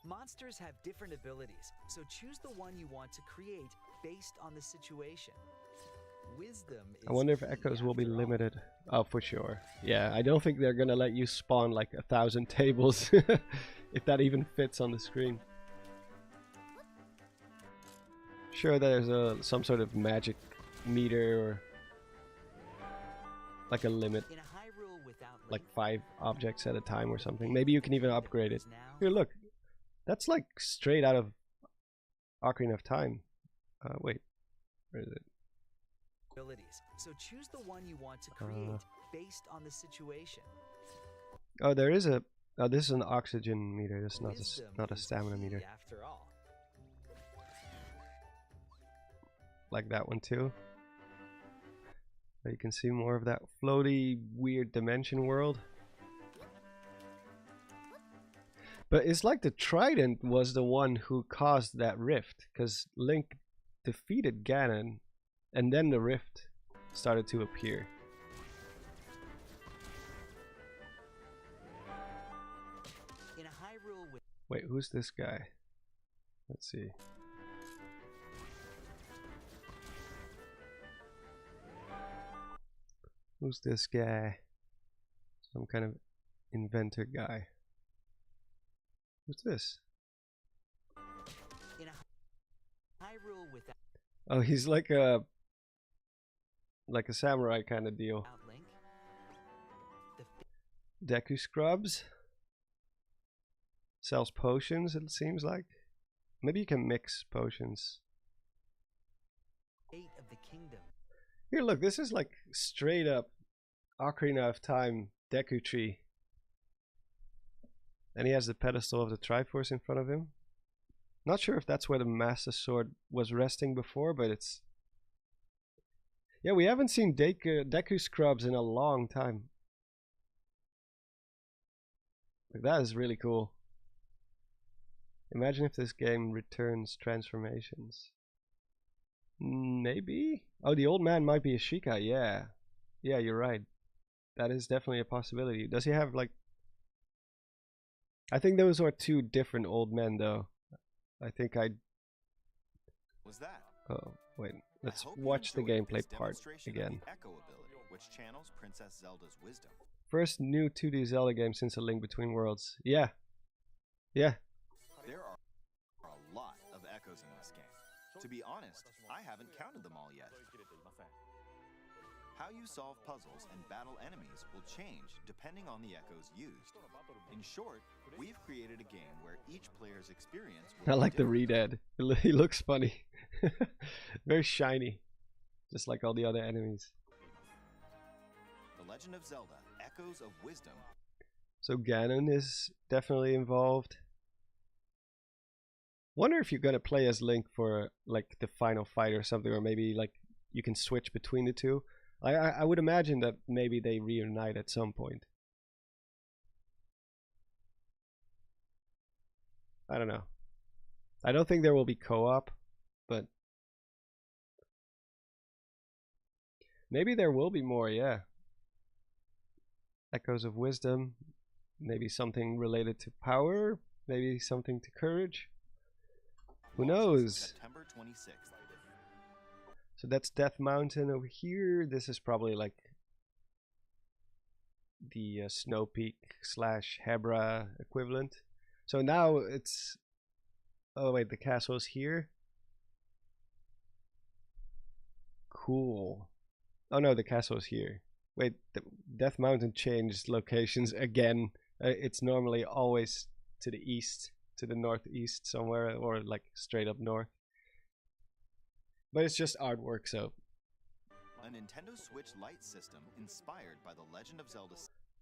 [SPEAKER 8] Monsters have different abilities, so choose the one you want to create based on the situation. Wisdom is
[SPEAKER 1] I wonder if
[SPEAKER 8] key
[SPEAKER 1] echoes will be
[SPEAKER 8] after all.
[SPEAKER 1] limited. Oh, for sure. Yeah, I don't think they're gonna let you spawn like 1,000 tables, if that even fits on the screen. Sure, there's some sort of magic meter or like a limit,
[SPEAKER 8] In a Hyrule without
[SPEAKER 1] like
[SPEAKER 8] Link,
[SPEAKER 1] 5 objects at a time or something. Maybe you can even upgrade it.
[SPEAKER 8] now
[SPEAKER 1] Here, look. That's like straight out of Ocarina of Time. Wait, where is it?
[SPEAKER 8] abilities, so choose the one you want to create based on the situation.
[SPEAKER 1] Oh, there is a. Oh, this is an oxygen meter. This is
[SPEAKER 8] Wisdom
[SPEAKER 1] not a
[SPEAKER 8] is
[SPEAKER 1] stamina
[SPEAKER 8] key
[SPEAKER 1] meter.
[SPEAKER 8] after all.
[SPEAKER 1] Like that one too. But you can see more of that floaty, weird dimension world. But it's like the Trident was the one who caused that rift, because Link defeated Ganon, and then the rift started to appear.
[SPEAKER 8] In a Hyrule with
[SPEAKER 1] Wait, who's this guy? Let's see. Who's this guy? Some kind of inventor guy. What's this?
[SPEAKER 8] in a Hyrule without
[SPEAKER 1] Oh, he's like a samurai kind of deal.
[SPEAKER 8] Link, the
[SPEAKER 1] Deku Scrubs sells potions, it seems like. Maybe you can mix potions.
[SPEAKER 8] fate of the kingdom.
[SPEAKER 1] Here, look, this is like straight up Ocarina of Time Deku Tree. And he has the pedestal of the Triforce in front of him. Not sure if that's where the Master Sword was resting before, but it's... Yeah, we haven't seen Deku Scrubs in a long time. Like, that is really cool. Imagine if this game returns transformations. Maybe? Oh, the old man might be a Sheikah, yeah. Yeah, you're right. That is definitely a possibility. Does he have, like... I think those are 2 different old men, though. I think
[SPEAKER 7] Was that?
[SPEAKER 1] Oh, wait. Let's
[SPEAKER 7] I hope you
[SPEAKER 1] watch the
[SPEAKER 7] enjoyed
[SPEAKER 1] gameplay
[SPEAKER 7] this
[SPEAKER 1] part
[SPEAKER 7] demonstration of
[SPEAKER 1] again.
[SPEAKER 7] the Echo ability, which channels Princess Zelda's wisdom.
[SPEAKER 1] First new 2D Zelda game since A Link Between Worlds. Yeah. Yeah.
[SPEAKER 7] There are a lot of echoes in this game. To be honest, I haven't counted them all yet. How you solve puzzles and battle enemies will change depending on the echoes used. In short, we've created a game where each player's experience will
[SPEAKER 1] I
[SPEAKER 7] be
[SPEAKER 1] like the
[SPEAKER 7] different.
[SPEAKER 1] Redhead. He looks funny. Very shiny. Just like all the other enemies.
[SPEAKER 7] The Legend of Zelda, Echoes of Wisdom.
[SPEAKER 1] So Ganon is definitely involved. Wonder if you're gonna play as Link for like the final fight or something, or maybe like you can switch between the 2. I would imagine that maybe they reunite at some point. I don't know. I don't think there will be co-op, but Maybe there will be more, yeah. Echoes of Wisdom. Maybe something related to power. Maybe something to courage. Who knows?
[SPEAKER 7] September 26th.
[SPEAKER 1] So that's Death Mountain over here. This is probably like the Snow Peak / Hebra equivalent. So now it's... Oh wait, the castle is here. Cool. Oh no, the castle is here. Wait, the Death Mountain changed locations again. It's normally always to the east, to the northeast somewhere, or like straight up north. But it's just artwork, so.
[SPEAKER 7] A Nintendo Switch Lite system inspired by the Legend of Zelda.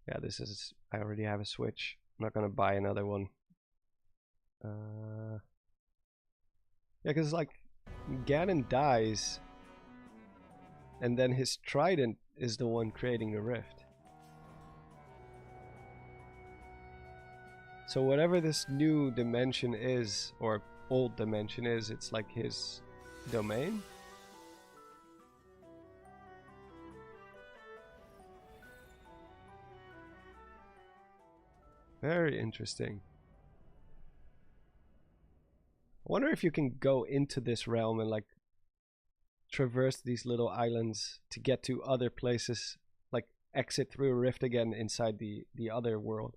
[SPEAKER 1] Yeah, this is. I already have a Switch. I'm not gonna buy another one. Yeah, because like Ganon dies, and then his trident is the one creating the rift. So whatever this new dimension is, or old dimension is, it's like his domain. Very interesting. I wonder if you can go into this realm and like traverse these little islands to get to other places, like exit through a rift again inside the other world.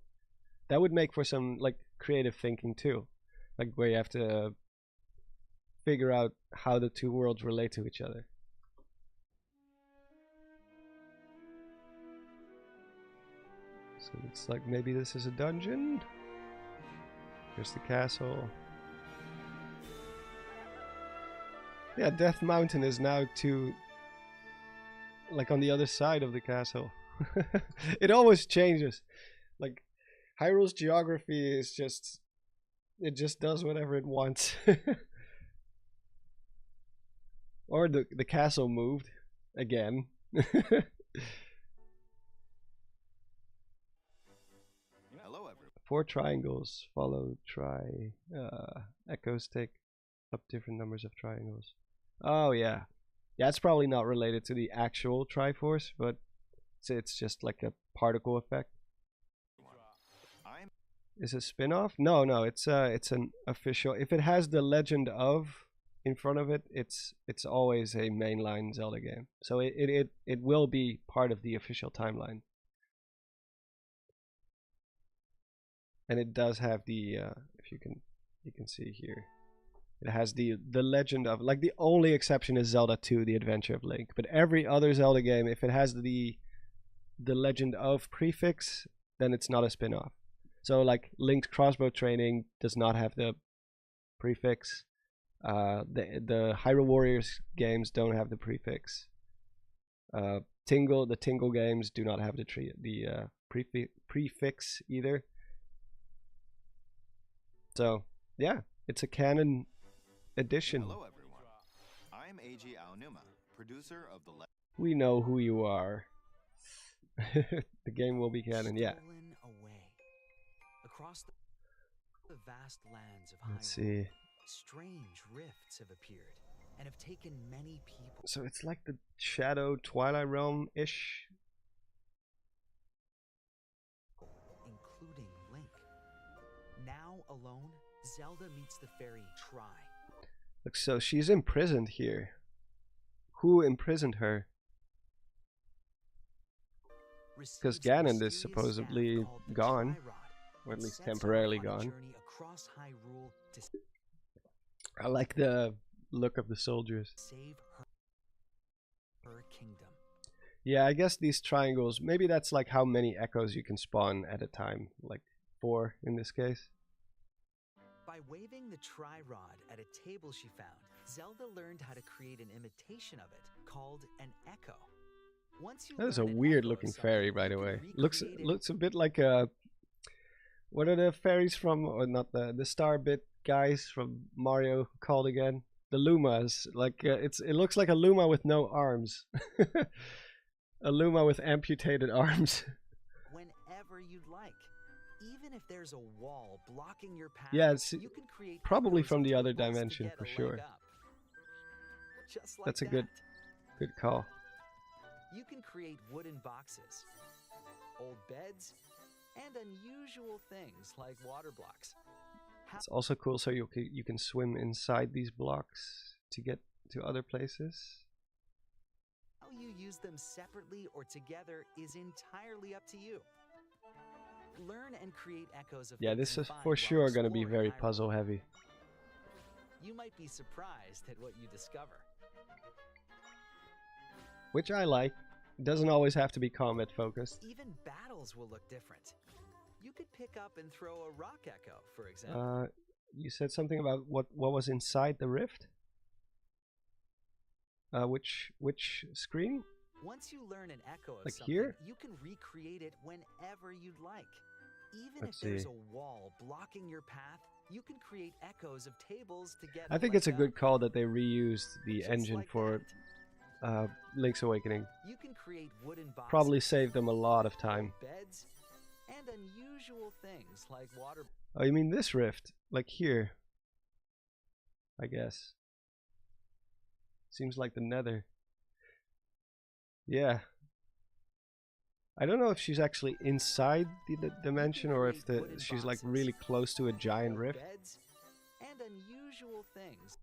[SPEAKER 1] That would make for some like creative thinking too, like where you have to figure out how the two worlds relate to each other. So it's like maybe this is a dungeon. Here's the castle. Yeah, Death Mountain is now to like on the other side of the castle. It always changes. Like Hyrule's geography is just, it just does whatever it wants. Or the castle moved again.
[SPEAKER 7] Hello, everyone.
[SPEAKER 1] 4 triangles follow echoes take up different numbers of triangles. Oh yeah. Yeah, it's probably not related to the actual Triforce, but it's just like a particle effect. Is it a spin-off? No, it's an official. If it has the Legend of in front of it, it's always a mainline Zelda game. So it will be part of the official timeline. And it does have the if you can see here, it has the Legend of, like the only exception is Zelda 2: The Adventure of Link, but every other Zelda game, if it has the Legend of prefix, then it's not a spin-off. So like Link's Crossbow Training does not have the prefix. The Hyrule Warriors games don't have the prefix. The Tingle games do not have the prefix either. So yeah, it's a canon edition.
[SPEAKER 7] Hello, everyone. I'm Eiji Aonuma, producer of the.
[SPEAKER 1] We know who you are. The game will be canon, yeah.
[SPEAKER 8] Away. Across the vast lands of
[SPEAKER 1] Let's
[SPEAKER 8] Hyrule,
[SPEAKER 1] see.
[SPEAKER 8] strange rifts have appeared and have taken many people.
[SPEAKER 1] So it's like the Shadow Twilight Realm-ish.
[SPEAKER 8] Including Link. Now alone, Zelda meets the fairy Tri.
[SPEAKER 1] Look, so she's imprisoned here. Who imprisoned her? Because Ganon is supposedly gone, or at least temporarily gone. I like the look of the soldiers.
[SPEAKER 8] Save her kingdom.
[SPEAKER 1] Yeah, I guess these triangles, maybe that's like how many echoes you can spawn at a time, like 4 in this case.
[SPEAKER 8] By waving the Tri-Rod at a table she found, Zelda learned how to create an imitation of it called an echo.
[SPEAKER 1] That is a weird looking fairy, by the way. Looks a bit like a... What are the fairies from, or not the Star-Bit guys from Mario called again? The Lumas. Like it looks like a Luma with no arms. A Luma with amputated arms.
[SPEAKER 8] Whenever you'd like. Even if there's a wall blocking your path,
[SPEAKER 1] Yeah, it's
[SPEAKER 8] you can create
[SPEAKER 1] probably
[SPEAKER 8] echoes
[SPEAKER 1] from the
[SPEAKER 8] of
[SPEAKER 1] other
[SPEAKER 8] impulse to
[SPEAKER 1] dimension
[SPEAKER 8] get
[SPEAKER 1] for
[SPEAKER 8] a leg
[SPEAKER 1] sure.
[SPEAKER 8] up. Just like
[SPEAKER 1] That's a
[SPEAKER 8] that.
[SPEAKER 1] good call.
[SPEAKER 8] You can create wooden boxes, old beds, and unusual things like water blocks.
[SPEAKER 1] It's also cool, so you can swim inside these blocks to get to other places.
[SPEAKER 8] How you use them separately or together is entirely up to you. Learn and create echoes of
[SPEAKER 1] Yeah,
[SPEAKER 8] things
[SPEAKER 1] this
[SPEAKER 8] you
[SPEAKER 1] is
[SPEAKER 8] find
[SPEAKER 1] for
[SPEAKER 8] while
[SPEAKER 1] sure going to be
[SPEAKER 8] exploring
[SPEAKER 1] very
[SPEAKER 8] Hyrule.
[SPEAKER 1] puzzle heavy.
[SPEAKER 8] You might be surprised at what you discover.
[SPEAKER 1] Which I like. It doesn't always have to be combat focused.
[SPEAKER 8] Even battles will look different. You could pick up and throw a rock echo, for example.
[SPEAKER 1] You said something about what was inside the rift? Which screen?
[SPEAKER 8] Once you learn an echo of
[SPEAKER 1] Like
[SPEAKER 8] something,
[SPEAKER 1] here?
[SPEAKER 8] you can recreate it whenever you'd like. Even
[SPEAKER 1] Let's
[SPEAKER 8] if there's
[SPEAKER 1] see.
[SPEAKER 8] a wall blocking your path, you can create echoes of tables to get
[SPEAKER 1] I think it's a good call that they reused the engine for Link's Awakening.
[SPEAKER 8] You can create wooden boxes,
[SPEAKER 1] Probably saved them a lot of time.
[SPEAKER 8] beds, and unusual things like water.
[SPEAKER 1] Oh, you mean this rift? Like here? I guess. Seems like the nether. Yeah. I don't know if she's actually inside the dimension or if she's like really close to a giant rift.
[SPEAKER 8] Beds and unusual things.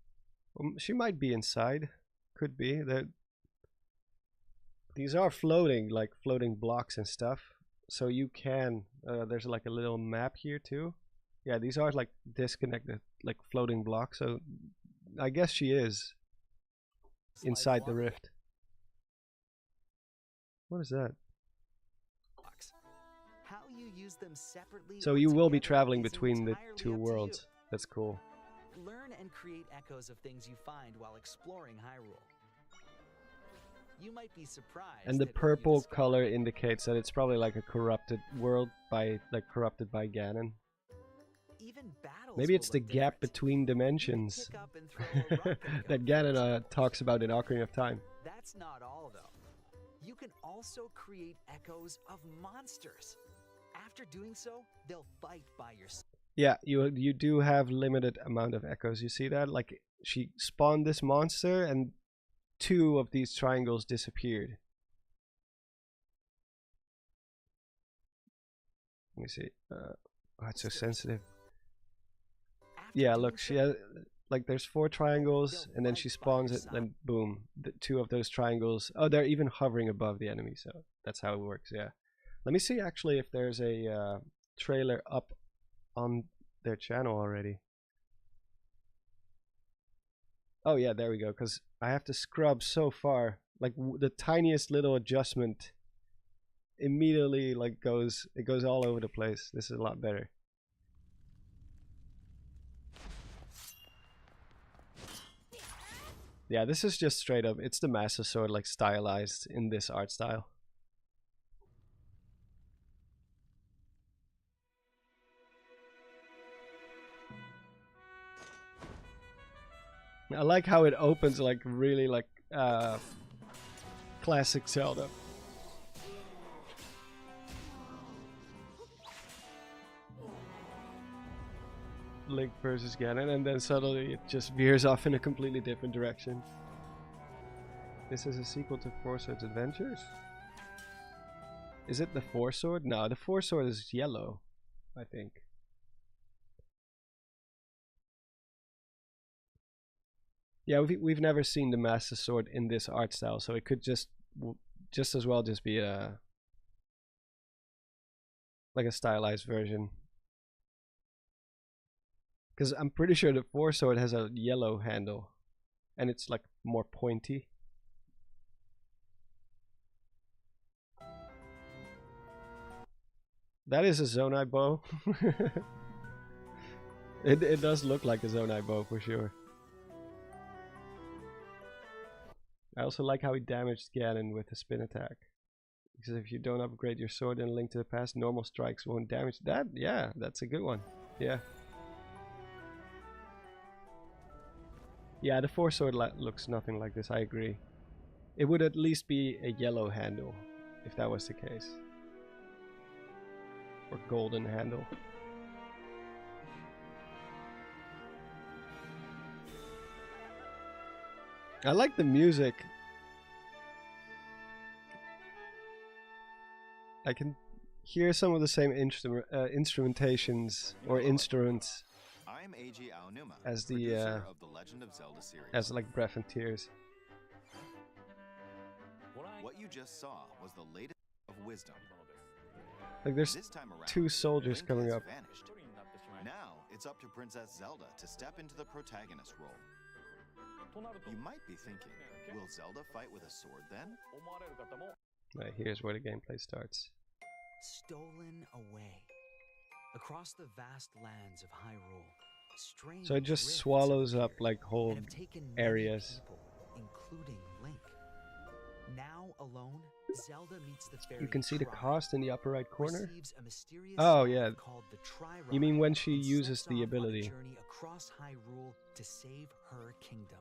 [SPEAKER 1] She might be inside. Could be. These are floating, like floating blocks and stuff. So you can, there's like a little map here too. Yeah, these are like disconnected, like floating blocks. So I guess she is inside the rift. What is that?
[SPEAKER 8] How you use them separately.
[SPEAKER 1] So
[SPEAKER 8] or
[SPEAKER 1] you will be
[SPEAKER 8] together
[SPEAKER 1] traveling
[SPEAKER 8] is
[SPEAKER 1] between the
[SPEAKER 8] entirely
[SPEAKER 1] two
[SPEAKER 8] up to
[SPEAKER 1] worlds.
[SPEAKER 8] you.
[SPEAKER 1] That's cool.
[SPEAKER 8] Learn and create echoes of things you find while exploring Hyrule. You might be surprised.
[SPEAKER 1] And the
[SPEAKER 8] at what you
[SPEAKER 1] purple
[SPEAKER 8] discover.
[SPEAKER 1] color indicates that it's probably like a corrupted world corrupted by Ganon.
[SPEAKER 8] Even battles
[SPEAKER 1] Maybe
[SPEAKER 8] will
[SPEAKER 1] it's the
[SPEAKER 8] look
[SPEAKER 1] gap
[SPEAKER 8] different.
[SPEAKER 1] between
[SPEAKER 8] You can
[SPEAKER 1] dimensions
[SPEAKER 8] pick up and throw a rock echo,
[SPEAKER 1] that
[SPEAKER 8] for
[SPEAKER 1] Ganon
[SPEAKER 8] example.
[SPEAKER 1] talks about in Ocarina of Time.
[SPEAKER 8] That's not all, though. You can also create echoes of monsters. After doing so, they'll fight by your side.
[SPEAKER 1] Yeah, you do have limited amount of echoes. You see that? Like she spawned this monster and 2 of these triangles disappeared. Let me see. Oh, it's so sensitive. Yeah, look, she has like there's 4 triangles and then she spawns it and boom, the 2 of those triangles. Oh, they're even hovering above the enemy, so that's how it works. Yeah. Let me see actually if there's a trailer up on their channel already. Oh yeah, there we go. Because I have to scrub so far, like the tiniest little adjustment immediately like goes all over the place. This is a lot better. Yeah, this is just straight up. It's the Master Sword like stylized in this art style. I like how it opens like really like classic Zelda. Link versus Ganon, and then suddenly it just veers off in a completely different direction. This is a sequel to Four Swords Adventures? Is it the Four Sword? No, the Four Sword is yellow, I think. Yeah, we've never seen the Master Sword in this art style, so it could just as well just be a like a stylized version. Because I'm pretty sure the Four Sword has a yellow handle, and it's like more pointy. That is a Zonai bow. It does look like a Zonai bow for sure. I also like how he damaged Ganon with a spin attack. Because if you don't upgrade your sword in Link to the Past, normal strikes won't damage that. Yeah, that's a good one. Yeah. Yeah, the Four Sword looks nothing like this, I agree. It would at least be a yellow handle, if that was the case. Or golden handle. I like the music. I can hear some of the same instrumentations or instruments
[SPEAKER 7] I'm AG Aonuma,
[SPEAKER 1] as the
[SPEAKER 7] producer of the Legend of Zelda series.
[SPEAKER 1] as like Breath and Tears.
[SPEAKER 7] What you just saw was the latest of wisdom.
[SPEAKER 1] Like there's
[SPEAKER 7] This time around,
[SPEAKER 1] two soldiers
[SPEAKER 7] Link
[SPEAKER 1] coming
[SPEAKER 7] has
[SPEAKER 1] up.
[SPEAKER 7] vanished. Now it's up to Princess Zelda to step into the protagonist role. You might be thinking, will Zelda fight with a sword then?
[SPEAKER 1] Right, here's where the gameplay starts.
[SPEAKER 8] Stolen away. Across the vast lands of Hyrule, strange
[SPEAKER 1] So it just
[SPEAKER 8] rifts
[SPEAKER 1] swallows
[SPEAKER 8] have
[SPEAKER 1] up like
[SPEAKER 8] appeared
[SPEAKER 1] whole
[SPEAKER 8] and have taken many
[SPEAKER 1] areas.
[SPEAKER 8] people, including Link. Now alone, Zelda meets the fairy
[SPEAKER 1] You can see the
[SPEAKER 8] Tri,
[SPEAKER 1] cost in the upper right corner.
[SPEAKER 8] receives a mysterious
[SPEAKER 1] Oh,
[SPEAKER 8] staff
[SPEAKER 1] yeah.
[SPEAKER 8] called the Tri-Rod,
[SPEAKER 1] You mean when she
[SPEAKER 8] and
[SPEAKER 1] uses
[SPEAKER 8] sets
[SPEAKER 1] the
[SPEAKER 8] off on a
[SPEAKER 1] ability?
[SPEAKER 8] journey across Hyrule to save her kingdom.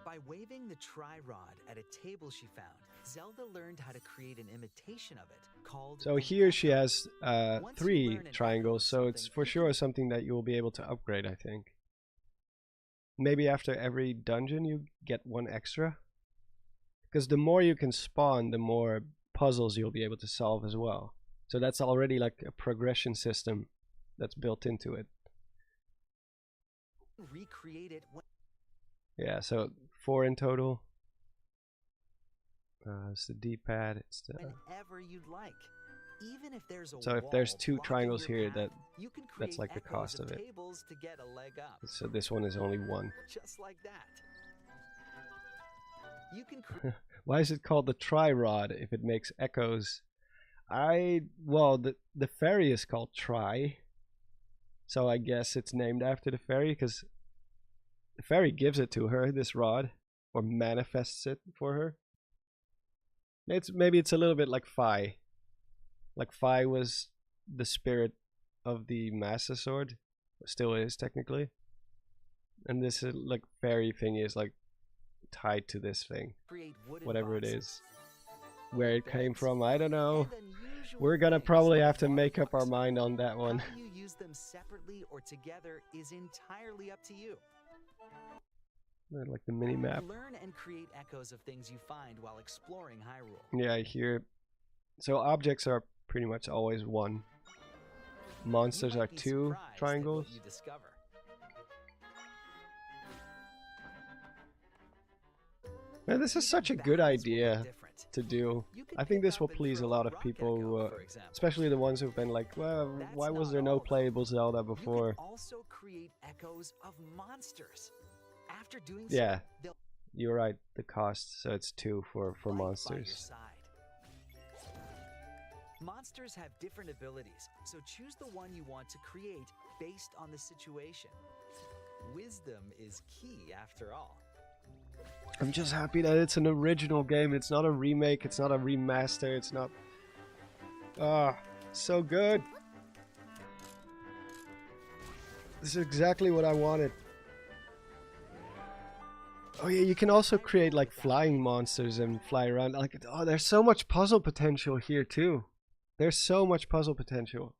[SPEAKER 8] By waving the Tri-Rod at a table she found, Zelda learned how to create an imitation of it called
[SPEAKER 1] So
[SPEAKER 8] an
[SPEAKER 1] here she
[SPEAKER 8] echo.
[SPEAKER 1] has
[SPEAKER 8] Once you
[SPEAKER 1] 3
[SPEAKER 8] learn an
[SPEAKER 1] triangles,
[SPEAKER 8] echo of
[SPEAKER 1] so it's
[SPEAKER 8] something,
[SPEAKER 1] for
[SPEAKER 8] you
[SPEAKER 1] sure
[SPEAKER 8] can
[SPEAKER 1] something that you will be able to upgrade, I think. Maybe after every dungeon you get 1 extra. Because the more you can spawn, the more puzzles you'll be able to solve as well. So that's already like a progression system that's built into it.
[SPEAKER 8] recreate it when
[SPEAKER 1] Yeah, so 4 in total. It's the D-pad. It's the
[SPEAKER 8] whenever you'd like. Even if there's a
[SPEAKER 1] So if there's
[SPEAKER 8] wall
[SPEAKER 1] 2
[SPEAKER 8] blocking
[SPEAKER 1] triangles
[SPEAKER 8] your
[SPEAKER 1] here,
[SPEAKER 8] path,
[SPEAKER 1] that
[SPEAKER 8] you can
[SPEAKER 1] that's
[SPEAKER 8] create
[SPEAKER 1] like the
[SPEAKER 8] echoes
[SPEAKER 1] cost
[SPEAKER 8] of
[SPEAKER 1] of it.
[SPEAKER 8] tables to get a leg up.
[SPEAKER 1] So this one is only 1.
[SPEAKER 8] Just like that. You can create
[SPEAKER 1] Why is it called the Tri-Rod if it makes echoes? Well, the fairy is called Tri, so I guess it's named after the fairy because the fairy gives it to her, this rod, or manifests it for her. Maybe it's a little bit like Fi. Like Fi was the spirit of the Master Sword, still is technically, and this is like fairy thing is like tied to this thing,
[SPEAKER 8] wooden
[SPEAKER 1] whatever it
[SPEAKER 8] boxes.
[SPEAKER 1] is. Where it came
[SPEAKER 8] Beds,
[SPEAKER 1] from, I don't know.
[SPEAKER 8] and unusual
[SPEAKER 1] We're gonna
[SPEAKER 8] things
[SPEAKER 1] probably
[SPEAKER 8] like
[SPEAKER 1] have to make up our
[SPEAKER 8] water
[SPEAKER 1] mind on that one.
[SPEAKER 8] How you use them separately or together is entirely up to you.
[SPEAKER 1] Like the mini map.
[SPEAKER 8] Learn and create echoes of things you find while exploring Hyrule.
[SPEAKER 1] Yeah, I hear. So objects are pretty much always 1. Monsters
[SPEAKER 8] You
[SPEAKER 1] are
[SPEAKER 8] might be
[SPEAKER 1] 2
[SPEAKER 8] surprised at what
[SPEAKER 1] triangles.
[SPEAKER 8] you discover.
[SPEAKER 1] Man, this is
[SPEAKER 8] Even
[SPEAKER 1] such a good
[SPEAKER 8] battles will be
[SPEAKER 1] idea
[SPEAKER 8] different.
[SPEAKER 1] to do.
[SPEAKER 8] You could
[SPEAKER 1] I think
[SPEAKER 8] pick
[SPEAKER 1] this will
[SPEAKER 8] up and
[SPEAKER 1] please a
[SPEAKER 8] throw
[SPEAKER 1] lot of
[SPEAKER 8] rock
[SPEAKER 1] people,
[SPEAKER 8] echo,
[SPEAKER 1] who,
[SPEAKER 8] for example.
[SPEAKER 1] especially the ones who've been like, well,
[SPEAKER 8] That's
[SPEAKER 1] why was
[SPEAKER 8] not
[SPEAKER 1] there no
[SPEAKER 8] all, though.
[SPEAKER 1] playable Zelda
[SPEAKER 8] You
[SPEAKER 1] before?
[SPEAKER 8] can also create echoes of monsters. After doing
[SPEAKER 1] Yeah,
[SPEAKER 8] so, they'll
[SPEAKER 1] you're right. The cost, so it's 2 for
[SPEAKER 8] fight by your
[SPEAKER 1] monsters.
[SPEAKER 8] side. Monsters have different abilities, so choose the one you want to create based on the situation. Wisdom is key after all.
[SPEAKER 1] I'm just happy that it's an original game. It's not a remake. It's not a remaster. It's not. Ah, so good. This is exactly what I wanted. Oh yeah, you can also create like flying monsters and fly around. Like, oh, there's so much puzzle potential here too. There's so much puzzle potential.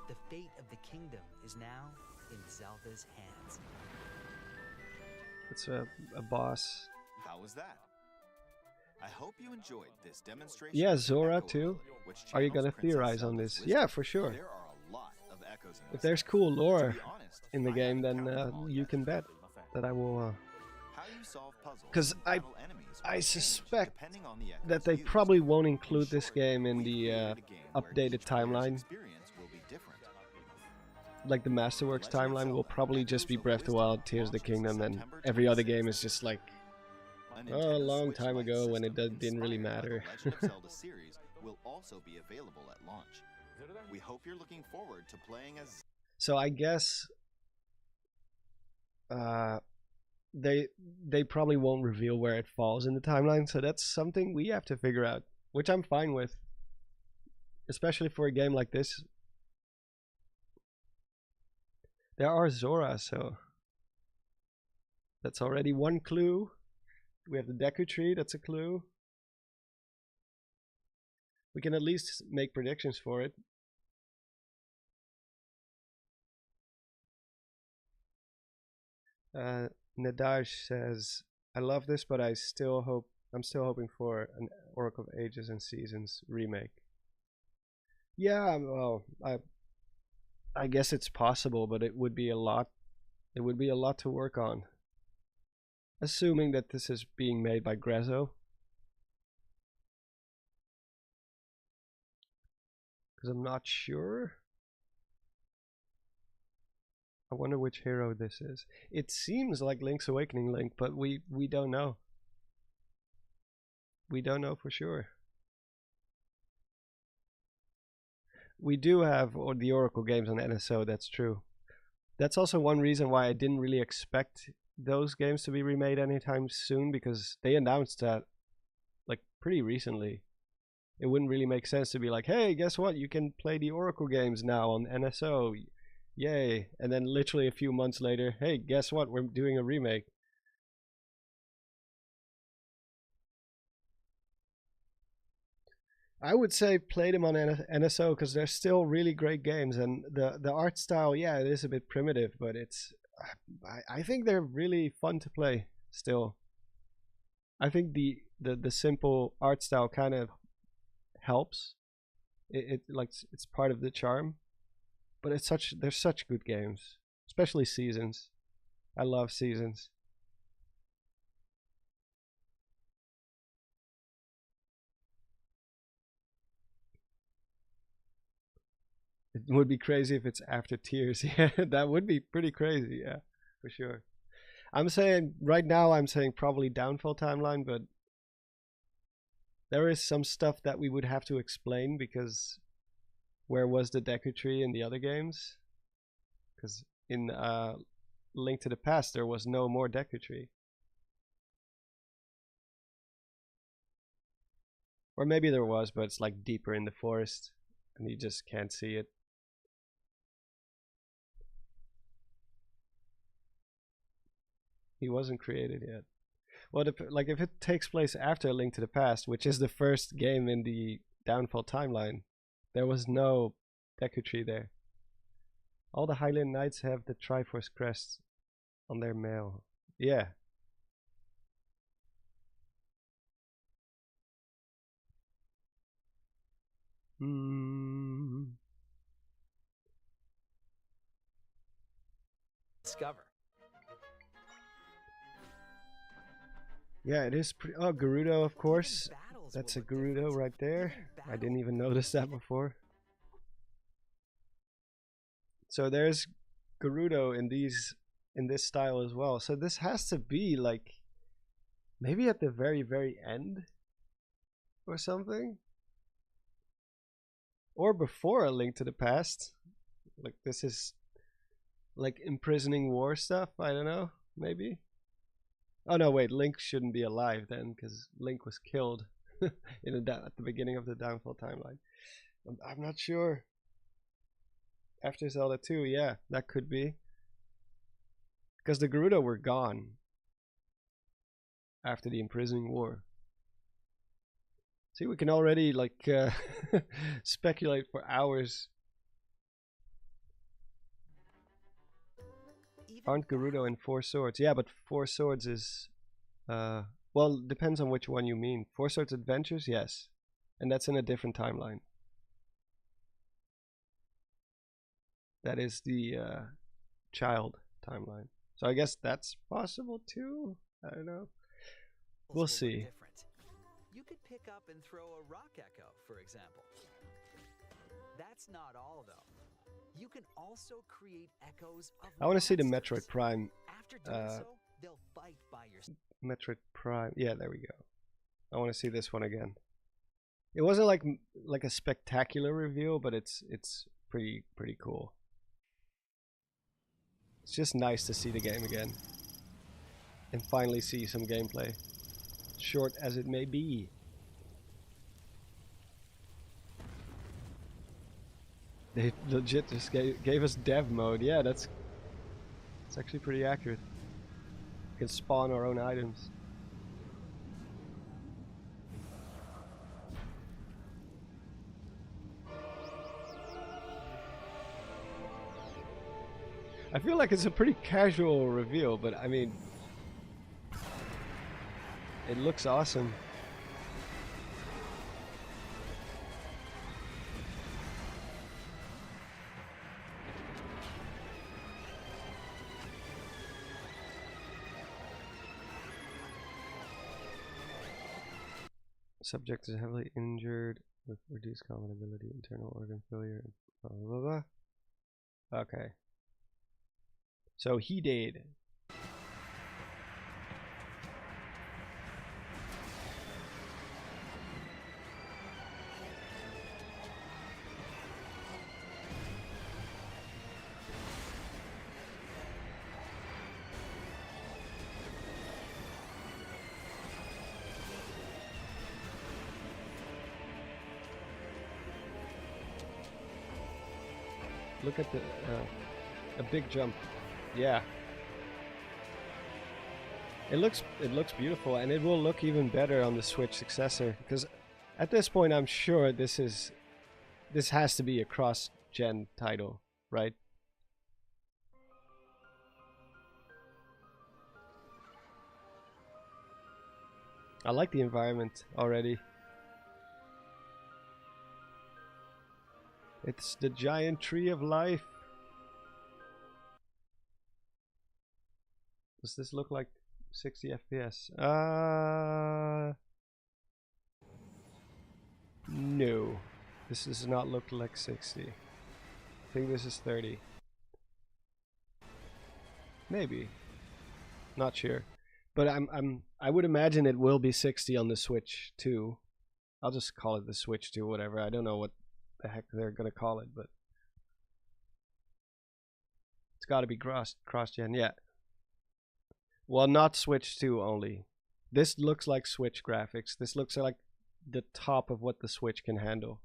[SPEAKER 8] The fate of the kingdom is now in Zelda's hands.
[SPEAKER 1] It's a boss.
[SPEAKER 7] How was that? I hope you enjoyed this demonstration.
[SPEAKER 1] Yeah,
[SPEAKER 7] of the
[SPEAKER 1] Zora
[SPEAKER 7] echo
[SPEAKER 1] too.
[SPEAKER 7] ability, which
[SPEAKER 1] Are you
[SPEAKER 7] channels
[SPEAKER 1] gonna
[SPEAKER 7] Princess
[SPEAKER 1] theorize on
[SPEAKER 7] Zelda's
[SPEAKER 1] this?
[SPEAKER 7] wisdom.
[SPEAKER 1] Yeah, for sure.
[SPEAKER 7] There are a lot of echoes in
[SPEAKER 1] If
[SPEAKER 7] this
[SPEAKER 1] there's
[SPEAKER 7] game.
[SPEAKER 1] cool
[SPEAKER 7] To
[SPEAKER 1] lore
[SPEAKER 7] be honest,
[SPEAKER 1] in the
[SPEAKER 7] I
[SPEAKER 1] game,
[SPEAKER 7] haven't
[SPEAKER 1] then
[SPEAKER 7] counted them all
[SPEAKER 1] you
[SPEAKER 7] yet.
[SPEAKER 1] can bet that I will.
[SPEAKER 7] How you solve puzzles
[SPEAKER 1] 'Cause
[SPEAKER 7] and
[SPEAKER 1] I-
[SPEAKER 7] battle enemies will
[SPEAKER 1] I
[SPEAKER 7] change
[SPEAKER 1] suspect
[SPEAKER 7] depending on the echoes
[SPEAKER 1] that they
[SPEAKER 7] used.
[SPEAKER 1] probably won't
[SPEAKER 7] In
[SPEAKER 1] include this
[SPEAKER 7] short,
[SPEAKER 1] game in
[SPEAKER 7] we
[SPEAKER 1] the
[SPEAKER 7] created a game where
[SPEAKER 1] updated
[SPEAKER 7] each player's
[SPEAKER 1] timeline.
[SPEAKER 7] experience will be different.
[SPEAKER 1] Like the Masterworks timeline will probably just be Breath of the Wild, Tears of the Kingdom, and every other game is just like,
[SPEAKER 7] A
[SPEAKER 1] oh, a
[SPEAKER 7] Nintendo
[SPEAKER 1] long
[SPEAKER 7] Switch
[SPEAKER 1] time
[SPEAKER 7] Lite
[SPEAKER 1] ago when it
[SPEAKER 7] system
[SPEAKER 1] didn't really
[SPEAKER 7] inspired by the
[SPEAKER 1] matter.
[SPEAKER 7] Legend of Zelda series will also be available at launch. We hope you're looking forward to playing as
[SPEAKER 1] So I guess they probably won't reveal where it falls in the timeline, so that's something we have to figure out, which I'm fine with, especially for a game like this. There are Zora, so that's already 1 clue. We have the Deku Tree, that's a clue. We can at least make predictions for it. Nadaj says, I love this, but I still hope I'm still hoping for an Oracle of Ages and Seasons remake. Yeah, well, I guess it's possible, but it would be a lot. It would be a lot to work on. Assuming that this is being made by Grezzo. Because I'm not sure. I wonder which hero this is. It seems like Link's Awakening Link, but we don't know. We don't know for sure. We do have the Oracle games on NSO, that's true. That's also one reason why I didn't really expect those games to be remade anytime soon, because they announced that like pretty recently. It wouldn't really make sense to be like, hey, guess what? You can play the Oracle games now on NSO. Yay. And then literally a few months later, hey, guess what? We're doing a remake. I would say play them on NSO because they're still really great games, and the art style, yeah, it is a bit primitive, but it's I think they're really fun to play still. I think the simple art style kind of helps. It like it's part of the charm, but they're such good games, especially Seasons. I love Seasons. It would be crazy if it's after Tears. Yeah, that would be pretty crazy. Yeah, for sure. I'm saying right now, I'm saying probably Downfall Timeline, but there is some stuff that we would have to explain, because where was the Deku Tree in the other games? Because in Link to the Past, there was no more Deku Tree. Or maybe there was, but it's like deeper in the forest and you just can't see it. He wasn't created yet. Well, like if it takes place after A Link to the Past, which is the first game in the Downfall timeline, there was no Deku Tree there. All the Highland Knights have the Triforce crest on their mail. Yeah.
[SPEAKER 8] Discover.
[SPEAKER 1] Yeah, it is pretty. Oh, Gerudo, of course. That's a Gerudo right there. I didn't even notice that before. So there's Gerudo in this style as well. So this has to be like maybe at the very, very end or something. Or before A Link to the Past. Like this is like imprisoning war stuff. I don't know. Maybe. Oh no, wait. Link shouldn't be alive then, because Link was killed at the beginning of the Downfall timeline. I'm not sure. After Zelda 2, yeah, that could be. Because the Gerudo were gone after the imprisoning war. See, we can already like speculate for hours. Aren't Gerudo in Four Swords? Yeah, but Four Swords is well, depends on which one you mean. Four Swords Adventures, yes, and that's in a different timeline. That is the child timeline. So I guess that's possible too. I don't know. We'll see.
[SPEAKER 8] You could pick up and throw a rock echo, for example. That's not all, though. You can also create echoes of
[SPEAKER 1] I want to see the Metroid Prime.
[SPEAKER 8] After doing so, they'll fight by your
[SPEAKER 1] Metroid Prime. Yeah, there we go. I want to see this one again. It wasn't like a spectacular reveal, but it's pretty cool. It's just nice to see the game again and finally see some gameplay, short as it may be. They legit just gave us dev mode. Yeah, it's actually pretty accurate. We can spawn our own items. I feel like it's a pretty casual reveal, but I mean, It looks awesome. Subject is heavily injured with reduced combat ability, internal organ failure, blah blah blah. Okay. So he did. Look at the a big jump. Yeah. It looks beautiful, and it will look even better on the Switch successor, because at this point I'm sure this has to be a cross-gen title, right? I like the environment already. It's the giant tree of life. Does this look like 60 FPS? No. This does not look like 60. I think this is 30. Maybe. Not sure. But I would imagine it will be 60 on the Switch too. I'll just call it the Switch 2, whatever. I don't know what the heck they're gonna call it, but it's got to be cross-gen. Yeah. Well, not Switch 2 only. This looks like Switch graphics. This looks like the top of what the Switch can handle.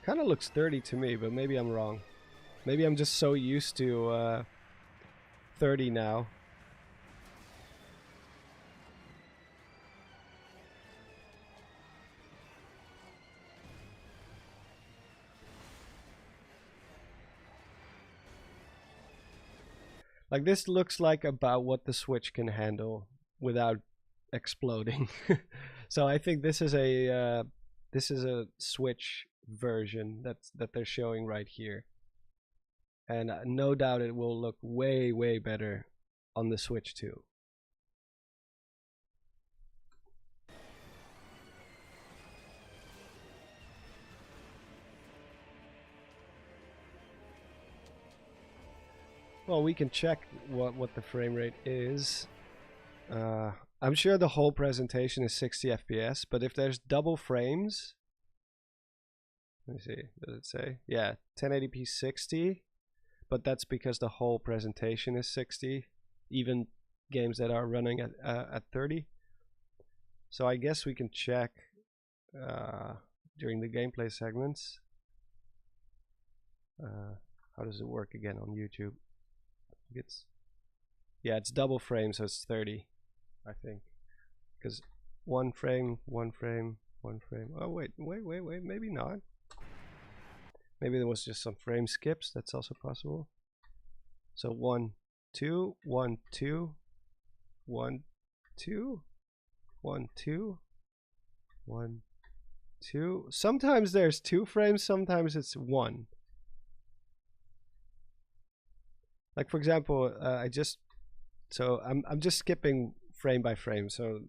[SPEAKER 1] Kind of looks 30 to me, but maybe I'm wrong. Maybe I'm just so used to 30 now. Like, this looks like about what the Switch can handle without exploding. So I think this is a Switch version that they're showing right here, and no doubt it will look way better on the Switch too. Well, we can check what the frame rate is. I'm sure the whole presentation is 60 FPS, but if there's double frames, let me see, does it say? Yeah, 1080p 60, but that's because the whole presentation is 60, even games that are running at 30. So I guess we can check during the gameplay segments. How does it work again on YouTube? It's double frame, so it's 30, I think, because one frame. Oh wait, maybe not. Maybe there was just some frame skips. That's also possible. So 1 2 1 2 1 2 1 2 1 2. Sometimes there's 2 frames, sometimes it's 1. Like, for example, I'm just skipping frame by frame. So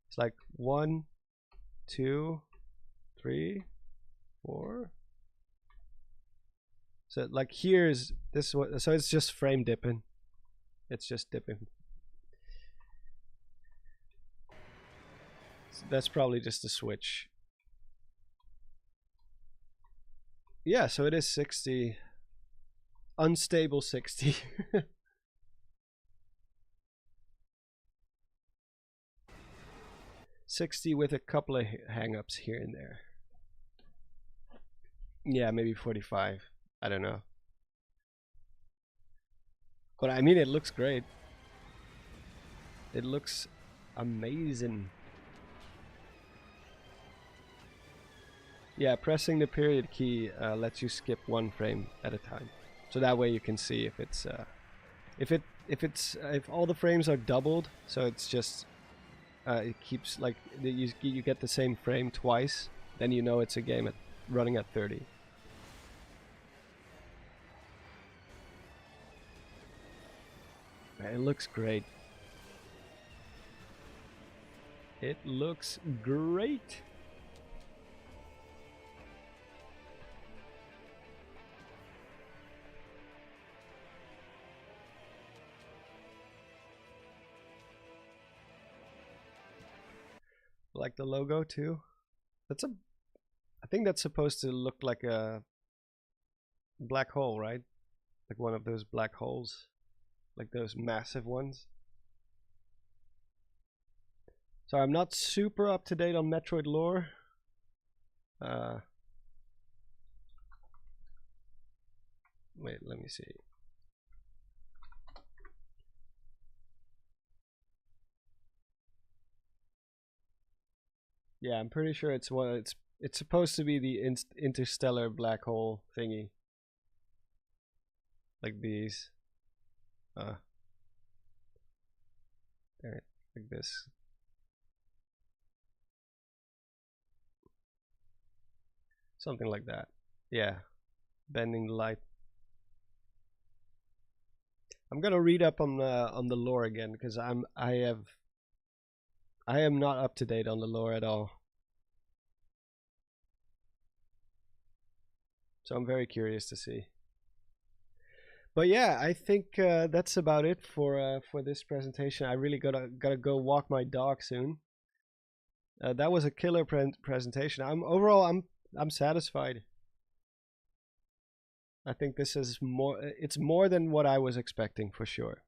[SPEAKER 1] it's like 1 2 3 4. So like here's this one. So it's just frame dipping. It's just dipping. So that's probably just a switch. Yeah, so it is 60. Unstable 60. $60 with a couple of hang-ups here and there. Yeah, maybe 45. I don't know. But I mean, it looks great. It looks amazing. Yeah, pressing the period key lets you skip 1 frame at a time, so that way you can see if it's if all the frames are doubled, so it's just it keeps like you get the same frame twice, then you know it's a game running at 30. It looks great. It looks great. Like the logo too. I think that's supposed to look like a black hole, right? Like one of those black holes. Like those massive ones. So I'm not super up to date on Metroid lore. Wait, let me see. Yeah, I'm pretty sure it's supposed to be the interstellar black hole thingy. Like these. There, like this. Something like that. Yeah. Bending the light. I'm gonna read up on the lore again because I am not up to date on the lore at all. So I'm very curious to see. But yeah, I think that's about it for this presentation. I really gotta go walk my dog soon. That was a killer presentation. I'm satisfied. I think this is it's more than what I was expecting for sure.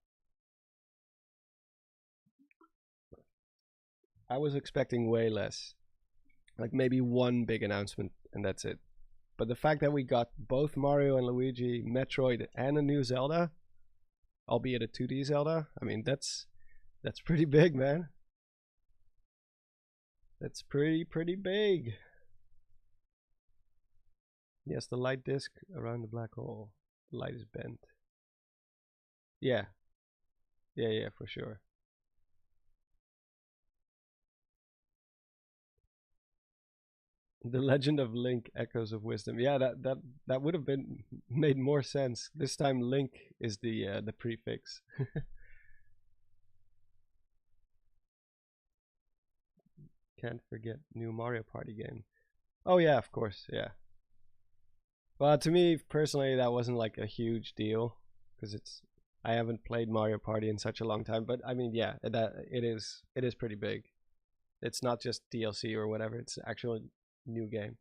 [SPEAKER 1] I was expecting way less. Like maybe one big announcement and that's it. But the fact that we got both Mario and Luigi, Metroid, and a new Zelda, albeit a 2D Zelda, I mean that's pretty big, man. That's pretty big. Yes, the light disc around the black hole. The light is bent. Yeah. Yeah, for sure. The Legend of Link: Echoes of Wisdom. Yeah, that would have been made more sense. This time Link is the prefix. Can't forget new Mario Party game. Oh yeah, of course, yeah. Well, to me personally, that wasn't like a huge deal because I haven't played Mario Party in such a long time. But I mean, yeah, it is pretty big. It's not just DLC or whatever. It's actually new game.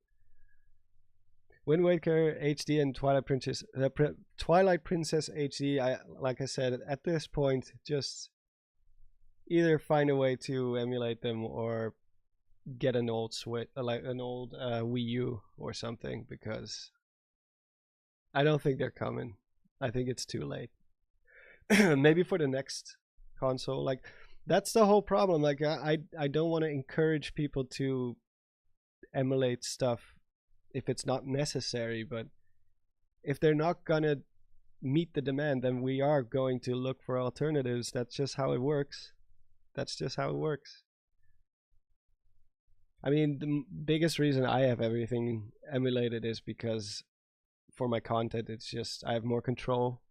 [SPEAKER 1] Wind Waker HD and Twilight Princess HD. Like I said, at this point, just either find a way to emulate them or get an old Wii U or something, because I don't think they're coming. I think it's too late. Maybe for the next console. Like that's the whole problem. Like I don't want to encourage people to emulate stuff if it's not necessary, but if they're not gonna meet the demand, then we are going to look for alternatives. That's just how it works. That's just how it works. I mean, the biggest reason I have everything emulated is because for my content, it's just I have more control.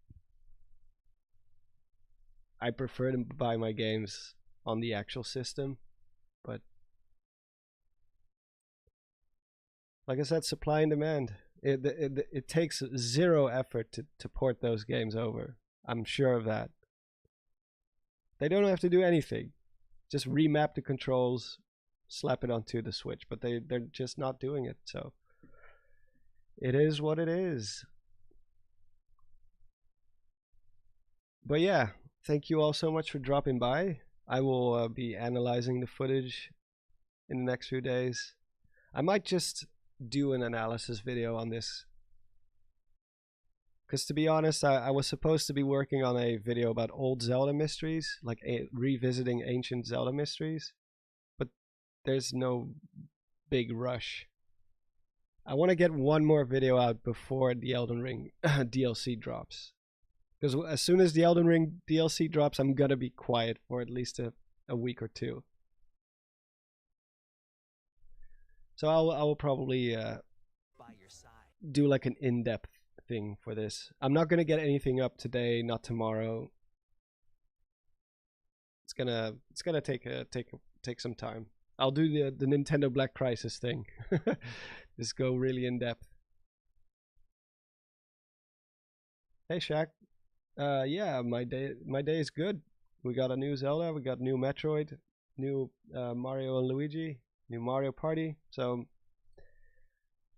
[SPEAKER 1] I prefer to buy my games on the actual system, but like I said, supply and demand. It takes zero effort to port those games over. I'm sure of that. They don't have to do anything. Just remap the controls, slap it onto the Switch, but they're just not doing it. So it is what it is. But yeah, thank you all so much for dropping by. I will be analyzing the footage in the next few days. I might just do an analysis video on this, because to be honest, I was supposed to be working on a video about old Zelda mysteries, like revisiting ancient Zelda mysteries, but there's no big rush. I want to get one more video out before the Elden Ring DLC drops. Because as soon as the Elden Ring DLC drops, I'm gonna be quiet for at least a week or two. So I will probably do like an in-depth thing for this. I'm not gonna get anything up today, not tomorrow. It's gonna take some time. I'll do the Nintendo Black Crisis thing. Just go really in depth. Hey Shaq. Yeah, my day is good. We got a new Zelda, we got new Metroid, new Mario and Luigi, new Mario Party. So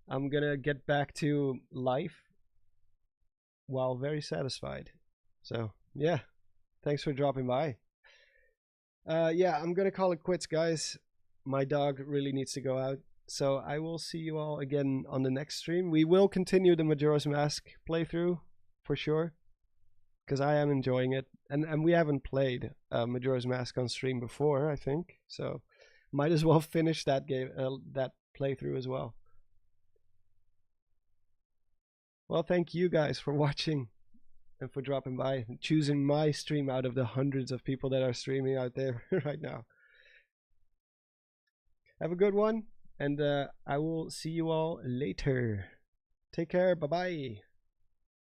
[SPEAKER 1] I'm gonna get back to life while very satisfied. So yeah, thanks for dropping by. Yeah, I'm gonna call it quits, guys. My dog really needs to go out. So I will see you all again on the next stream. We will continue the Majora's Mask playthrough for sure, because I am enjoying it, and we haven't played Majora's Mask on stream before, I think. So might as well finish that game, that playthrough as well. Well, thank you guys for watching and for dropping by and choosing my stream out of the hundreds of people that are streaming out there right now. Have a good one, and I will see you all later. Take care. Bye-bye.